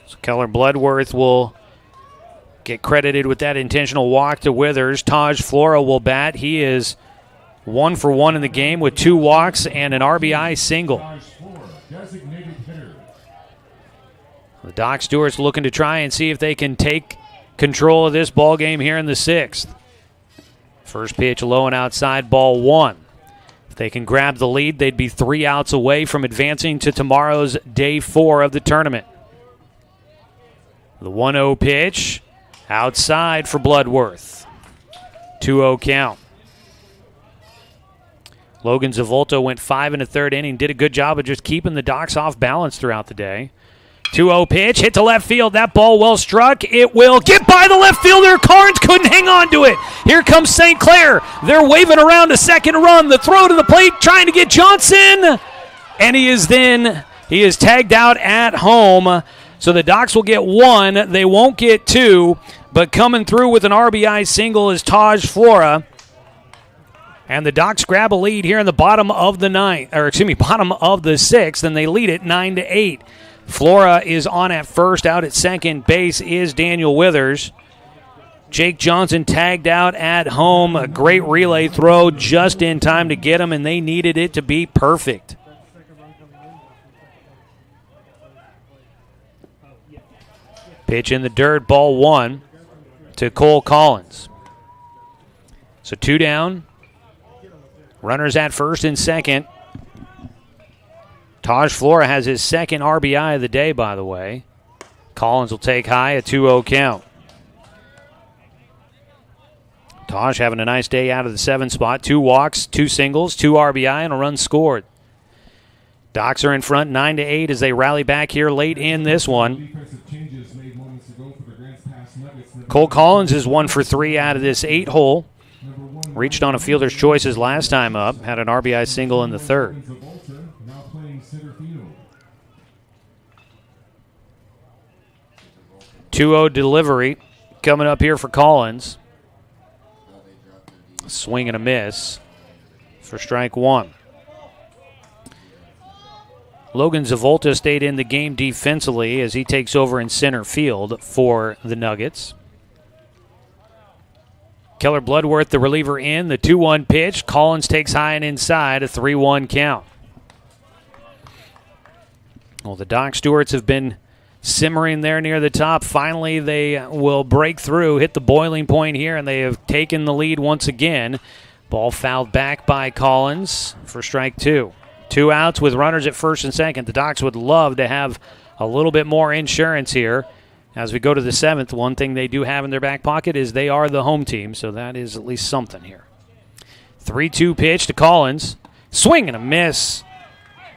So Keller Bloodworth will get credited with that intentional walk to Withers. Taj Flora will bat. He is 1 for 1 in the game with 2 walks and an RBI single. The Doc Stewart's looking to try and see if they can take control of this ball game here in the 6th. First pitch low and outside, ball 1. If they can grab the lead, they'd be 3 outs away from advancing to tomorrow's day 4 of the tournament. The 1-0 pitch, outside for Bloodworth. 2-0 count. Logan Zavolto went 5 1/3 inning, did a good job of just keeping the Docs off balance throughout the day. 2-0 pitch, hit to left field. That ball well struck. It will get by the left fielder. Carnes couldn't hang on to it. Here comes St. Clair. They're waving around a second run. The throw to the plate, trying to get Johnson. And he is tagged out at home. So the Docs will get 1. They won't get 2. But coming through with an RBI single is Taj Flora. And the Docs grab a lead here in the bottom of the 6th, and they lead it 9-8. Flora is on at first. Out at second base is Daniel Withers. Jake Johnson tagged out at home. A great relay throw just in time to get him, and they needed it to be perfect. Pitch in the dirt, ball 1 to Cole Collins. So 2 down. Runners at first and second. Taj Flora has his second RBI of the day, by the way. Collins will take high, a 2-0 count. Taj having a nice day out of the 7 spot. 2 walks, 2 singles, 2 RBI, and a run scored. Docs are in front 9-8 as they rally back here late in this one. Cole Collins is 1 for 3 out of this 8 hole. Reached on a fielder's choices last time up. Had an RBI single in the 3rd. 2-0 delivery coming up here for Collins. Swing and a miss for strike 1. Logan Zavolta stayed in the game defensively as he takes over in center field for the Nuggets. Keller Bloodworth, the reliever, in. The 2-1 pitch. Collins takes high and inside, a 3-1 count. Well, the Doc Stewarts have been simmering there near the top. Finally, they will break through, hit the boiling point here, and they have taken the lead once again. Ball fouled back by Collins for strike 2. 2 outs with runners at first and second. The Docs would love to have a little bit more insurance here. As we go to the 7th, one thing they do have in their back pocket is they are the home team, so that is at least something here. 3-2 pitch to Collins. Swing and a miss.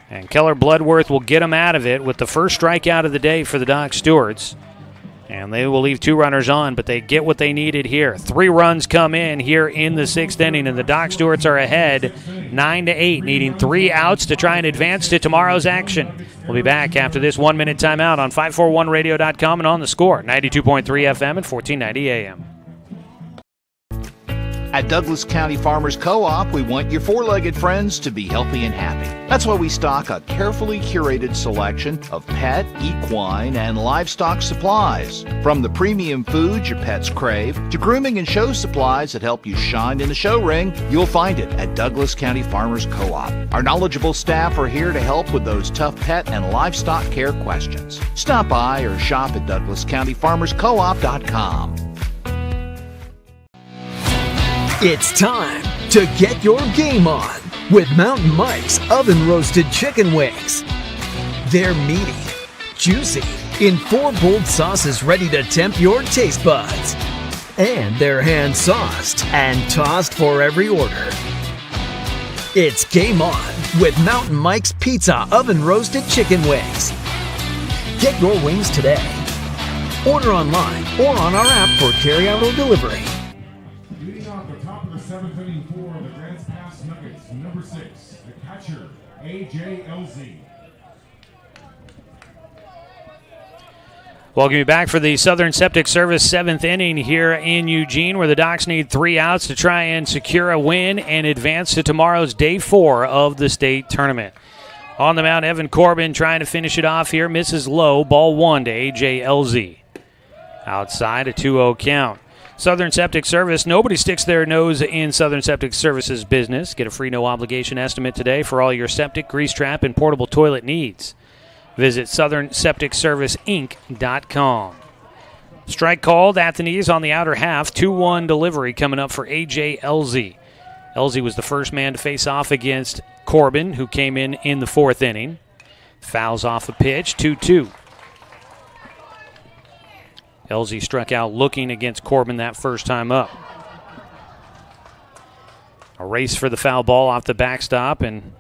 And Keller Bloodworth will get him out of it with the first strikeout of the day for the Doc Stewarts. And they will leave 2 runners on, but they get what they needed here. 3 runs come in here in the 6th inning, and the Doc Stewarts are ahead 9-8, needing 3 outs to try and advance to tomorrow's action. We'll be back after this 1-minute timeout on 541radio.com and on the Score, 92.3 FM and 1490 AM. At Douglas County Farmers Co-op, we want your four-legged friends to be healthy and happy. That's why we stock a carefully curated selection of pet, equine, and livestock supplies. From the premium foods your pets crave to grooming and show supplies that help you shine in the show ring, you'll find it at Douglas County Farmers Co-op. Our knowledgeable staff are here to help with those tough pet and livestock care questions. Stop by or shop at DouglasCountyFarmersCoop.com. It's time to get your game on with Mountain Mike's oven-roasted chicken wings. They're meaty, juicy, in 4 bold sauces ready to tempt your taste buds. And they're hand-sauced and tossed for every order. It's game on with Mountain Mike's Pizza oven-roasted chicken wings. Get your wings today. Order online or on our app for carryout or delivery. 7th inning for the Grants Pass Nuggets, number 6, the catcher, A.J. Elzy. Welcome you back for the Southern Septic Service 7th inning here in Eugene, where the Docs need 3 outs to try and secure a win and advance to tomorrow's Day 4 of the state tournament. On the mound, Evan Corbin trying to finish it off here. Misses low. Ball 1 to A.J. Elzy. Outside, a 2-0 count. Southern Septic Service, nobody sticks their nose in Southern Septic Service's business. Get a free no-obligation estimate today for all your septic, grease trap, and portable toilet needs. Visit SouthernSepticServiceInc.com. Strike called. Athens on the outer half. 2-1 delivery coming up for A.J. Elzy. Elzy was the first man to face off against Corbin, who came in the 4th inning. Fouls off a pitch. 2-2. Elzy struck out looking against Corbin that first time up. A race for the foul ball off the backstop, and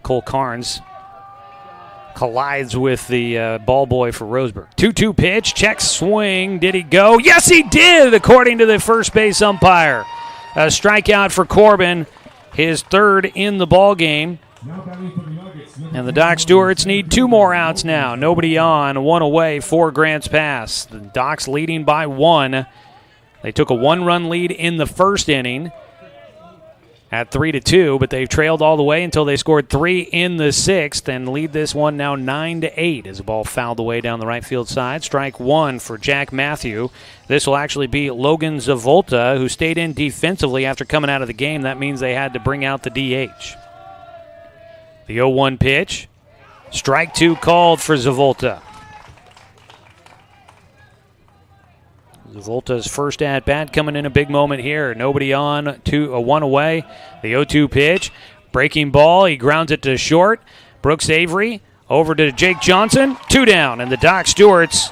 Cole Carnes collides with the ball boy for Roseburg. 2-2 pitch, check swing. Did he go? Yes, he did, according to the first base umpire. A strikeout for Corbin, his 3rd in the ball game. And the Doc Stewarts need 2 more outs now. Nobody on, 1 away for Grants Pass. The Docs leading by 1. They took a 1-run lead in the 1st inning at 3-2, but they've trailed all the way until they scored 3 in the 6th and lead this one now 9-8 as the ball fouled away down the right field side. Strike 1 for Jack Matthew. This will actually be Logan Zavolta, who stayed in defensively after coming out of the game. That means they had to bring out the DH. The 0-1 pitch. Strike 2 called for Zavolta. Zavolta's first at-bat coming in a big moment here. Nobody on, 1 away. The 0-2 pitch. Breaking ball. He grounds it to short. Brooks Avery over to Jake Johnson. 2 down, and the Doc Stewarts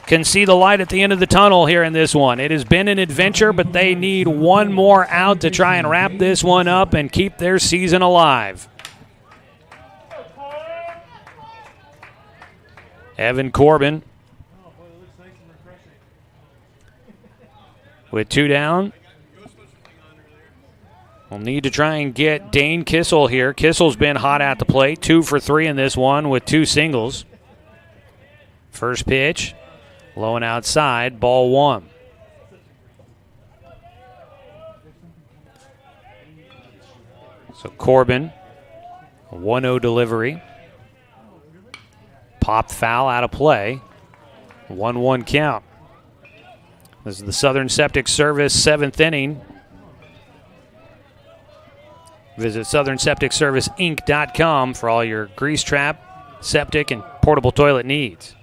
can see the light at the end of the tunnel here in this one. It has been an adventure, but they need 1 more out to try and wrap this one up and keep their season alive. Evan Corbin with 2 down. We'll need to try and get Dane Kissel here. Kissel's been hot at the plate. 2 for 3 in this one with 2 singles. First pitch, low and outside, ball 1. So Corbin, a 1-0 delivery. Popped foul out of play. 1-1 count. This is the Southern Septic Service 7th inning. Visit SouthernSepticServiceInc.com for all your grease trap, septic, and portable toilet needs.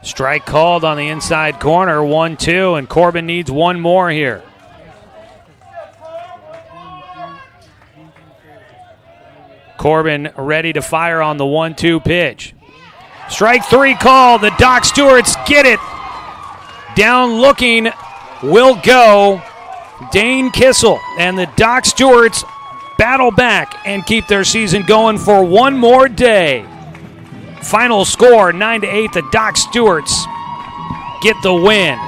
Strike called on the inside corner. 1-2, and Corbin needs 1 more here. Corbin ready to fire on the 1-2 pitch. Strike 3 called. The Doc Stewarts get it. Down looking will go Dane Kissel. And the Doc Stewarts battle back and keep their season going for 1 more day. Final score, 9-8. The Doc Stewarts get the win.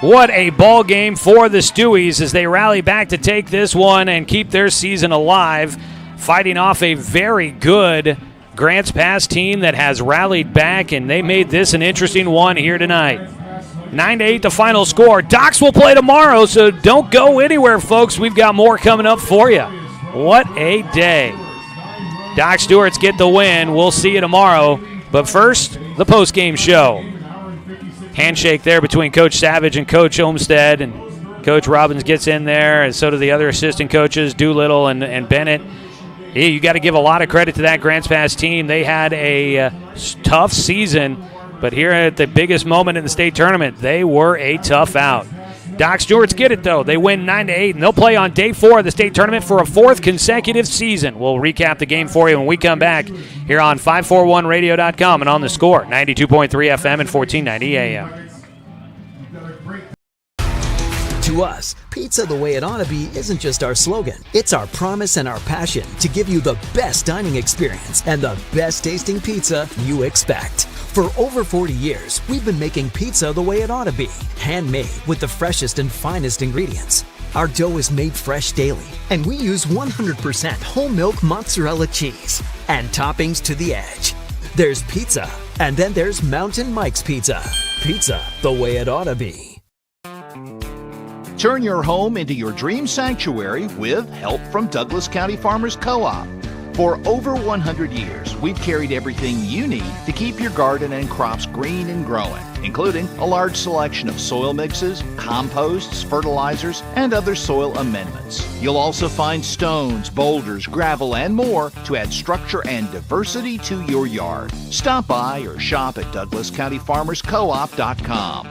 What a ball game for the Stewies as they rally back to take this one and keep their season alive, fighting off a very good Grants Pass team that has rallied back, and they made this an interesting one here tonight. 9-8 the final score. Docs will play tomorrow, so don't go anywhere, folks. We've got more coming up for you. What a day. Doc Stewarts get the win. We'll see you tomorrow. But first, the postgame show. Handshake there between Coach Savage and Coach Olmstead, and Coach Robbins gets in there, and so do the other assistant coaches, Doolittle and Bennett. Yeah, you got to give a lot of credit to that Grants Pass team. They had a tough season, but here at the biggest moment in the state tournament, they were a tough out. Doc Stewarts get it, though. They win 9-8, and they'll play on day 4 of the state tournament for a 4th consecutive season. We'll recap the game for you when we come back here on 541radio.com and on The Score, 92.3 FM and 1490 AM. To us, pizza the way it ought to be isn't just our slogan. It's our promise and our passion to give you the best dining experience and the best tasting pizza you expect. For over 40 years, we've been making pizza the way it ought to be, handmade with the freshest and finest ingredients. Our dough is made fresh daily, and we use 100% whole milk mozzarella cheese and toppings to the edge. There's pizza, And then there's Mountain Mike's Pizza. Pizza the way it ought to be. Turn your home into your dream sanctuary with help from Douglas County Farmers Co-op. For over 100 years, we've carried everything you need to keep your garden and crops green and growing, including a large selection of soil mixes, composts, fertilizers, and other soil amendments. You'll also find stones, boulders, gravel, and more to add structure and diversity to your yard. Stop by or shop at DouglasCountyFarmersCoop.com.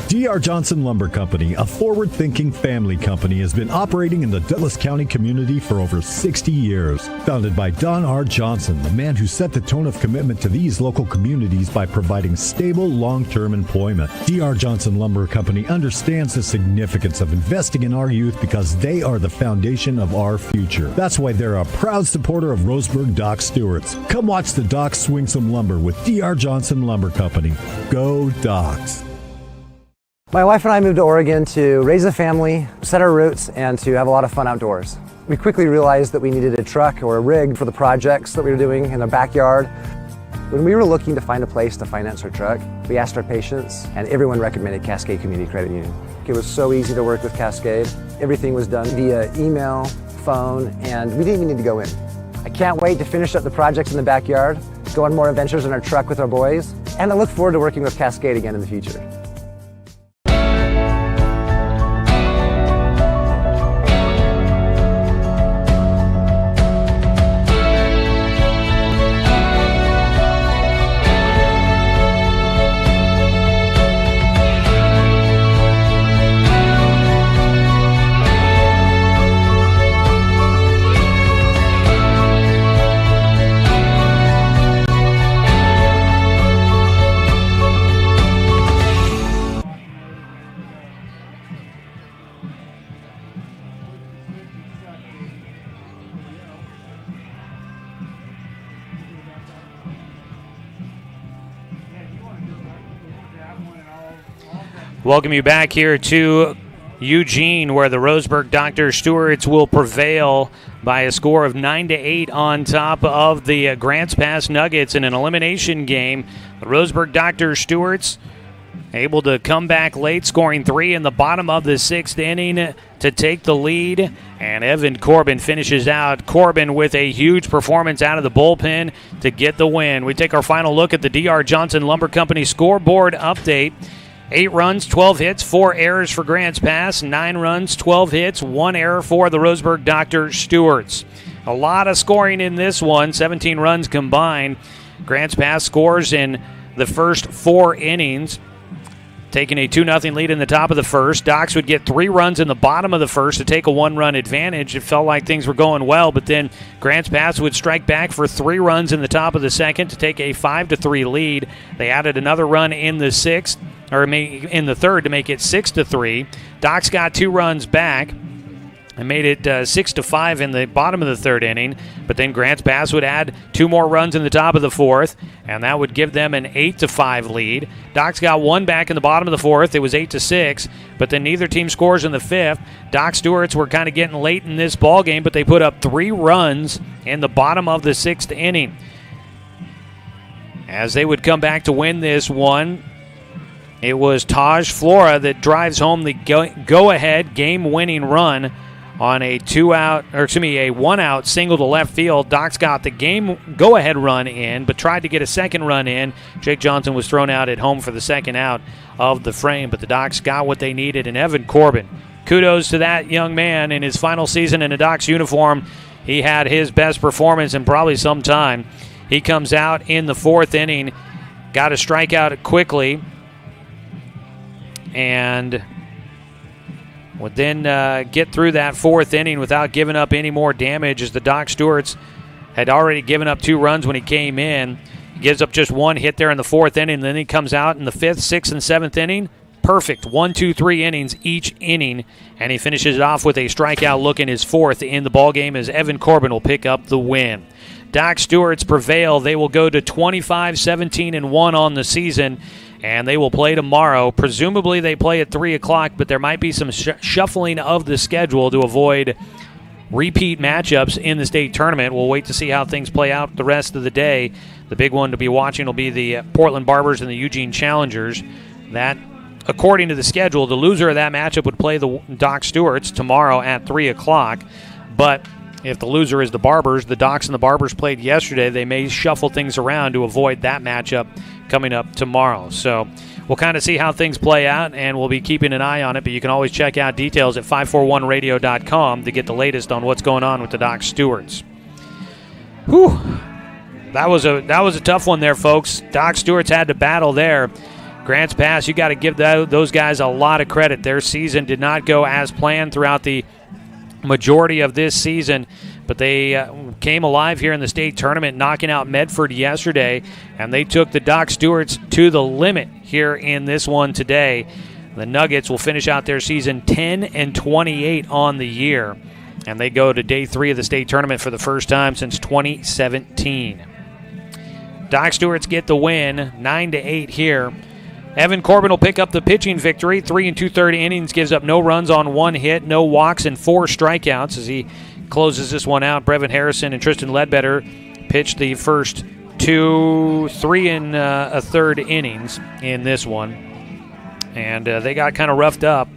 D.R. Johnson Lumber Company, a forward-thinking family company, has been operating in the Douglas County community for over 60 years. Founded by Don R. Johnson, the man who set the tone of commitment to these local communities by providing stable, long-term employment. D.R. Johnson Lumber Company understands the significance of investing in our youth because they are the foundation of our future. That's why they're a proud supporter of Roseburg Dock Stewart's. Come watch the Docks swing some lumber with D.R. Johnson Lumber Company. Go Docks! My wife and I moved to Oregon to raise a family, set our roots, and to have a lot of fun outdoors. We quickly realized that we needed a truck or a rig for the projects that we were doing in our backyard. When we were looking to find a place to finance our truck, we asked our patients, and everyone recommended Cascade Community Credit Union. It was so easy to work with Cascade. Everything was done via email, phone, and we didn't even need to go in. I can't wait to finish up the projects in the backyard, go on more adventures in our truck with our boys, and I look forward to working with Cascade again in the future. Welcome you back here to Eugene, where the Roseburg Dr. Stewarts will prevail by a score of 9-8 on top of the Grants Pass Nuggets in an elimination game. The Roseburg Dr. Stewarts able to come back late, scoring 3 in the bottom of the 6th inning to take the lead. And Evan Corbin finishes out. Corbin with a huge performance out of the bullpen to get the win. We take our final look at the D.R. Johnson Lumber Company scoreboard update. 8 runs, 12 hits, 4 errors for Grants Pass, 9 runs, 12 hits, 1 error for the Roseburg Dr. Stewarts. A lot of scoring in this one, 17 runs combined. Grants Pass scores in the first 4 innings, taking a 2-0 lead in the top of the first. Docks would get 3 runs in the bottom of the first to take a 1-run advantage. It felt like things were going well, but then Grants Pass would strike back for 3 runs in the top of the second to take a 5-3 lead. They added another run in the sixth, or in the third, to make it 6-3. Docks got 2 runs back and made it 6-5 in the bottom of the third inning. But then Grants Pass would add 2 more runs in the top of the fourth, and that would give them an 8-5 lead. Docks got 1 back in the bottom of the fourth. It was 8-6, but then neither team scores in the fifth. Dock Stewarts were kind of getting late in this ball game, but they put up 3 runs in the bottom of the 6th inning. As they would come back to win this one, it was Taj Flora that drives home the go-ahead game-winning run on a 1-out single to left field. Docks got the game go-ahead run in, but tried to get a second run in. Jake Johnson was thrown out at home for the second out of the frame, but the Docks got what they needed. And Evan Corbin, kudos to that young man in his final season in a Docks uniform. He had his best performance in probably some time. He comes out in the 4th inning, got a strikeout quickly, and would then get through that 4th inning without giving up any more damage, as the Dock Stewarts had already given up 2 runs when he came in. He gives up just 1 hit there in the 4th inning, and then he comes out in the 5th, 6th, and 7th inning. Perfect 1, 2, 3 innings each inning, and he finishes it off with a strikeout look in his 4th in the ballgame, as Evan Corbin will pick up the win. Dock Stewarts prevail. They will go to 25-17-1 on the season, and they will play tomorrow. Presumably they play at 3 o'clock, but there might be some shuffling of the schedule to avoid repeat matchups in the state tournament. We'll wait to see how things play out the rest of the day. The big one to be watching will be the Portland Barbers and the Eugene Challengers. That, according to the schedule, the loser of that matchup would play the Doc Stewarts tomorrow at 3 o'clock. But if the loser is the Barbers, the Docs and the Barbers played yesterday, they may shuffle things around to avoid that matchup coming up tomorrow. So we'll kind of see how things play out, and we'll be keeping an eye on it. But you can always check out details at 541radio.com to get the latest on what's going on with the Doc Stewarts. Whew. That was a tough one there, folks. Doc Stewart's had to battle there. Grants Pass, you got to give those guys a lot of credit. Their season did not go as planned throughout the majority of this season, but they came alive here in the state tournament, knocking out Medford yesterday, and they took the Doc Stewarts to the limit here in this one today. The Nuggets will finish out their season 10-28 on the year, and they go to day 3 of the state tournament for the first time since 2017. Doc Stewarts get the win, 9-8 here. Evan Corbin will pick up the pitching victory. 3 2/3 innings, gives up no runs on 1 hit, no walks, and 4 strikeouts as he closes this one out. Brevin Harrison and Tristan Ledbetter pitched the first 3 1/3 innings in this one. And they got kind of roughed up,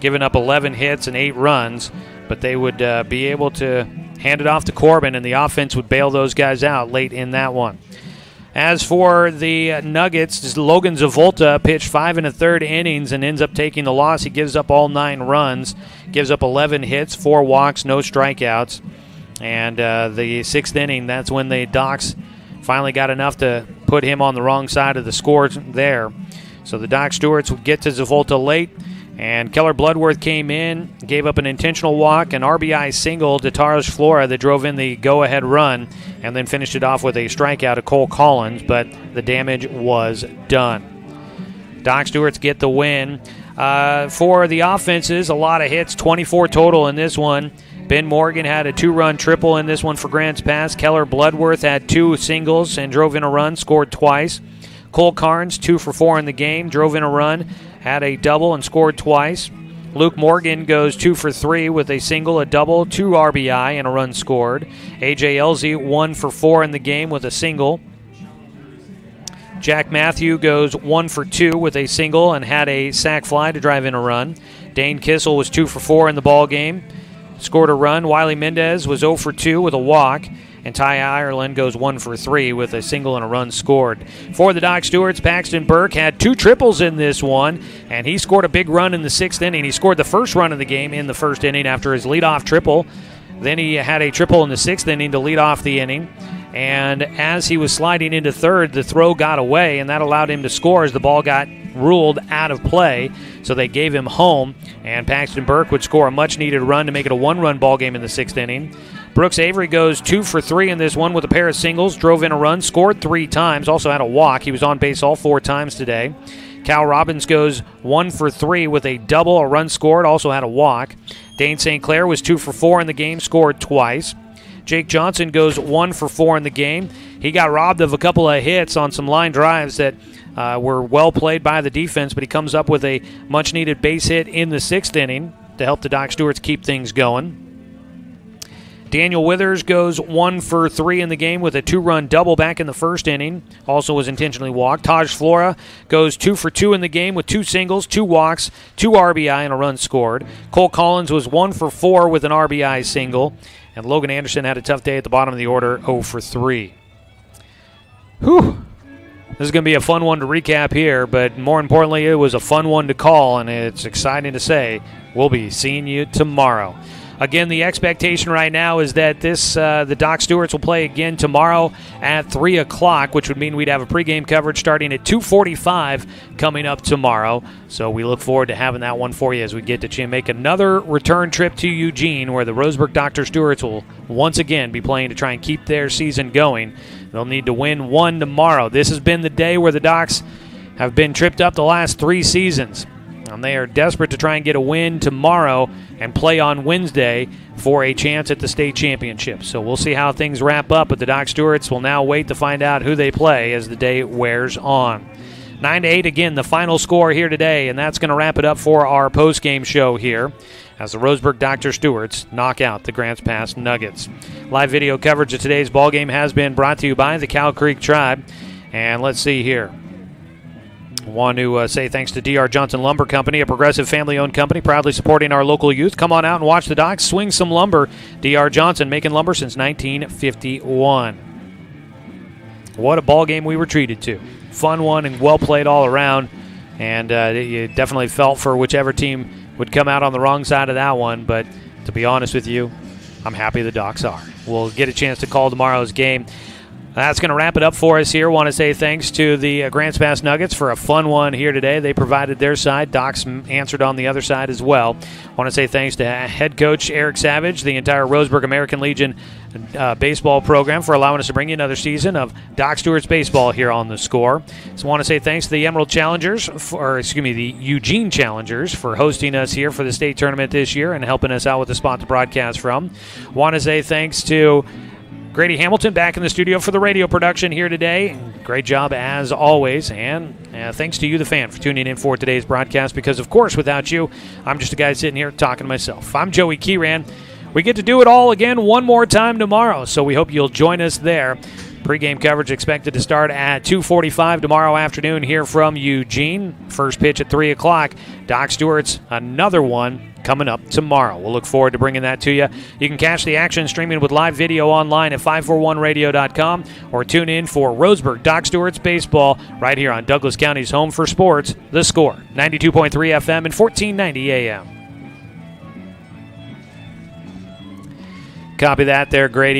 giving up 11 hits and 8 runs, but they would be able to hand it off to Corbin, and the offense would bail those guys out late in that one. As for the Nuggets, Logan Zavolta pitched 5 1/3 innings and ends up taking the loss. He gives up all 9 runs, gives up 11 hits, 4 walks, no strikeouts. And the 6th inning, that's when the Docs finally got enough to put him on the wrong side of the score there. So the Doc Stewarts would get to Zavolta late, and Keller Bloodworth came in, gave up an intentional walk, an RBI single to Taras Flora that drove in the go-ahead run, and then finished it off with a strikeout to Cole Collins, but the damage was done. Doc Stewarts get the win. For the offenses, a lot of hits, 24 total in this one. Ben Morgan had a 2-run triple in this one for Grants Pass. Keller Bloodworth had 2 singles and drove in a run, scored twice. Cole Carnes, 2 for 4 in the game, drove in a run, had a double and scored twice. Luke Morgan goes 2 for 3 with a single, a double, 2 RBI, and a run scored. A.J. Elzy, 1 for 4 in the game with a single. Jack Matthew goes 1 for 2 with a single and had a sac fly to drive in a run. Dane Kissel was 2 for 4 in the ball game, scored a run. Wiley Mendez was 0 for 2 with a walk. And Ty Ireland goes 1 for 3 with a single and a run scored. For the Doc Stewarts, Paxton Burke had 2 triples in this one, and he scored a big run in the 6th inning. He scored the first run of the game in the 1st inning after his leadoff triple. Then he had a triple in the 6th inning to lead off the inning. And as he was sliding into 3rd, the throw got away, and that allowed him to score as the ball got ruled out of play. So they gave him home, and Paxton Burke would score a much-needed run to make it a 1-run ball game in the 6th inning. Brooks Avery goes 2 for 3 in this one with a pair of singles, drove in a run, scored 3 times, also had a walk. He was on base all 4 times today. Cal Robbins goes 1 for 3 with a double, a run scored, also had a walk. Dane St. Clair was 2 for 4 in the game, scored twice. Jake Johnson goes 1 for 4 in the game. He got robbed of a couple of hits on some line drives that were well played by the defense, but he comes up with a much-needed base hit in the 6th inning to help the Doc Stewarts keep things going. Daniel Withers goes 1 for 3 in the game with a 2-run double back in the 1st inning. Also was intentionally walked. Taj Flora goes 2 for 2 in the game with 2 singles, 2 walks, 2 RBI, and a run scored. Cole Collins was 1 for 4 with an RBI single. And Logan Anderson had a tough day at the bottom of the order, 0 for 3. Whew. This is going to be a fun one to recap here, but more importantly, it was a fun one to call, and it's exciting to say we'll be seeing you tomorrow. Again, the expectation right now is that the Doc Stewarts will play again tomorrow at 3 o'clock, which would mean we'd have a pregame coverage starting at 2:45 coming up tomorrow. So we look forward to having that one for you as we get to make another return trip to Eugene, where the Roseburg Dr. Stewarts will once again be playing to try and keep their season going. They'll need to win 1 tomorrow. This has been the day where the Docs have been tripped up the last 3 seasons. And they are desperate to try and get a win tomorrow and play on Wednesday for a chance at the state championship. So we'll see how things wrap up, but the Doc Stewarts will now wait to find out who they play as the day wears on. 9-8 again, the final score here today, and that's going to wrap it up for our post-game show here as the Roseburg Dr. Stewarts knock out the Grants Pass Nuggets. Live video coverage of today's ballgame has been brought to you by the Cow Creek Tribe. And let's see here. I want to say thanks to D.R. Johnson Lumber Company, a progressive family-owned company proudly supporting our local youth. Come on out and watch the Docs swing some lumber. D.R. Johnson making lumber since 1951. What a ball game we were treated to. Fun one and well played all around. And you definitely felt for whichever team would come out on the wrong side of that one. But to be honest with you, I'm happy the Docs are. We'll get a chance to call tomorrow's game. That's going to wrap it up for us here. Want to say thanks to the Grants Pass Nuggets for a fun one here today. They provided their side. Docs answered on the other side as well. Want to say thanks to head coach Eric Savage, the entire Roseburg American Legion baseball program for allowing us to bring you another season of Doc Stewart's baseball here on The Score. So want to say thanks to the the Eugene Challengers for hosting us here for the state tournament this year and helping us out with the spot to broadcast from. Want to say thanks to Grady Hamilton back in the studio for the radio production here today. Great job as always. And thanks to you, the fan, for tuning in for today's broadcast because, of course, without you, I'm just a guy sitting here talking to myself. I'm Joey Kieran. We get to do it all again one more time tomorrow, so we hope you'll join us there. Pregame coverage expected to start at 2:45 tomorrow afternoon here from Eugene. First pitch at 3 o'clock. Doc Stewart's another one coming up tomorrow. We'll look forward to bringing that to you. You can catch the action streaming with live video online at 541radio.com or tune in for Roseburg Doc Stewart's baseball right here on Douglas County's home for sports, The Score, 92.3 FM and 1490 AM. Copy that there, Grady.